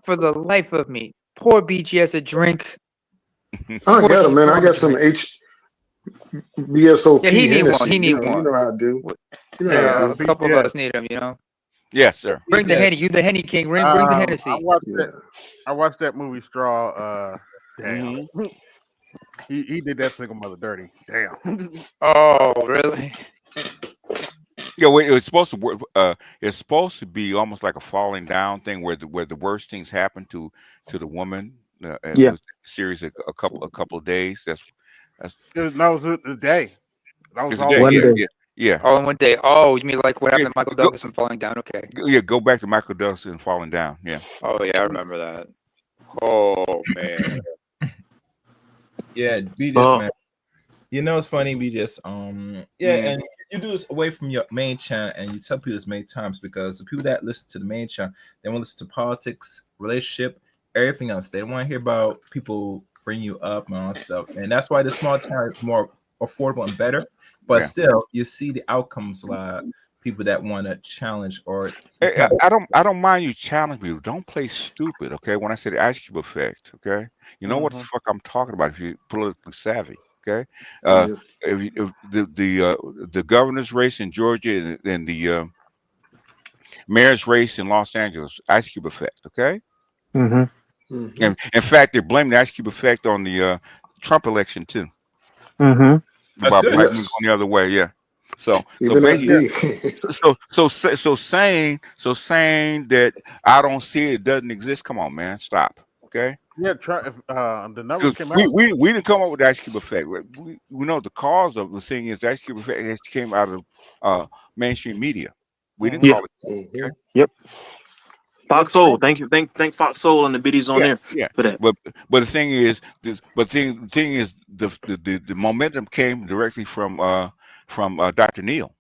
Speaker 7: For the life of me, pour BGS a drink.
Speaker 6: I got him, man. I got some BSOP.
Speaker 7: Yeah, he need
Speaker 6: Hennessy.
Speaker 7: one. He need one.
Speaker 6: You know how I do. You know
Speaker 7: Yeah,
Speaker 6: how I do.
Speaker 7: a couple of us need him. You know.
Speaker 4: Yes, sir.
Speaker 7: Bring the Henny. You the Henny King. Bring the Hennessy.
Speaker 5: I watched that movie Straw. Damn. He did that single mother dirty. Damn.
Speaker 7: Oh, really?
Speaker 4: Yeah, well, it's supposed to work. It's supposed to be almost like a falling down thing, where the worst things happen to the woman. It was a series of a couple of days. That's
Speaker 5: it was the day. That was all
Speaker 4: day.
Speaker 5: one day.
Speaker 4: Yeah.
Speaker 7: All in one day. Oh, you mean like what happened to Michael Douglas and falling down? Okay.
Speaker 4: Yeah, go back to Michael Douglas and falling down. Yeah.
Speaker 7: Oh yeah, I remember that. Oh man.
Speaker 13: Yeah, BGS, man. You know it's funny, BGS. And you do this away from your main channel, and you tell people this many times, because the people that listen to the main channel, they want to listen to politics, relationship, everything else. They don't want to hear about people bring you up and all that stuff. And that's why the small town is more affordable and better. But still, you see the outcomes a lot. People that want to challenge or
Speaker 4: I don't mind you challenge people. Don't play stupid, okay? When I say the ice cube effect, okay, you know what the fuck I'm talking about if you're politically savvy, okay? If the governor's race in Georgia and the mayor's race in Los Angeles, ice cube effect, okay? And in fact, they're blaming the ice cube effect on the Trump election too. About black men going the other way, yeah. So saying that I don't see it doesn't exist. Come on, man, stop. Okay.
Speaker 5: Yeah, the numbers came out.
Speaker 4: We didn't come up with the ice cube effect. We know the cause of the thing is the ice cube effect came out of mainstream media. We didn't call it. Okay?
Speaker 10: Yep. Fox Soul, thank you, thank Fox Soul and the biddies on there.
Speaker 4: Yeah,
Speaker 10: for that.
Speaker 4: But the thing is, the momentum came directly from Dr. Neal,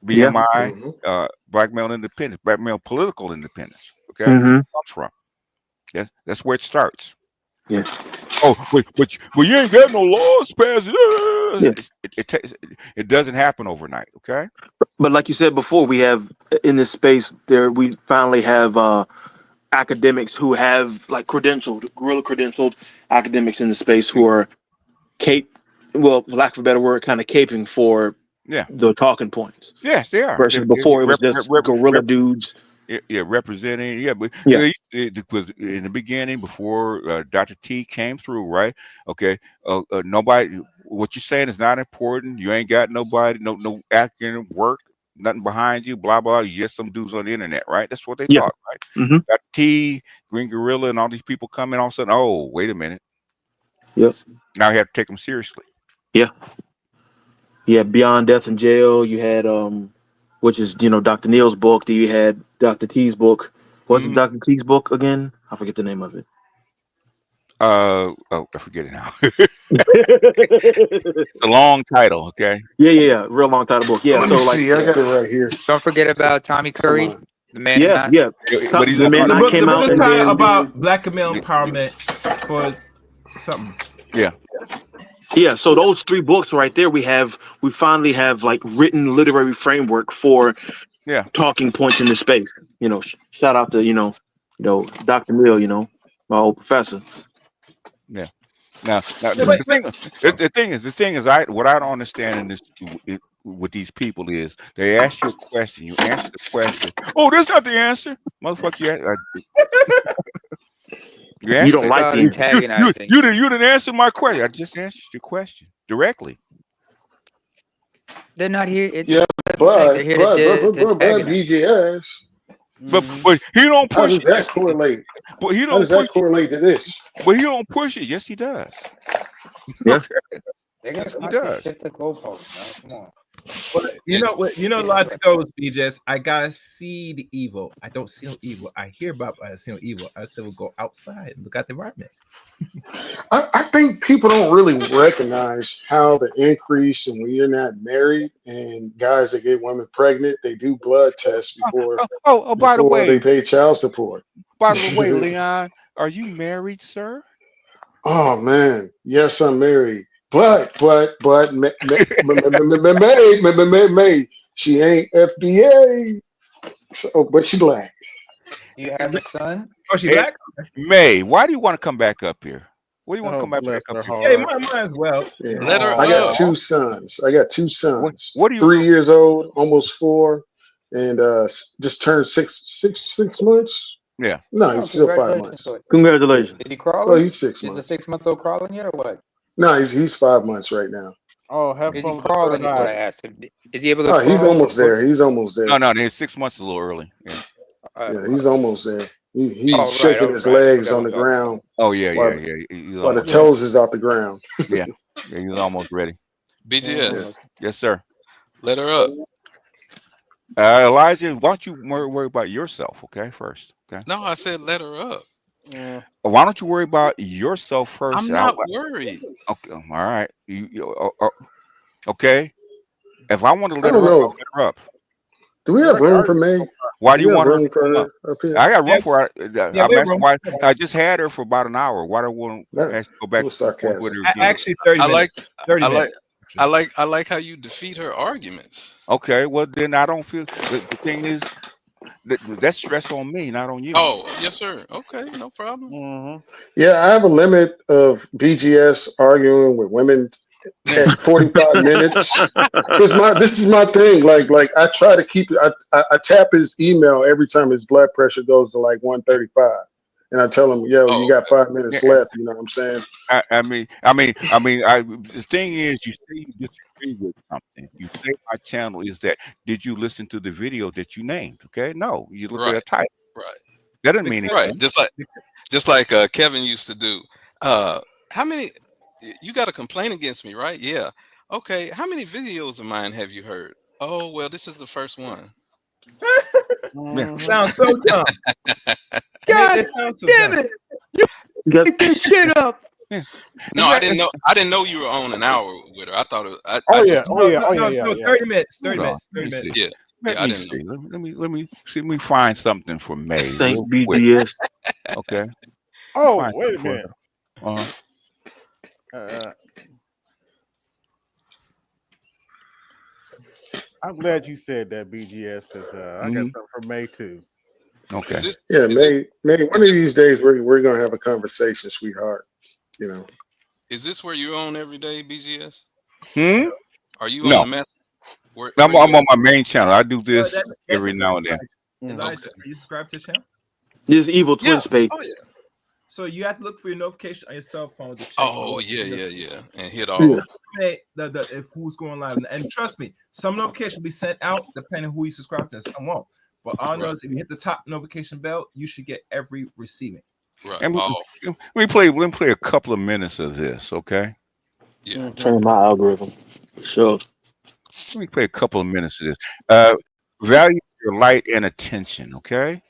Speaker 4: BMI, Black Male Independence, Black Male Political Independence. Okay, comes from. Yes, that's where it starts.
Speaker 10: Yeah.
Speaker 4: Oh, but you ain't got no laws passed. It doesn't happen overnight. Okay.
Speaker 10: But like you said before, we have in this space there, we finally have academics who have like guerrilla credentialed academics in the space who are for lack of a better word, kind of caping for the talking points.
Speaker 4: Yes, they are.
Speaker 10: Versus before it was just guerrilla dudes.
Speaker 4: Yeah, representing. Yeah, but it was in the beginning before Dr. T came through, right? Okay, nobody. What you're saying is not important. You ain't got nobody, no acting work, nothing behind you. Blah blah. You just some dudes on the internet, right? That's what they thought, right? Dr. T, Green Gorilla, and all these people come in. All of a sudden, oh, wait a minute.
Speaker 10: Yep.
Speaker 4: Now you have to take them seriously.
Speaker 10: Yeah. Yeah. Beyond Death in Jail, you had which is Dr. Neal's book. Then you had Dr. T's book. What's Dr. T's book again? I forget the name of it.
Speaker 4: I forget it now. It's a long title, okay?
Speaker 10: Yeah, real long title book. Yeah,
Speaker 6: Let me see. I got it right here.
Speaker 7: Don't forget about Tommy Curry, the man.
Speaker 10: Yeah.
Speaker 4: But
Speaker 13: the book is about black male empowerment for something.
Speaker 10: Yeah, so those 3 books right there, we finally have like written literary framework for talking points in the space. Shout out to Dr. Neal, my old professor.
Speaker 4: Yeah. Now the thing is, what I don't understand in this with these people is they ask you a question, you answer the question. Oh, that's not the answer, motherfucker.
Speaker 10: You don't like the evil.
Speaker 7: antagonizing.
Speaker 4: You didn't answer my question. I just answered your question directly.
Speaker 7: They're not here.
Speaker 6: Yeah,
Speaker 7: They're here to antagonize.
Speaker 6: BGS.
Speaker 4: But he don't
Speaker 6: How
Speaker 4: push
Speaker 6: does
Speaker 4: it.
Speaker 6: that correlate?
Speaker 4: But he
Speaker 6: How
Speaker 4: don't
Speaker 6: does that
Speaker 4: push it.
Speaker 6: correlate to this?
Speaker 4: But he don't push it. Yes, he does.
Speaker 10: Yeah.
Speaker 7: They're gonna
Speaker 4: Yes, he
Speaker 7: constantly
Speaker 4: does.
Speaker 7: shift the goalposts, man. Come on.
Speaker 13: Well, you know what? You know, logic goes, BJS. I gotta see the evil. I don't see no evil. I hear about, but I see no evil. I still go outside and look at the environment.
Speaker 6: I think people don't really recognize how the increase in when you're not married and guys that get women pregnant, they do blood tests before
Speaker 4: By the
Speaker 6: before they
Speaker 4: way,
Speaker 6: pay child support.
Speaker 4: by the way, Leon, are you married, sir?
Speaker 6: Oh man, yes, I'm married, but May, she ain't FBA, so but she black.
Speaker 7: Do you have a son?
Speaker 13: Oh, she
Speaker 4: Hey,
Speaker 13: black?
Speaker 4: May, why do you want to come back up here? What do you want to
Speaker 5: Oh,
Speaker 4: come back
Speaker 5: bless
Speaker 4: up
Speaker 5: her
Speaker 4: here?
Speaker 13: Yeah,
Speaker 5: heart.
Speaker 13: mine as well.
Speaker 6: Yeah.
Speaker 12: Let her
Speaker 6: I got
Speaker 12: up.
Speaker 6: two sons. I got two sons.
Speaker 4: What do you
Speaker 6: 3 years old, almost 4, and just turned six months.
Speaker 4: Yeah.
Speaker 6: No,
Speaker 7: Oh,
Speaker 6: he's still 5
Speaker 7: congratulations
Speaker 6: months.
Speaker 7: to it.
Speaker 10: Congratulations.
Speaker 7: Is he
Speaker 6: Well,
Speaker 7: crawling?
Speaker 6: he's 6
Speaker 7: Is the
Speaker 6: months.
Speaker 7: 6-month-old crawling yet, or what?
Speaker 6: No, he's 5 months right now.
Speaker 5: Oh, have
Speaker 7: Is
Speaker 5: fun
Speaker 7: he
Speaker 5: with the
Speaker 7: crawling?
Speaker 5: third
Speaker 7: Is what I
Speaker 5: eye.
Speaker 7: asked him. Is he able to
Speaker 6: Oh, he's
Speaker 7: crawl?
Speaker 6: almost there. He's almost there.
Speaker 4: No, his 6 months is a little early. Yeah.
Speaker 6: Yeah, he's almost there. He's
Speaker 7: Oh, right.
Speaker 6: shaking
Speaker 7: Oh,
Speaker 6: his
Speaker 7: right.
Speaker 6: legs
Speaker 7: Forgot
Speaker 6: on the
Speaker 7: about that.
Speaker 6: ground
Speaker 4: Oh yeah,
Speaker 6: while,
Speaker 4: He's
Speaker 6: while the
Speaker 4: almost
Speaker 6: toes is out the ground.
Speaker 4: yeah. Yeah, he's almost ready.
Speaker 12: BGS.
Speaker 4: Yes, sir.
Speaker 12: Let her up.
Speaker 4: Elijah, why don't you worry about yourself, okay, first? Okay.
Speaker 12: No, I said let her up.
Speaker 5: Yeah.
Speaker 4: Why don't you worry about yourself first?
Speaker 12: I'm not worried.
Speaker 4: Okay, all right. Okay. If I want to
Speaker 6: I
Speaker 4: let
Speaker 6: don't
Speaker 4: her up, I'll
Speaker 6: know.
Speaker 4: let her up.
Speaker 6: Do we have room for May?
Speaker 4: Why do you
Speaker 6: have
Speaker 4: want her
Speaker 6: room
Speaker 4: to
Speaker 6: for
Speaker 4: come
Speaker 6: her
Speaker 4: up?
Speaker 6: up here?
Speaker 4: I got room
Speaker 13: Yeah,
Speaker 4: for her.
Speaker 13: yeah,
Speaker 4: I'm
Speaker 13: we have
Speaker 4: asking
Speaker 13: room.
Speaker 4: why I just had her for about an hour. Why do I want
Speaker 6: That
Speaker 4: to go back
Speaker 6: was
Speaker 4: and forth
Speaker 6: sarcasm.
Speaker 4: with her again?
Speaker 13: Actually, 30
Speaker 12: I
Speaker 13: minutes.
Speaker 12: like
Speaker 13: 30
Speaker 12: I like
Speaker 13: minutes.
Speaker 12: I like how you defeat her arguments.
Speaker 4: Okay, well then I don't feel the thing is that's stress on me, not on you.
Speaker 12: Oh, yes, sir. Okay, no problem.
Speaker 5: Mm-hmm.
Speaker 6: Yeah, I have a limit of BGS arguing with women at 45 minutes. Because this is my thing. Like I try to keep it. I tap his email every time his blood pressure goes to like 135, and I tell him, "Yo, you
Speaker 12: Oh,
Speaker 6: got 5 minutes left." You know what I'm saying?
Speaker 4: The thing is, you say you disagree with something. You say my channel is that. Did you listen to the video that you named? Okay, no, you look at a
Speaker 12: right,
Speaker 4: title.
Speaker 12: right,
Speaker 4: That doesn't mean
Speaker 12: right.
Speaker 4: anything.
Speaker 12: Just like Kevin used to do. How many? You got a complaint against me, right? Yeah. Okay. How many videos of mine have you heard? Oh, well, this is the first one.
Speaker 5: Mm-hmm.
Speaker 13: Sounds so dumb.
Speaker 7: God
Speaker 13: It sounds so
Speaker 7: damn
Speaker 13: dumb.
Speaker 7: it! You pick this shit up.
Speaker 12: No, I didn't know you were on an hour with her. I thought it. I
Speaker 5: Oh yeah.
Speaker 12: just.
Speaker 5: Oh yeah. Oh
Speaker 13: No,
Speaker 5: yeah. Yeah.
Speaker 13: 30 minutes. 30
Speaker 4: Hold on.
Speaker 13: minutes. 30
Speaker 4: Let me
Speaker 13: minutes.
Speaker 4: see.
Speaker 12: Yeah.
Speaker 4: Let
Speaker 12: Yeah, I
Speaker 4: me
Speaker 12: didn't know.
Speaker 4: see. Let me find something for May
Speaker 10: Saint
Speaker 4: real quick.
Speaker 10: BGS.
Speaker 4: Okay.
Speaker 5: Oh,
Speaker 4: Find
Speaker 5: wait a
Speaker 4: something for
Speaker 5: minute.
Speaker 4: her.
Speaker 5: I'm glad you said that, BGS, because I got something for May too.
Speaker 4: Okay.
Speaker 6: Yeah, May. One of these days we're gonna have a conversation, sweetheart. You know.
Speaker 12: Is this where you're on every day, BGS? Are you
Speaker 4: No.
Speaker 12: on the method?
Speaker 4: I'm on my main channel. I do this every now and then.
Speaker 13: Elijah, are you subscribed to the channel?
Speaker 10: This evil twin spade.
Speaker 12: Oh yeah.
Speaker 13: So you have to look for your notification on your cell phone to check.
Speaker 12: Oh yeah, and hit all.
Speaker 13: If who's going live, and trust me, some notification will be sent out depending who you subscribe to, and some won't. But all I know is if you hit the top notification bell, you should get every receiving.
Speaker 12: Right.
Speaker 4: And let me play a couple of minutes of this, okay?
Speaker 12: Yeah.
Speaker 10: Train my algorithm. Sure.
Speaker 4: Let me play a couple of minutes of this. Value your light and attention, okay?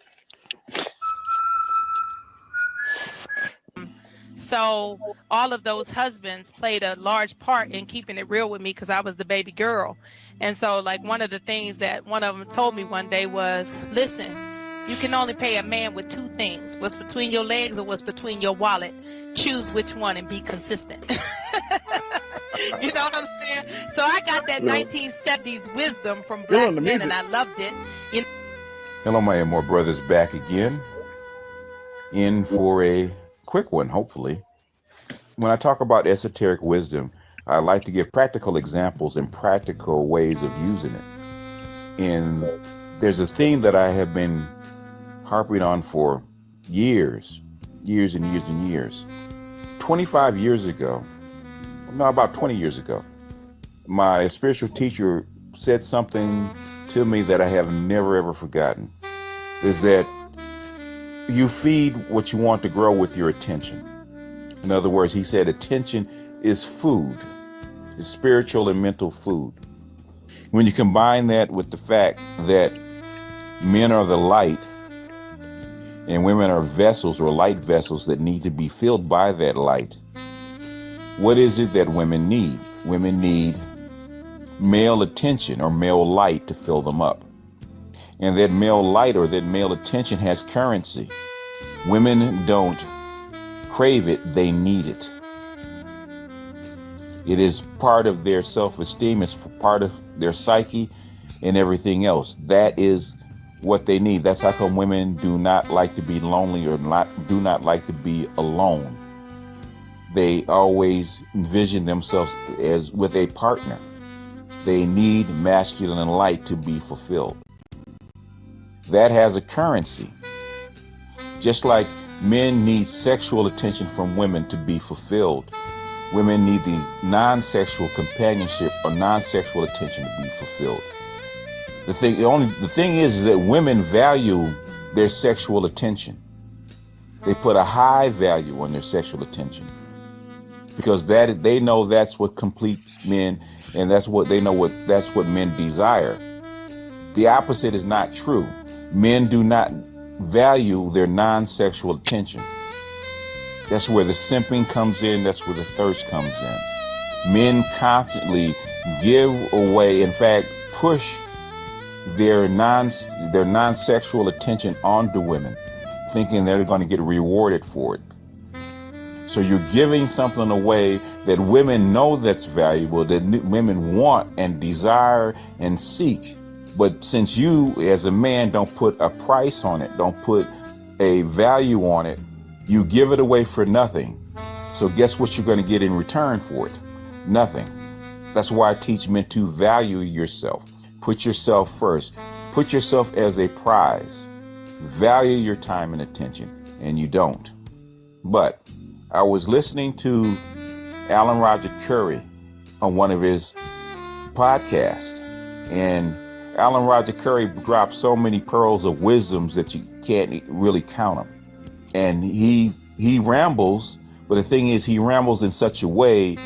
Speaker 14: So all of those husbands played a large part in keeping it real with me because I was the baby girl. And so like one of the things that one of them told me one day was, listen, you can only pay a man with two things, what's between your legs or what's between your wallet. Choose which one and be consistent. You know what I'm saying? So I got that 1970s wisdom from black men and I loved it. You know?
Speaker 4: Hello, my more brothers, back again. In for a quick one, hopefully. When I talk about esoteric wisdom, I like to give practical examples and practical ways of using it. And there's a theme that I have been harping on for years, years and years and years. 25 years ago, no, about 20 years ago, my spiritual teacher said something to me that I have never ever forgotten, is that you feed what you want to grow with your attention. In other words, he said attention is food. It's spiritual and mental food. When you combine that with the fact that men are the light and women are vessels or light vessels that need to be filled by that light, what is it that women need? Women need male attention or male light to fill them up. And that male light or that male attention has currency. Women don't crave it, they need it. It is part of their self-esteem, it's part of their psyche and everything else. That is what they need. That's how come women do not like to be lonely or do not like to be alone. They always envision themselves as with a partner. They need masculine and light to be fulfilled. That has a currency. Just like men need sexual attention from women to be fulfilled, women need the non-sexual companionship or non-sexual attention to be fulfilled. The thing is that women value their sexual attention. They put a high value on their sexual attention because they know that's what completes men, and that's what men desire. The opposite is not true. Men do not value their non-sexual attention. That's where the simping comes in. That's where the thirst comes in. Men constantly give away, in fact, push their non-sexual attention onto women, thinking they're going to get rewarded for it. So you're giving something away that women know that's valuable, that women want and desire and seek. But since you, as a man, don't put a price on it, don't put a value on it, you give it away for nothing. So guess what you're going to get in return for it? Nothing. That's why I teach men to value yourself. Put yourself first. Put yourself as a prize. Value your time and attention, and you don't. But I was listening to Alan Roger Curry on one of his podcasts, and Alan Roger Curry dropped so many pearls of wisdoms that you can't really count them. And he rambles, but the thing is, he rambles in such a way,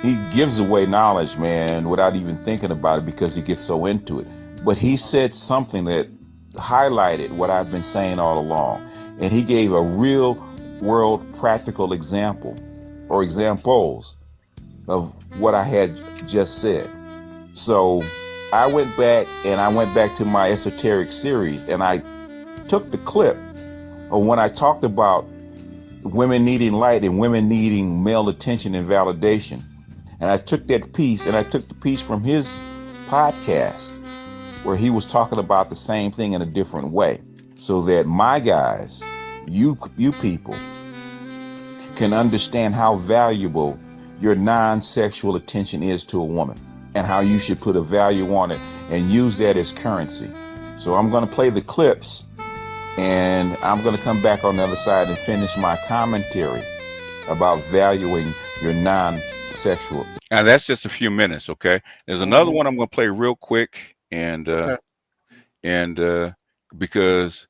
Speaker 4: he gives away knowledge, man, without even thinking about it because he gets so into it. But he said something that highlighted what I've been saying all along. And he gave a real world practical example or examples of what I had just said. So I went back to my esoteric series, and I took the clip of when I talked about women needing light and women needing male attention and validation. And I took that piece, and I took the piece from his podcast where he was talking about the same thing in a different way, so that my guys, you people, can understand how valuable your non-sexual attention is to a woman and how you should put a value on it and use that as currency. So I'm going to play the clips, and I'm going to come back on the other side and finish my commentary about valuing your non-sexual. And that's just a few minutes, okay? There's another one I'm going to play real quick, and because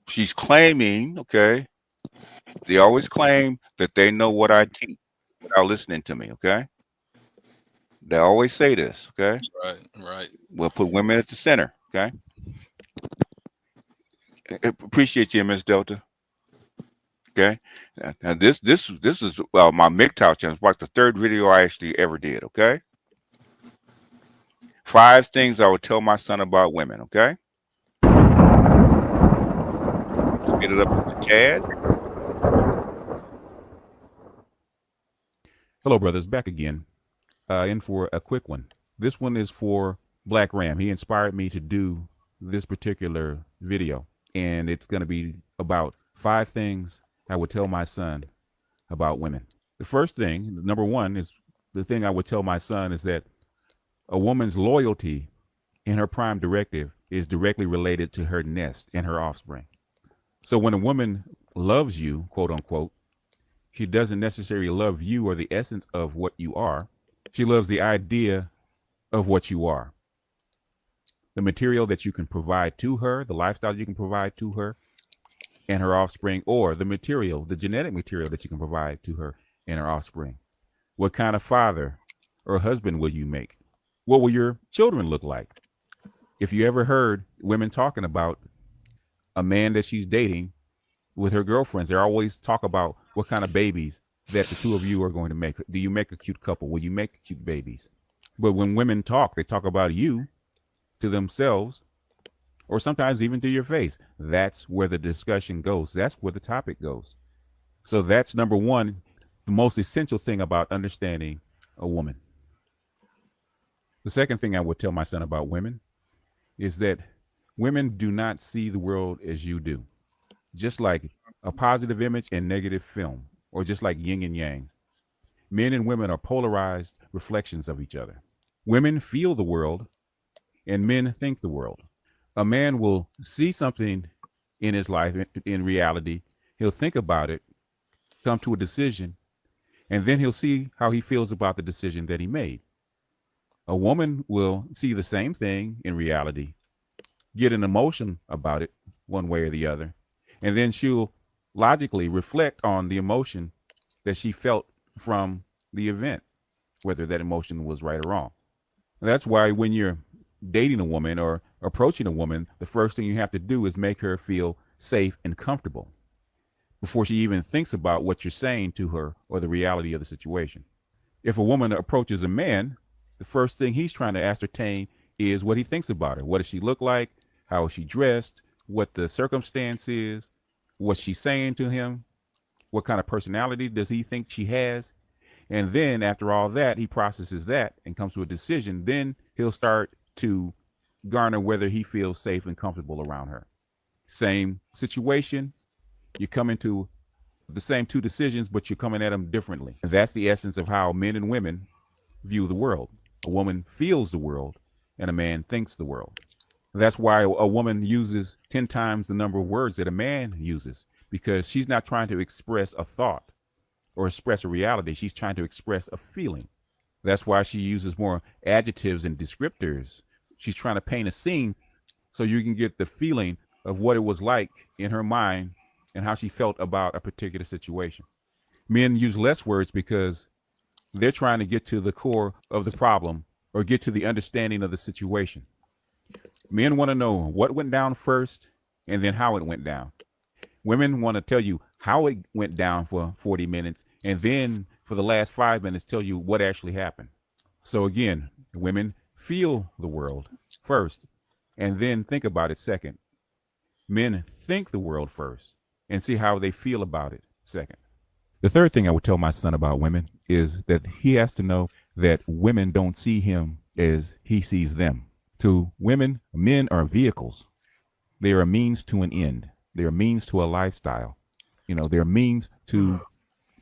Speaker 4: she's claiming, okay, they always claim that they know what I teach without listening to me, okay? They always say this, okay?
Speaker 12: Right.
Speaker 4: We'll put women at the center, okay? Appreciate you, Miss Delta. Okay. Now this is my MGTOW channel. It's like the third video I actually ever did, okay? 5 things I would tell my son about women, okay? Let's get it up to Chad.
Speaker 15: Hello, brothers. Back again. In for a quick one. This one is for Black Ram. He inspired me to do this particular video, and it's going to be about 5 things I would tell my son about women. The first thing, number 1, is the thing I would tell my son is that a woman's loyalty in her prime directive is directly related to her nest and her offspring. So when a woman loves you, quote unquote, she doesn't necessarily love you or the essence of what you are. She loves the idea of what you are. The material that you can provide to her, the lifestyle you can provide to her and her offspring, or the material, the genetic material that you can provide to her and her offspring. What kind of father or husband will you make? What will your children look like? If you ever heard women talking about a man that she's dating with her girlfriends, they always talk about what kind of babies that the two of you are going to make. Do you make a cute couple? Will you make cute babies? But when women talk, they talk about you to themselves, or sometimes even to your face. That's where the discussion goes. That's where the topic goes. So that's number one, the most essential thing about understanding a woman. The second thing I would tell my son about women is that women do not see the world as you do. Just like a positive image and negative film, or just like yin and yang. Men and women are polarized reflections of each other. Women feel the world and men think the world. A man will see something in his life, in reality, he'll think about it, come to a decision, and then he'll see how he feels about the decision that he made. A woman will see the same thing in reality, get an emotion about it one way or the other, and then she'll logically reflect on the emotion that she felt from the event, whether that emotion was right or wrong. That's why when you're dating a woman or approaching a woman, the first thing you have to do is make her feel safe and comfortable before she even thinks about what you're saying to her or the reality of the situation. If a woman approaches a man, the first thing he's trying to ascertain is what he thinks about her. What does she look like? How is she dressed? What the circumstance is? What's she saying to him? What kind of personality does he think she has? And then after all that, he processes that and comes to a decision. Then he'll start to garner whether he feels safe and comfortable around her. Same situation. You come into the same two decisions, but you're coming at them differently. And that's the essence of how men and women view the world. A woman feels the world and a man thinks the world. That's why a woman uses 10 times the number of words that a man uses, because she's not trying to express a thought or express a reality. She's trying to express a feeling. That's why she uses more adjectives and descriptors. She's trying to paint a scene so you can get the feeling of what it was like in her mind and how she felt about a particular situation. Men use less words because they're trying to get to the core of the problem or get to the understanding of the situation. Men want to know what went down first and then how it went down. Women want to tell you how it went down for 40 minutes and then for the last 5 minutes tell you what actually happened. So again, women feel the world first and then think about it second. Men think the world first and see how they feel about it second. The third thing I would tell my son about women is that he has to know that women don't see him as he sees them. To women, men are vehicles. They are a means to an end. They're a means to a lifestyle. You know, they're a means to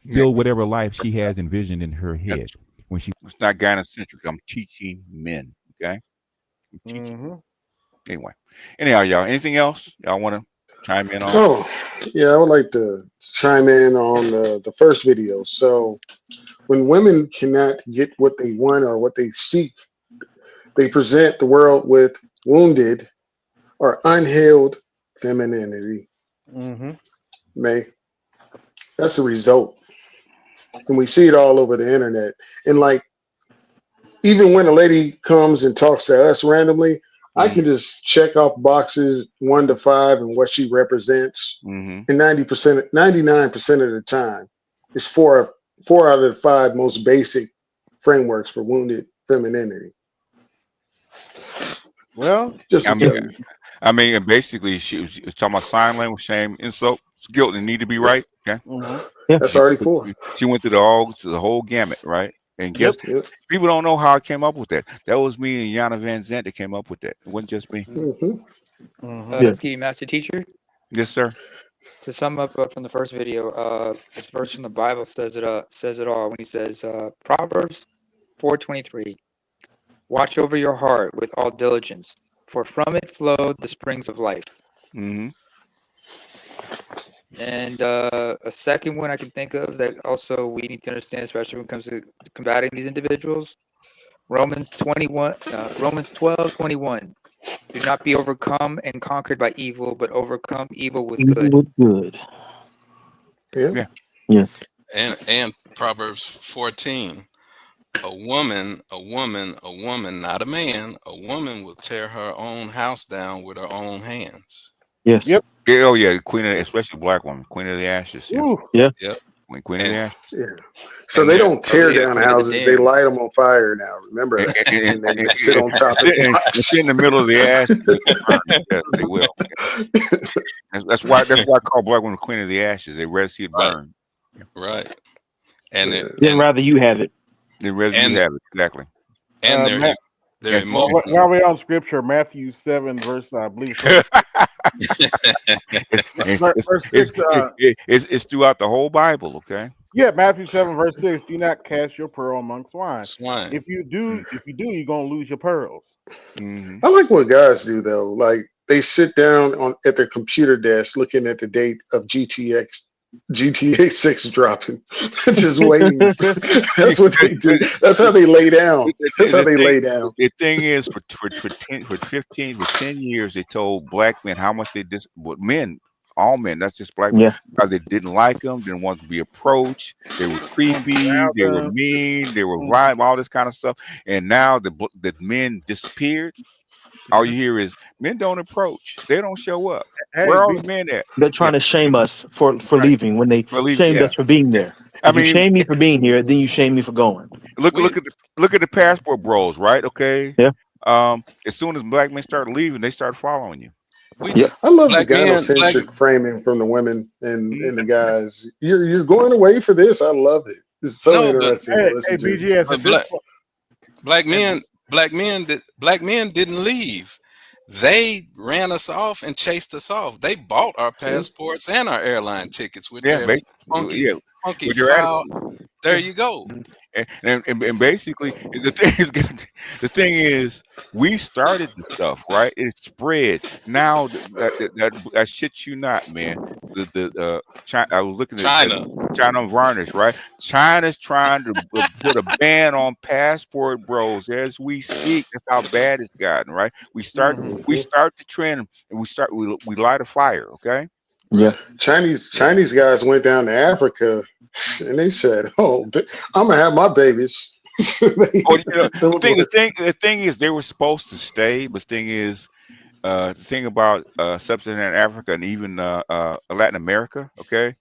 Speaker 15: build whatever life she has envisioned in her head. When she,
Speaker 4: it's not gynocentric. I'm teaching men. Okay. I'm teaching. Anyway, anyhow, y'all. Anything else y'all want to chime in on?
Speaker 6: Oh, yeah, I would like to chime in on the first video. So, when women cannot get what they want or what they seek, they present the world with wounded or unhealed femininity. May. That's the result. And we see it all over the internet. And like, even when a lady comes and talks to us randomly, I can just check off boxes 1 to 5 and what she represents. And 99% of the time, it's four out of the 5 most basic frameworks for wounded femininity.
Speaker 5: Well,
Speaker 6: just
Speaker 4: I mean, and basically, she was talking about sign language, shame, insult, guilt, and need to be right. Okay,
Speaker 6: that's already 4.
Speaker 4: She went through the whole gamut, right? And guess people don't know how I came up with that. That was me and Yana Van Zant that came up with that. It wasn't just me.
Speaker 7: Ski Master Teacher.
Speaker 4: Yes, sir.
Speaker 7: To sum up from the first video, this verse from the Bible says it all when he says, Proverbs 4:23, watch over your heart with all diligence, for from it flow the springs of life. And a second one I can think of that also we need to understand, especially when it comes to combating these individuals, Romans 12:21. Do not be overcome and conquered by evil, but overcome evil with
Speaker 10: Evil
Speaker 7: good.
Speaker 10: with good.
Speaker 2: Yeah.
Speaker 10: Yeah.
Speaker 12: And Proverbs 14. A woman, not a man, a woman will tear her own house down with her own hands.
Speaker 10: Yes.
Speaker 5: Yep.
Speaker 4: Yeah, oh yeah, Queen of, especially black woman, Queen of the Ashes. Yeah,
Speaker 5: Ooh.
Speaker 10: Yeah.
Speaker 12: Yep.
Speaker 4: Queen of the
Speaker 12: And
Speaker 4: Ashes.
Speaker 2: Yeah. So
Speaker 12: and
Speaker 2: they
Speaker 12: there
Speaker 2: don't tear down
Speaker 7: Queen of the
Speaker 2: houses; they
Speaker 7: Den.
Speaker 2: light them on fire now. Remember
Speaker 4: And,
Speaker 2: that,
Speaker 4: and,
Speaker 2: and they
Speaker 4: and,
Speaker 2: sit on top
Speaker 4: sit,
Speaker 2: and
Speaker 4: and
Speaker 2: watch.
Speaker 4: sit in the middle of the ashes. They burn. Yes, they will. That's why I call black women Queen of the Ashes. They rather see it
Speaker 12: right,
Speaker 4: burn.
Speaker 12: right. And it,
Speaker 10: Then
Speaker 12: and
Speaker 10: rather you have it.
Speaker 4: They rather you
Speaker 12: and
Speaker 4: have it. Exactly.
Speaker 12: and
Speaker 5: Matt,
Speaker 12: their
Speaker 4: And
Speaker 5: while
Speaker 12: emotional.
Speaker 5: we're on scripture, Matthew 7, verse, I believe, verse verse 6.
Speaker 4: It's throughout the whole Bible. Okay.
Speaker 5: Yeah, Matthew 7, verse 6. Do not cast your pearl among swine.
Speaker 12: Swine.
Speaker 5: If you do, you're gonna lose your pearls.
Speaker 4: Mm-hmm.
Speaker 2: I like what guys do though. Like they sit down at their computer desk looking at the date of GTX6 dropping, just waiting. That's what they do. That's how they lay down. That's how they lay down.
Speaker 4: The thing is, for 10 years, they told black men how much they men, all men, that's just black men,
Speaker 10: Yeah.
Speaker 4: because they didn't like them, didn't want to be approached. They were creepy, they were mean, they were violent, all this kind of stuff. And now the men disappeared. All you hear is men don't approach, they don't show up.
Speaker 5: Hey,
Speaker 4: Where are all the men at?
Speaker 10: They're trying to shame us for leaving when they shamed
Speaker 4: Yeah.
Speaker 10: us for being there.
Speaker 4: I
Speaker 10: If you
Speaker 4: mean,
Speaker 10: shame me for being here, then you shame me for going.
Speaker 4: look at the passport bros, right? Okay.
Speaker 10: Yeah.
Speaker 4: As soon as black men start leaving, they start following you.
Speaker 2: I love the
Speaker 12: black men,
Speaker 2: gynocentric framing from the women and the guys. You're going away for this. I love it. It's so
Speaker 12: No, but
Speaker 2: interesting to listen to.
Speaker 5: BGS,
Speaker 12: but black men didn't leave. They ran us off and chased us off. They bought our passports and our airline tickets with
Speaker 4: Yeah,
Speaker 12: their
Speaker 4: basically, yeah,
Speaker 12: funky
Speaker 4: with your
Speaker 12: foul.
Speaker 4: attitude.
Speaker 12: There you go.
Speaker 4: And basically, the thing is, we started the stuff, right? It spread. Now that shit you not, man. China, I was looking at
Speaker 12: China.
Speaker 4: China varnish, right? China's trying to put a ban on passport bros as we speak. That's how bad it's gotten, right? We start the trend, and we light a fire, okay?
Speaker 10: Yeah.
Speaker 2: Chinese guys went down to Africa and they said, "Oh, I'm gonna have my babies."
Speaker 4: The thing is, they were supposed to stay, but the thing is, the thing about sub-Saharan Africa and even Latin America, okay,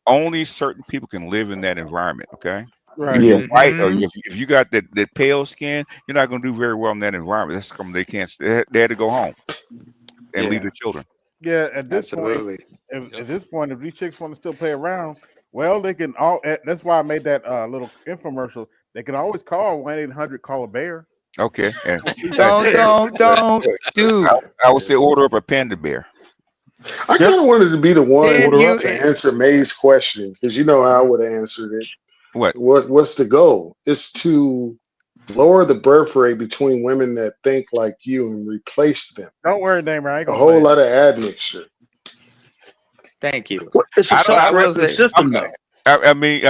Speaker 4: only certain people can live in that environment, okay.
Speaker 5: Right.
Speaker 4: If you're white or if you got that pale skin, you're not going to do very well in that environment. That's come they can't. They had to go home and leave their children.
Speaker 5: Yeah, at this point, at this point, if these chicks want to still play around, well, they can all. That's why I made that little infomercial. They can always call 1-800-CALL-A-BEAR.
Speaker 4: Okay. And
Speaker 7: Don't, dude.
Speaker 4: I would say order up a panda bear.
Speaker 2: I kind of wanted to be the one
Speaker 7: Did
Speaker 2: to answer May's question because you know how I would have answered it. What's the goal? It's to lower the birth rate between women that think like you and replace them.
Speaker 5: Don't worry, Damer. I ain't
Speaker 2: A
Speaker 5: gonna
Speaker 2: whole lot of admixture.
Speaker 7: Thank you.
Speaker 10: It's a self-correcting system, though.
Speaker 4: I mean,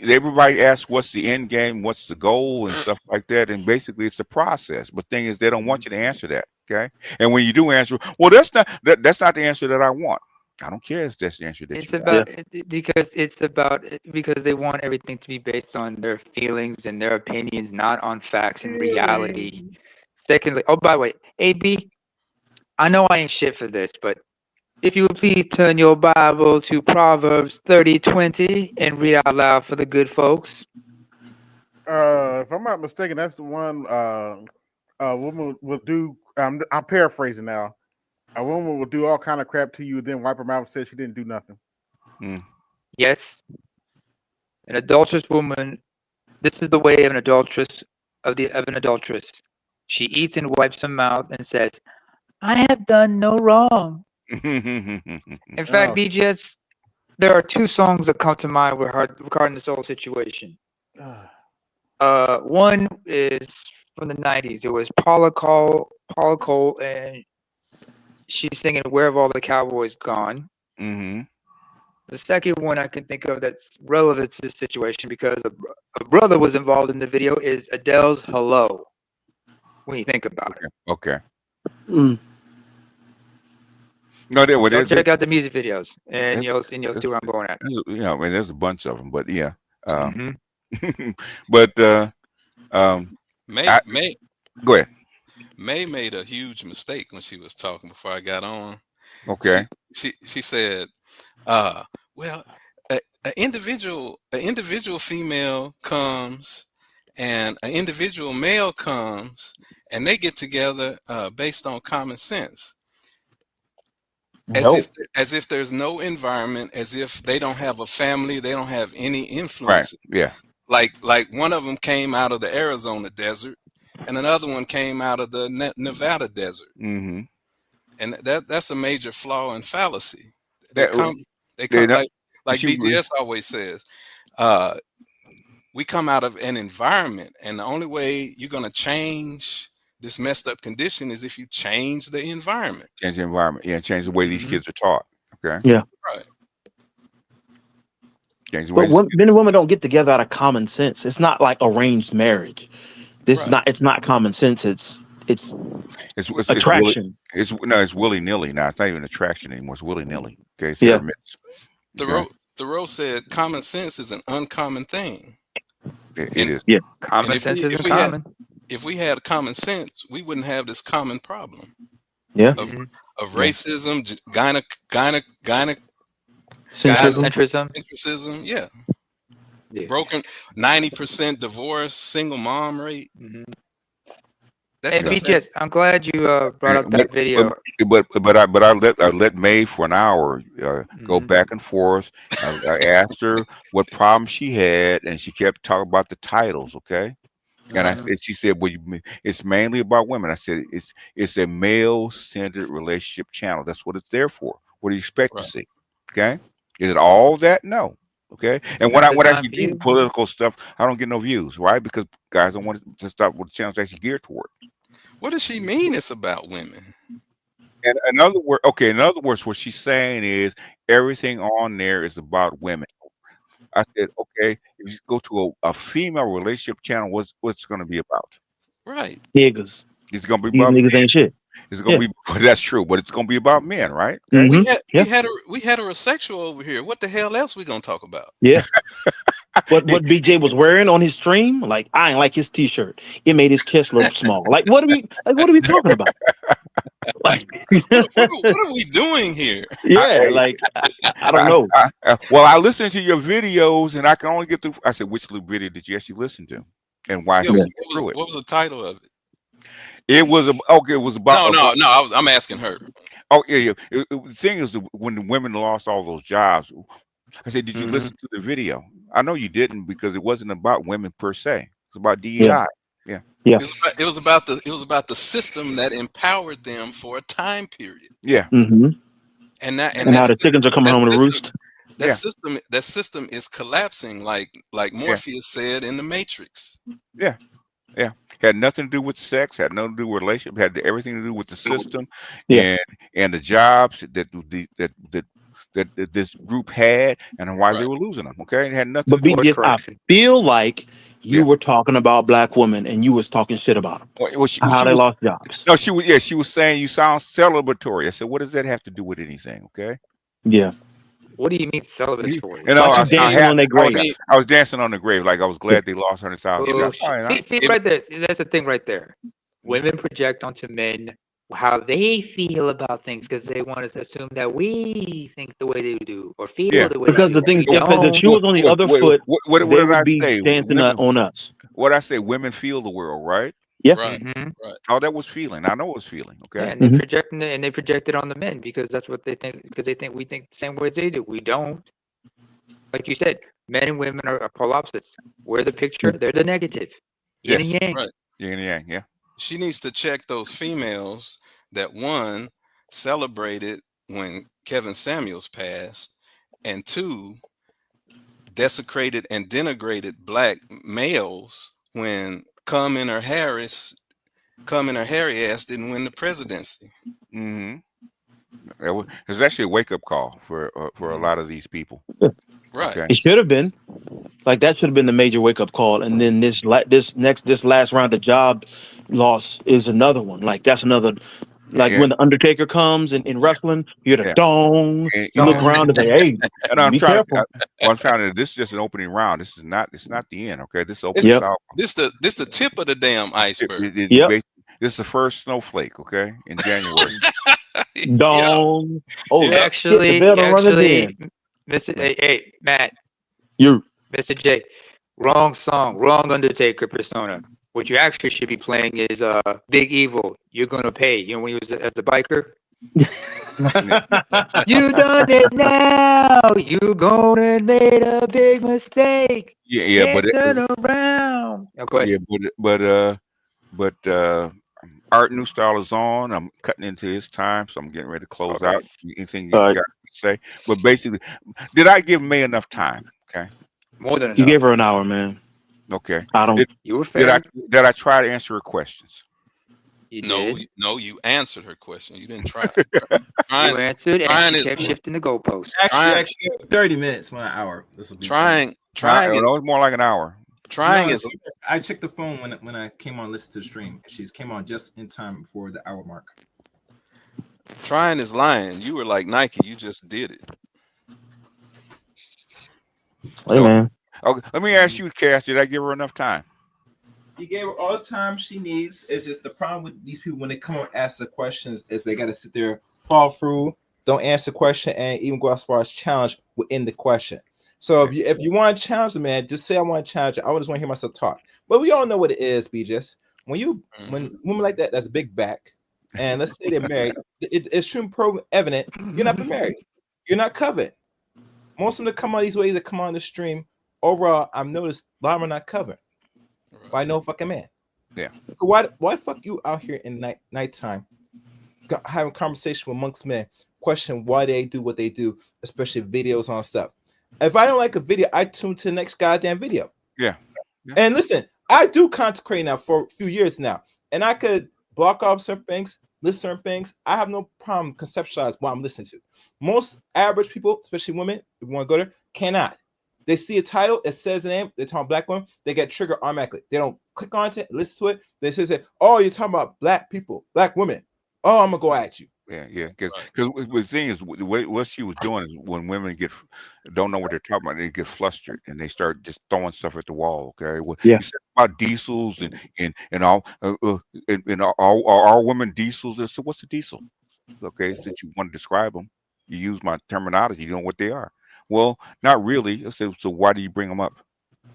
Speaker 4: everybody asks what's the end game, what's the goal, and stuff like that, and basically it's a process. But thing is, they don't want you to answer that, okay? And when you do answer, well, that's not the answer that I want. I don't care if that's the answer that you want.
Speaker 7: Because they want everything to be based on their feelings and their opinions, not on facts and reality. Secondly, oh, by the way, AB, I know I ain't shit for this, but if you would please turn your Bible to Proverbs 30:20 and read out loud for the good folks.
Speaker 5: If I'm not mistaken, that's the one a woman will do. I'm paraphrasing now. A woman will do all kind of crap to you, then wipe her mouth and say she didn't do nothing.
Speaker 7: Yes, an adulterous woman. This is the way of an adulteress of an adulteress. She eats and wipes her mouth and says, "I have done no wrong." In fact, BGS, there are two songs that come to mind regarding this whole situation. One is from the 90s. It was Paula Cole, and she's singing "Where Have All the Cowboys Gone." The second one I can think of that's relevant to this situation because a brother was involved in the video is Adele's "Hello." When you think about it.
Speaker 4: Okay.
Speaker 10: Mm.
Speaker 4: No, there.
Speaker 7: So check out the music videos, and you'll see where I'm going at.
Speaker 4: You know, I mean, there's a bunch of them, but yeah.
Speaker 7: Mm-hmm.
Speaker 4: But
Speaker 12: May
Speaker 4: go ahead.
Speaker 12: May made a huge mistake when she was talking before I got on.
Speaker 4: Okay.
Speaker 12: She said, well, an individual female comes and an individual male comes and they get together based on common sense. As if there's no environment, as if they don't have a family, they don't have any influence.
Speaker 4: Right. Yeah.
Speaker 12: Like one of them came out of the Arizona desert and another one came out of the Nevada desert.
Speaker 4: Mm-hmm.
Speaker 12: And that's a major flaw and fallacy.
Speaker 4: They
Speaker 12: come like BGS always says, we come out of an environment, and the only way you're going to change this messed up condition is if you change the environment.
Speaker 4: Change the environment. Yeah, change the way these kids are taught. Okay.
Speaker 10: Yeah.
Speaker 12: Right.
Speaker 4: Change the way.
Speaker 10: But men and women don't get together out of common sense. It's not like arranged marriage. This is not. It's not common sense. It's attraction.
Speaker 4: It's willy nilly now. It's not even attraction anymore. It's willy nilly. Okay. It's
Speaker 12: Thoreau said common sense is an uncommon thing.
Speaker 4: It is.
Speaker 10: Yeah.
Speaker 7: Common sense isn't common.
Speaker 12: If we had common sense, we wouldn't have this common problem.
Speaker 10: Yeah.
Speaker 12: Of racism, gynocentrism. Yeah. Broken 90% divorce, single mom rate.
Speaker 7: Mm-hmm. And BGS, I'm glad you brought up that video.
Speaker 4: But I let May for an hour go back and forth. I asked her what problem she had, and she kept talking about the titles. Okay, and I said, she said, "Well, it's mainly about women." I said, "It's a male-centered relationship channel. That's what it's there for. What do you expect to see?" Okay, is it all that? No. Okay, and when I actually do political stuff, I don't get no views, right? Because guys don't want to stop what the channel's actually geared toward.
Speaker 12: What does she mean it's about women?
Speaker 4: And in other words, what she's saying is everything on there is about women. I said, okay, if you go to a female relationship channel, what's it going to be about?
Speaker 12: Right.
Speaker 10: Niggas.
Speaker 4: It's going to be
Speaker 10: These
Speaker 4: about
Speaker 10: niggas
Speaker 4: men.
Speaker 10: ain't shit.
Speaker 4: It's going to be, that's true, but it's going to be about men, right? Okay?
Speaker 12: We had a heterosexual over here. What the hell else we gonna talk about?
Speaker 10: Yeah. what BJ was wearing on his stream, like I ain't like his t-shirt. It made his chest look small. Like what are we talking about? Like
Speaker 12: what are we doing here?
Speaker 10: Yeah, I don't know.
Speaker 4: Well, I listened to your videos and I can only get through. I said, which video did you actually listen to? And why?
Speaker 12: What was the title of it?
Speaker 4: It was it was about
Speaker 12: no. I'm asking her.
Speaker 4: Oh yeah. The thing is, when the women lost all those jobs, I said, did you listen to the video? I know you didn't because it wasn't about women per se. It's about DEI. Yeah.
Speaker 12: It was about the system that empowered them for a time period.
Speaker 4: Yeah.
Speaker 10: Mm-hmm.
Speaker 12: And
Speaker 10: now the chickens are coming home to roost.
Speaker 12: That system is collapsing, like Morpheus said in the Matrix.
Speaker 4: Yeah. Yeah, had nothing to do with sex, had nothing to do with relationship, had everything to do with the system and the jobs that this group had and why they were losing them. Okay, it had nothing.
Speaker 10: But I feel like you were talking about black women and you was talking shit about them. How they lost jobs.
Speaker 4: No, she was saying you sound celebratory. I said, what does that have to do with anything? Okay.
Speaker 10: Yeah.
Speaker 7: What do you mean celebratory?
Speaker 4: You know, I was dancing on the grave, like I was glad they lost $100,000.
Speaker 7: See right there. See, that's the thing right there. Women project onto men how they feel about things because they want to assume that we think the way they do or feel the way
Speaker 10: because
Speaker 7: they do.
Speaker 10: The thing is, if the shoe was on the other foot,
Speaker 4: what
Speaker 10: they
Speaker 4: did
Speaker 10: would
Speaker 4: I
Speaker 10: be
Speaker 4: say?
Speaker 10: dancing on us.
Speaker 4: What I say? Women feel the world, right?
Speaker 10: Yeah.
Speaker 12: Right.
Speaker 7: Mm-hmm.
Speaker 12: Right.
Speaker 4: Oh, that was feeling. I know it was feeling. Okay.
Speaker 7: Yeah, and they project it on the men because that's what they think. Because they think we think the same way as they do. We don't. Like you said, men and women are polar opposites. We're the picture. They're the negative. Yin and yang.
Speaker 12: Right.
Speaker 4: Yin and yang. Yeah.
Speaker 12: She needs to check those females that one celebrated when Kevin Samuels passed, and two desecrated and denigrated black males when Kamala Harris didn't win the presidency.
Speaker 4: Mm-hmm. It's actually a wake up call for a lot of these people.
Speaker 12: Right.
Speaker 4: Okay.
Speaker 10: It should have been like that. Should have been the major wake up call, and then this last round of job loss is another one. Like that's another. Like
Speaker 4: Yeah.
Speaker 10: when the Undertaker comes in wrestling, you hear the
Speaker 4: Yeah.
Speaker 10: dong.
Speaker 4: And,
Speaker 10: You look around and say, "Hey,
Speaker 4: and I'm
Speaker 10: be
Speaker 4: trying
Speaker 10: careful."
Speaker 4: to. Well, I'm trying to. This is just an opening round. This is not. It's not the end. Okay. This opens
Speaker 12: It's,
Speaker 4: out.
Speaker 12: this the tip of the damn iceberg.
Speaker 10: Yep.
Speaker 4: This is the first snowflake. Okay, in January.
Speaker 10: Dong. Oh,
Speaker 12: Yeah.
Speaker 7: Actually,
Speaker 10: hit the bell and run again.
Speaker 7: Mr. Hey, Matt,
Speaker 10: You.
Speaker 7: Mr. J, wrong song, wrong Undertaker persona. What you actually should be playing is Big Evil. You're gonna pay. You know when he was as a biker. You done it now. You gonna made a big mistake.
Speaker 4: Yeah, but
Speaker 7: turn around. Oh, go ahead.
Speaker 4: yeah, but Art New Style is on. I'm cutting into his time, so I'm getting ready to close
Speaker 7: Okay.
Speaker 4: out. Anything you got to say? But basically, did I give May enough time? Okay.
Speaker 7: More than enough.
Speaker 10: You gave her an hour, man.
Speaker 4: Okay.
Speaker 10: I don't.
Speaker 7: You were fair.
Speaker 4: Did I try to answer her questions?
Speaker 7: You
Speaker 12: No,
Speaker 7: did.
Speaker 12: no, you answered her question. You didn't try.
Speaker 7: You answered, and
Speaker 12: Brian
Speaker 7: she
Speaker 12: is
Speaker 7: kept shifting the goalpost.
Speaker 13: Actually, 30 minutes, 1 hour. This will be
Speaker 12: trying.
Speaker 4: No, it's more like an hour.
Speaker 12: Trying
Speaker 13: No,
Speaker 12: is
Speaker 13: I checked the phone when I came on listen to the stream. She came on just in time before the hour mark.
Speaker 12: trying is lying. You were like Nike. You just did it.
Speaker 10: Hey, man.
Speaker 4: Okay, let me ask you, Cass. Did I give her enough time?
Speaker 13: You gave her all the time she needs. It's just the problem with these people when they come and ask the questions is they got to sit there, fall through, don't answer the question, and even go as far as challenge within the question. So if you want to challenge the man, just say I want to challenge it. I just want to hear myself talk. But we all know what it is, BJS. When women like that, that's a big back, and let's say they're married, it's true proven evident you're not been married, you're not covered. Most of them that come on these ways that come on the stream, overall, I've noticed a lot of them are not covered. Why no fucking man?
Speaker 4: Yeah.
Speaker 13: So why fuck you out here in nighttime having conversation amongst men, question why they do what they do, especially videos on stuff. If I don't like a video, I tune to the next goddamn video.
Speaker 4: Yeah.
Speaker 13: And listen, I do content create now for a few years now, and I could block off certain things, list certain things. I have no problem conceptualize what I'm listening to. Most average people, especially women, if you want to go there, cannot. They see a title, it says the name, they're talking about black women, they get triggered automatically. They don't click on it, listen to it. They say, oh, you're talking about black people, black women. Oh, I'm gonna go at you.
Speaker 4: Yeah, because the thing is, what she was doing is when women don't know what they're talking about, they get flustered and they start just throwing stuff at the wall. Okay,
Speaker 10: Yeah.
Speaker 4: You said about diesels and all and all women diesels. So what's a diesel? Okay, since you want to describe them, you use my terminology. You know what they are. Well, not really. I said, so why do you bring them up?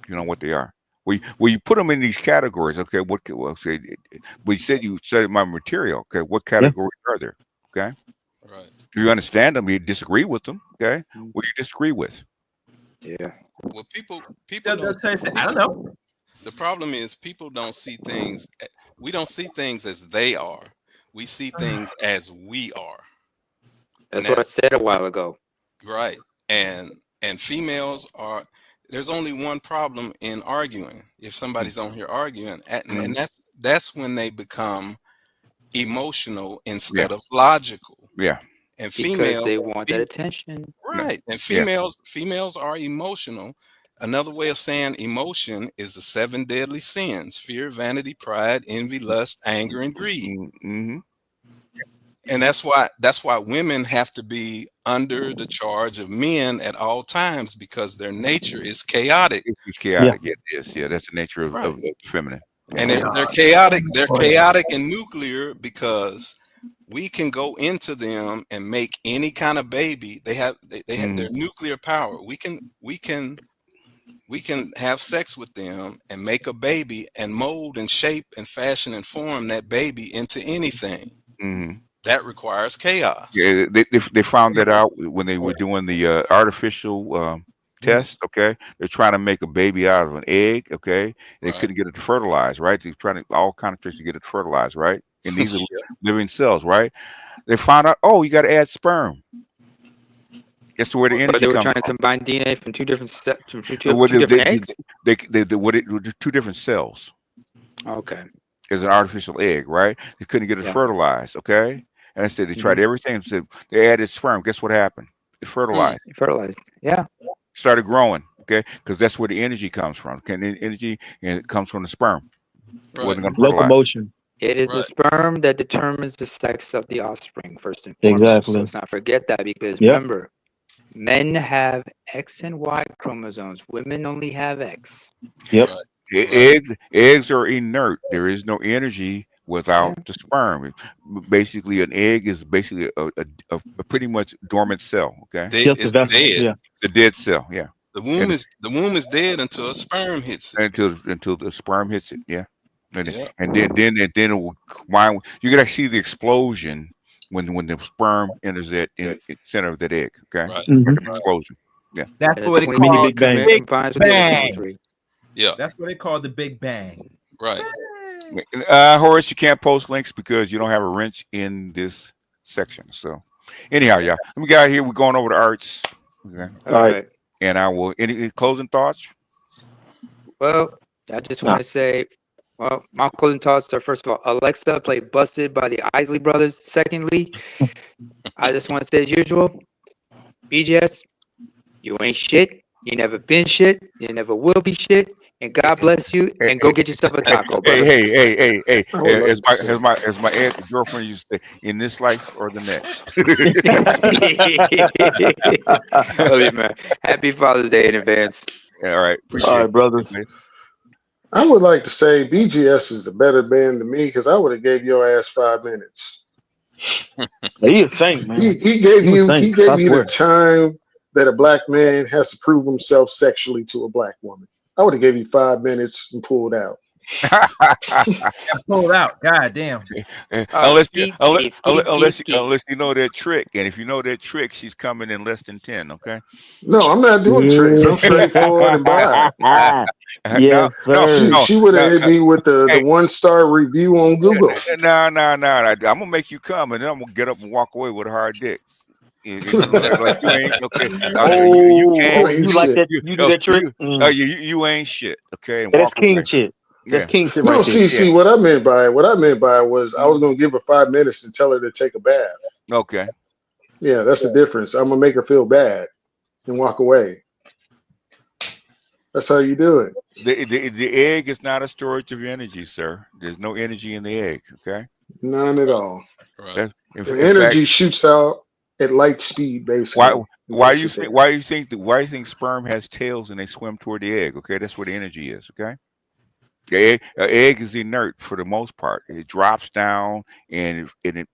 Speaker 4: You know what they are. Well, you put them in these categories. Okay, but you said my material. Okay, what categories are there? Okay,
Speaker 12: right.
Speaker 4: Do you understand them? You disagree with them. Okay, what do you disagree with?
Speaker 7: Yeah.
Speaker 12: Well, people
Speaker 13: I don't know.
Speaker 12: The problem is people don't see things. We don't see things as they are. We see things as we are.
Speaker 7: That's what I said a while ago.
Speaker 12: Right. And females are. There's only one problem in arguing. If somebody's on here arguing, and that's when they become emotional instead of logical.
Speaker 4: Yeah.
Speaker 12: And
Speaker 7: because
Speaker 12: females,
Speaker 7: they want that attention.
Speaker 12: Right. And females are emotional. Another way of saying emotion is the 7 deadly sins: fear, vanity, pride, envy, lust, anger, and greed.
Speaker 4: Mm-hmm.
Speaker 12: And that's why women have to be under the charge of men at all times, because their nature is chaotic.
Speaker 4: It's chaotic. Yeah. It is. Yeah, that's the nature of feminine.
Speaker 12: And they're chaotic. They're chaotic and nuclear because we can go into them and make any kind of baby. They have their nuclear power. We can have sex with them and make a baby and mold and shape and fashion and form that baby into anything.
Speaker 4: Mm-hmm.
Speaker 12: That requires chaos.
Speaker 4: Yeah, they found that out when they were doing the artificial test. Okay, they're trying to make a baby out of an egg. Okay, they couldn't get it to fertilize. Right, they're trying all kind of tricks to get it to fertilize. Right, and these are living cells. Right, they found out. Oh, you got to add sperm. That's where the energy comes.
Speaker 7: But they were trying to combine DNA from two different eggs.
Speaker 4: They two different cells.
Speaker 7: Okay.
Speaker 4: As an artificial egg, right? They couldn't get it fertilized. Okay. And I said they tried everything. And said they added sperm. Guess what happened? It fertilized.
Speaker 7: Fertilized. Yeah.
Speaker 4: Started growing. Okay, because that's where the energy comes from. Okay, and the energy and it comes from the sperm. It wasn't going to fertilize.
Speaker 10: Locomotion.
Speaker 7: It is the sperm that determines the sex of the offspring, first and foremost.
Speaker 10: Exactly.
Speaker 7: So let's not forget that, because
Speaker 10: Yep.
Speaker 7: remember, men have X and Y chromosomes. Women only have X.
Speaker 10: Yep.
Speaker 4: Eggs are inert. There is no energy without the sperm. Basically, an egg is basically a pretty much dormant cell. Okay,
Speaker 10: Just a vessel.
Speaker 12: dead.
Speaker 10: Yeah.
Speaker 4: the dead cell. Yeah,
Speaker 12: The womb is dead until a sperm hits it.
Speaker 4: until the sperm hits it. Yeah, and
Speaker 12: Yeah.
Speaker 4: then it will combine. You can actually see the explosion when the sperm enters that in center of that egg. Okay,
Speaker 12: Right.
Speaker 4: Like an explosion. Yeah,
Speaker 13: That's what they
Speaker 7: When
Speaker 13: call
Speaker 7: Big Bang
Speaker 13: Big
Speaker 7: combines with the other
Speaker 13: Bang.
Speaker 7: 23.
Speaker 12: Yeah.
Speaker 13: That's what they call the Big Bang.
Speaker 12: Right.
Speaker 4: Horace, you can't post links because you don't have a wrench in this section. So, anyhow, y'all, let me get out of here. We're going over the arts. Okay.
Speaker 7: All right.
Speaker 4: And I will. Any closing thoughts?
Speaker 7: Well, I just want to say, well, my closing thoughts are, first of all, Alexa, play Busted by the Isley Brothers. Secondly, I just want to say, as usual, BGS, you ain't shit. You never been shit. You never will be shit. And God bless you. And go get yourself a taco, brother.
Speaker 4: Hey.
Speaker 6: I would like to say-
Speaker 4: As my girlfriend used to say, in this life or the next.
Speaker 7: Love you, man. Happy Father's Day in advance.
Speaker 4: All right. Appreciate
Speaker 10: All right,
Speaker 4: it.
Speaker 10: brothers.
Speaker 6: I would like to say BGS is the better band than me, because I would have gave your ass 5 minutes.
Speaker 10: He a saint, man.
Speaker 6: He gave
Speaker 10: He was
Speaker 6: you
Speaker 10: saint,
Speaker 6: he gave
Speaker 10: I
Speaker 6: you
Speaker 10: swear.
Speaker 6: the time that a black man has to prove himself sexually to a black woman. I would have gave you 5 minutes and pulled out.
Speaker 13: Pulled out. God damn.
Speaker 4: Unless you
Speaker 7: Ski.
Speaker 4: know that trick, and if you know that trick, she's coming in less than 10. Okay.
Speaker 6: No, I'm not doing tricks. I'm straightforward and by.
Speaker 10: Yes, sir.
Speaker 6: She would have hit me with the 1-star review on Google.
Speaker 4: No. I'm gonna make you come, and then I'm gonna get up and walk away with a hard dick. Like you ain't okay. You can't.
Speaker 10: You like that? You do that trick?
Speaker 4: You ain't shit. Okay. And
Speaker 10: That's
Speaker 4: walk away.
Speaker 10: king shit. That's king shit
Speaker 6: No,
Speaker 10: right there.
Speaker 6: see what I meant by was I was gonna give her 5 minutes to tell her to take a bath.
Speaker 4: Okay.
Speaker 6: Yeah, that's the difference. I'm gonna make her feel bad and walk away. That's how you do it.
Speaker 4: The egg is not a storage of energy, sir. There's no energy in the egg. Okay.
Speaker 6: None at all.
Speaker 12: Right.
Speaker 6: The energy shoots out at light speed, basically.
Speaker 4: Why do you think sperm has tails and they swim toward the egg? Okay, that's where the energy is. Okay. The egg is inert for the most part. It drops down and it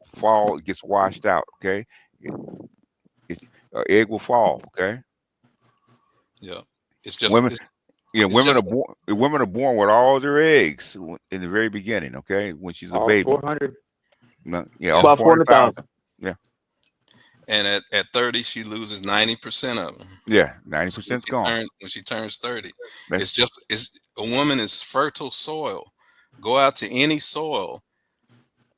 Speaker 4: gets washed out. Okay, egg will fall. Okay.
Speaker 12: Yeah, it's just
Speaker 4: women. Women
Speaker 12: just,
Speaker 4: are born with all their eggs in the very beginning. Okay, when she's a baby.
Speaker 7: 400.
Speaker 4: No,
Speaker 10: about 400,000.
Speaker 4: Yeah.
Speaker 12: And at 30, she loses 90% of them.
Speaker 4: Yeah, 90%'s gone.
Speaker 12: When she turns 30, it's a woman is fertile soil. Go out to any soil,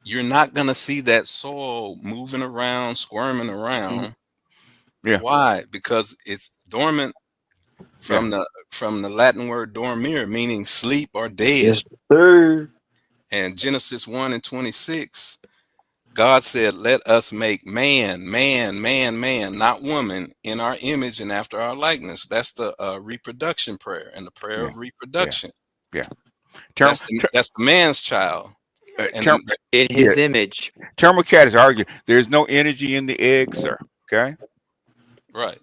Speaker 12: you're not gonna see that soil moving around, squirming around.
Speaker 4: Yeah.
Speaker 12: Why? Because it's dormant from the Latin word dormire, meaning sleep or dead.
Speaker 10: Yes, sir.
Speaker 12: And Genesis 1:26. God said, let us make man, not woman, in our image and after our likeness. That's the reproduction prayer and the prayer of reproduction.
Speaker 4: Yeah.
Speaker 12: That's the man's child.
Speaker 7: In his image.
Speaker 4: Thermocat is arguing there's no energy in the egg, sir. Okay.
Speaker 12: Right.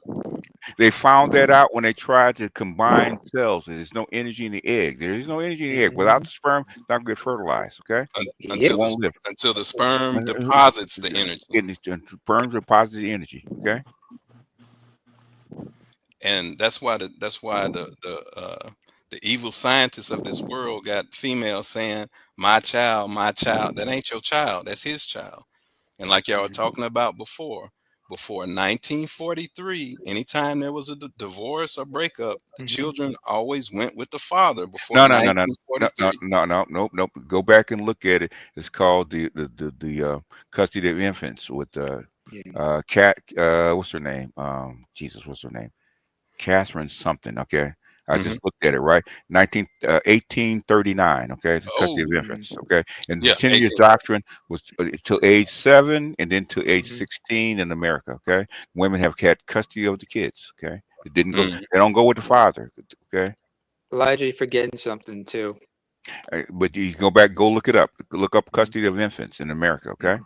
Speaker 4: They found that out when they tried to combine cells. There's no energy in the egg. There is no energy in the egg. Without the sperm, it's not going to get fertilized. Okay.
Speaker 12: Until the sperm deposits the energy.
Speaker 4: The sperm deposits the energy. Okay.
Speaker 12: And that's why the evil scientists of this world got females saying, my child. That ain't your child. That's his child. And like y'all were talking about before 1943, anytime there was a divorce or breakup, the children always went with the father. Before
Speaker 4: No.
Speaker 12: 1943.
Speaker 4: Nope. Go back and look at it. It's called the custody of infants with Cat. What's her name? Jesus, what's her name? Catherine something. Okay. I just looked at it, right? 1839, okay, the custody of infants, okay? And the
Speaker 12: Yeah,
Speaker 4: 10 years
Speaker 12: 18.
Speaker 4: doctrine was till age 7 and then to age 16 in America, okay? Women have had custody of the kids, okay? It didn't go, they don't go with the father, okay?
Speaker 7: Elijah, you're forgetting something too.
Speaker 4: But you go back, go look it up. Look up custody of infants in America, okay?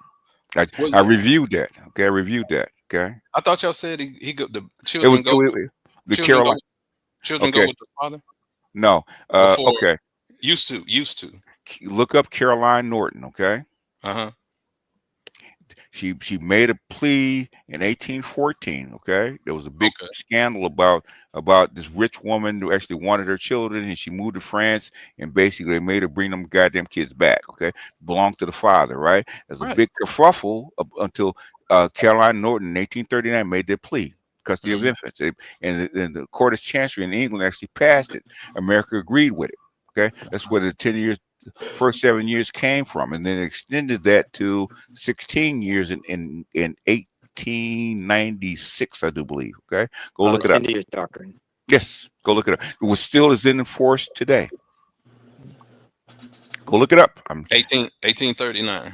Speaker 4: I reviewed that, okay? I reviewed that, okay?
Speaker 12: I thought y'all said he go, the
Speaker 4: It
Speaker 12: children
Speaker 4: was
Speaker 12: go
Speaker 4: the
Speaker 12: children go
Speaker 4: Carolina.
Speaker 12: children go
Speaker 4: Okay,
Speaker 12: with the father
Speaker 4: no,
Speaker 12: before
Speaker 4: okay.
Speaker 12: used to.
Speaker 4: Look up Caroline Norton, okay?
Speaker 12: Uh-huh.
Speaker 4: She made a plea in 1814. Okay, there was a big scandal about this rich woman who actually wanted her children, and she moved to France, and basically they made her bring them goddamn kids back. Okay, belonged to the father, right? There's a big kerfuffle until Caroline Norton in 1839 made their plea. Custody of infants, and the Court of Chancery in England actually passed it. America agreed with it. Okay, that's where the 10 years. First 7 years came from, and then extended that to 16 years in 1896, I do believe. Okay, go look it up.
Speaker 7: 10 years doctrine.
Speaker 4: Yes, go look it up. It was still is in force today. Go look it up.
Speaker 12: 1839.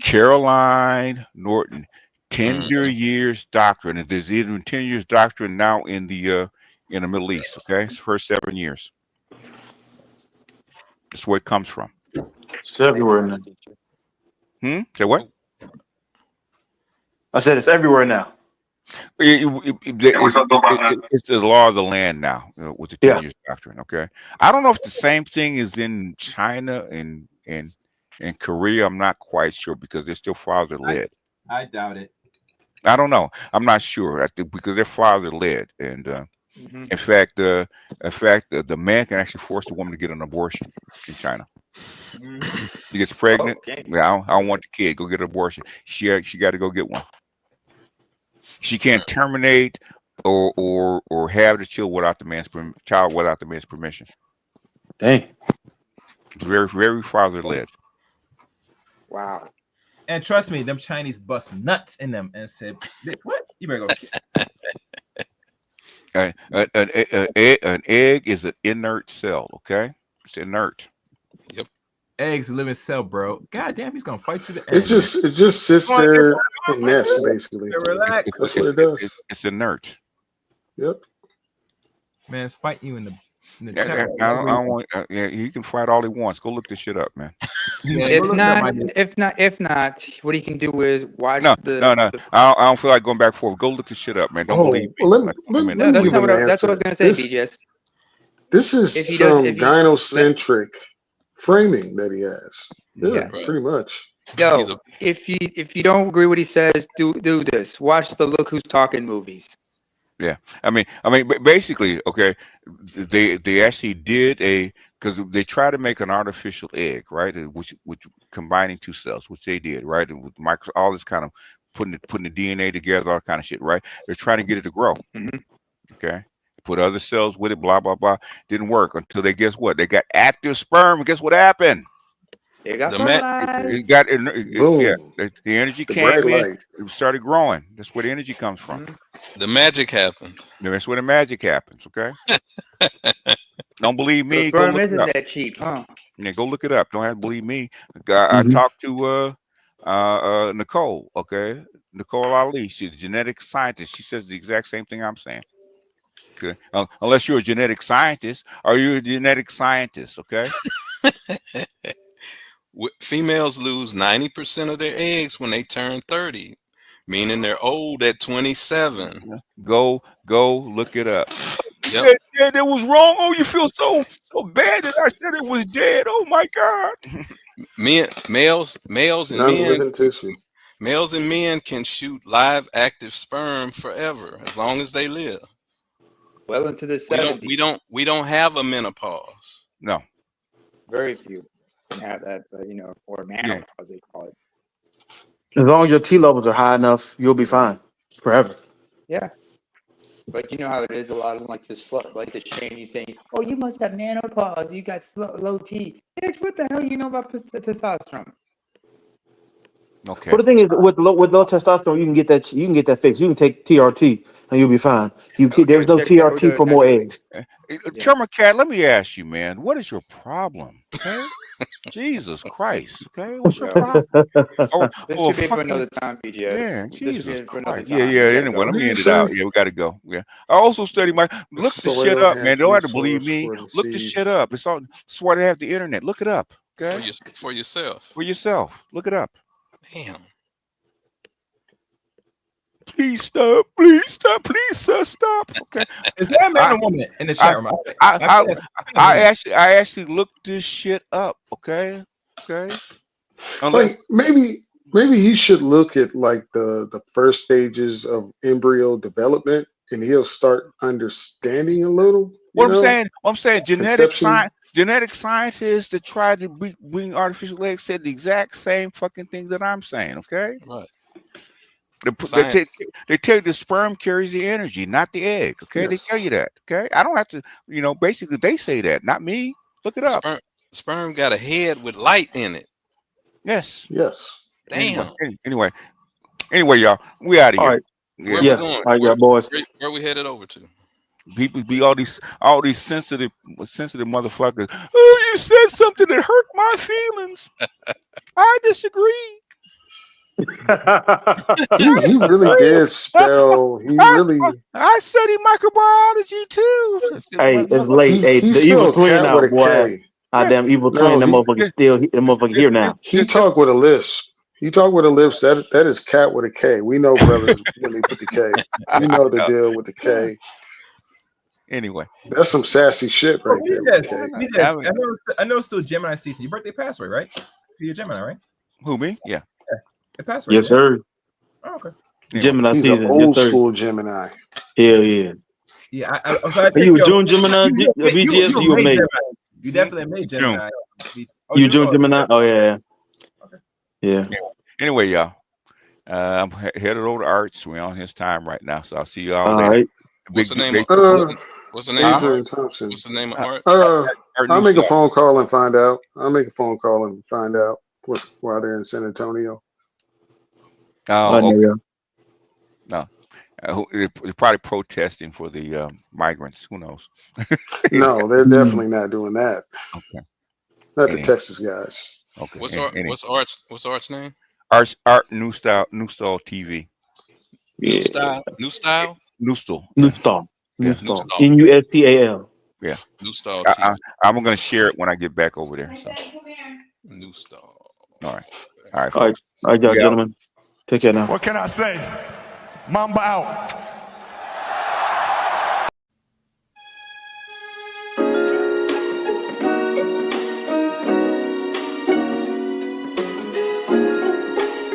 Speaker 4: Caroline Norton, 10 years doctrine, and there's even 10 years doctrine now in the Middle East. Okay, it's the first 7 years. That's where it comes from.
Speaker 10: It's everywhere now.
Speaker 4: Say what?
Speaker 10: I said it's everywhere now.
Speaker 4: It's the law of the land now with the 10 years doctrine. Okay, I don't know if the same thing is in China and Korea. I'm not quite sure because they're still father led.
Speaker 13: I doubt it.
Speaker 4: I don't know. I'm not sure. I think because they're father led, and in fact, the man can actually force the woman to get an abortion in China. She gets pregnant. I don't want the kid. Go get an abortion. She got to go get one. She can't terminate or have the child without the man's permission.
Speaker 10: Dang.
Speaker 4: It's very, very father led.
Speaker 7: Wow.
Speaker 13: And trust me, them Chinese bust nuts in them and said, "What? You better go."
Speaker 4: An egg is an inert cell. Okay, it's inert.
Speaker 12: Yep.
Speaker 13: Eggs a living cell, bro. God damn, he's gonna fight you.
Speaker 6: It just sits there and nests basically.
Speaker 13: Relax.
Speaker 6: That's what it does.
Speaker 4: It's inert.
Speaker 6: Yep.
Speaker 13: Man, it's fighting you in the
Speaker 4: I don't want. He can fight all he wants. Go look this shit up, man.
Speaker 7: If not, what he can do is watch
Speaker 4: No. I don't feel like going back forward. Go look this shit up, man. Don't believe me.
Speaker 6: Well, that's
Speaker 7: what I was gonna say, BGS.
Speaker 6: This is some gynocentric framing that he has. Yeah, pretty much.
Speaker 7: Yo, if you don't agree with what he says, do this. Watch the Look Who's Talking movies.
Speaker 4: Yeah, I mean, basically, okay, they actually did because they tried to make an artificial egg, right? Which combining two cells, which they did, right? And with all this kind of putting the DNA together, all kind of shit, right? They're trying to get it to grow. Okay, put other cells with it, blah blah blah. Didn't work until they guess what? They got active sperm. And guess what happened?
Speaker 7: They got
Speaker 4: the energy came in. It started growing. That's where the energy comes from.
Speaker 12: The magic happened.
Speaker 4: That's where the magic happens. Okay. Don't believe me?
Speaker 7: So sperm isn't that cheap, huh?
Speaker 4: Yeah, go look it up. Don't have to believe me. I talked to Nicole. Okay, Nicole Ali. She's a genetic scientist. She says the exact same thing I'm saying. Okay, unless you're a genetic scientist, are you a genetic scientist? Okay.
Speaker 12: Females lose 90% of their eggs when they turn 30, meaning they're old at 27.
Speaker 4: Go look it up. Yep. Yeah, that was wrong. Oh, you feel so bad that I said it was dead. Oh my God.
Speaker 12: Males and men can shoot live active sperm forever as long as they live.
Speaker 7: Well into the 70s.
Speaker 12: We don't have a menopause.
Speaker 4: No.
Speaker 7: Very few can have that, or menopause they call it.
Speaker 10: As long as your T levels are high enough, you'll be fine forever.
Speaker 7: Yeah. But you know how it is. A lot of them like to shame you, saying, "Oh, you must have menopause. You got low T." Bitch, what the hell you know about testosterone?
Speaker 4: Okay.
Speaker 10: But the thing is, with low testosterone, you can get that fixed. You can take TRT and you'll be fine. There's no TRT for more eggs.
Speaker 4: Chummer Cat, let me ask you, man, what is your problem? Okay. Jesus Christ. Okay. What's your problem?
Speaker 7: This should be for another time, BGS.
Speaker 4: Yeah,
Speaker 7: This should
Speaker 4: Jesus
Speaker 7: be for another
Speaker 4: Christ.
Speaker 7: time.
Speaker 4: Yeah.
Speaker 7: We gotta
Speaker 4: Anyway,
Speaker 7: go.
Speaker 4: let me end it out. Yeah, we got to go. Yeah. I also study look the shit
Speaker 6: Soil
Speaker 4: up, man. Don't have to
Speaker 6: has
Speaker 4: believe
Speaker 6: resource
Speaker 4: me.
Speaker 6: for the
Speaker 4: Look the
Speaker 6: seed.
Speaker 4: shit up. It's why they have the internet. Look it up. Okay.
Speaker 12: For yourself.
Speaker 4: For yourself. Look it up.
Speaker 12: Damn.
Speaker 4: Please stop. Please stop. Please stop. Okay.
Speaker 13: Is there a man or woman in the chat room?
Speaker 4: I actually looked this shit up. Okay.
Speaker 6: Like maybe he should look at like the first stages of embryo development, and he'll start understanding a little.
Speaker 4: What I'm saying,
Speaker 6: conception.
Speaker 4: genetic scientists that tried to bring artificial eggs said the exact same fucking thing that I'm saying. Okay.
Speaker 12: Right.
Speaker 4: They tell you the sperm carries the energy, not the egg. Okay,
Speaker 6: Yes.
Speaker 4: they tell you that. Okay, I don't have to. Basically, they say that, not me. Look it up.
Speaker 12: Sperm got a head with light in it.
Speaker 4: Yes.
Speaker 12: Damn.
Speaker 4: Anyway, y'all, we out of here.
Speaker 10: All right.
Speaker 12: Where we going?
Speaker 10: All right, boys.
Speaker 12: Where we headed over to?
Speaker 4: People be all these sensitive motherfuckers. Oh, you said something that hurt my feelings. I disagree.
Speaker 6: he really did spell.
Speaker 4: I study microbiology too.
Speaker 10: Hey, it's late. Hey, the evil twin now, boy. Damn evil twin. That motherfucker here now.
Speaker 6: He talk with a lisp. That is cat with a K. We know brothers when they put the K. We know the deal with the K.
Speaker 4: Anyway,
Speaker 6: that's some sassy shit right there.
Speaker 13: I know it's still Gemini season. Your birthday passed away, right? You're Gemini, right?
Speaker 4: Who, me? Yeah.
Speaker 13: It passed away.
Speaker 10: Yes, sir.
Speaker 13: Oh, okay.
Speaker 10: Gemini
Speaker 6: He's
Speaker 10: season.
Speaker 6: an old school Gemini.
Speaker 10: Hell yeah.
Speaker 13: Yeah.
Speaker 10: Are you a June Gemini? BGS? You a May?
Speaker 13: You definitely made Gemini.
Speaker 10: You June Gemini? Oh yeah. Yeah.
Speaker 4: Anyway, y'all, I'm headed over to Arts. We're on his time right now, so I'll see you all
Speaker 10: All
Speaker 4: later.
Speaker 10: right.
Speaker 12: What's the name of
Speaker 6: Adrian Thompson.
Speaker 12: What's the name of Art?
Speaker 6: I'll make a phone call and find out. Why they're in San Antonio.
Speaker 4: Oh, okay. No. They're probably protesting for the migrants. Who knows?
Speaker 6: No, they're definitely not doing that.
Speaker 4: Okay.
Speaker 6: Not the Texas guys.
Speaker 4: Okay.
Speaker 12: What's Art's name?
Speaker 4: Art New Style TV.
Speaker 12: New Style.
Speaker 10: NewStal.
Speaker 4: Yeah.
Speaker 10: NUSTAL.
Speaker 4: Yeah.
Speaker 12: New Style TV.
Speaker 4: I'm gonna share it when I get back over there. So.
Speaker 12: New Style.
Speaker 4: All right.
Speaker 10: All right, y'all gentlemen. Take care now.
Speaker 16: What can I say? Mamba out.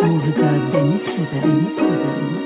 Speaker 17: Muzyka Denis 7.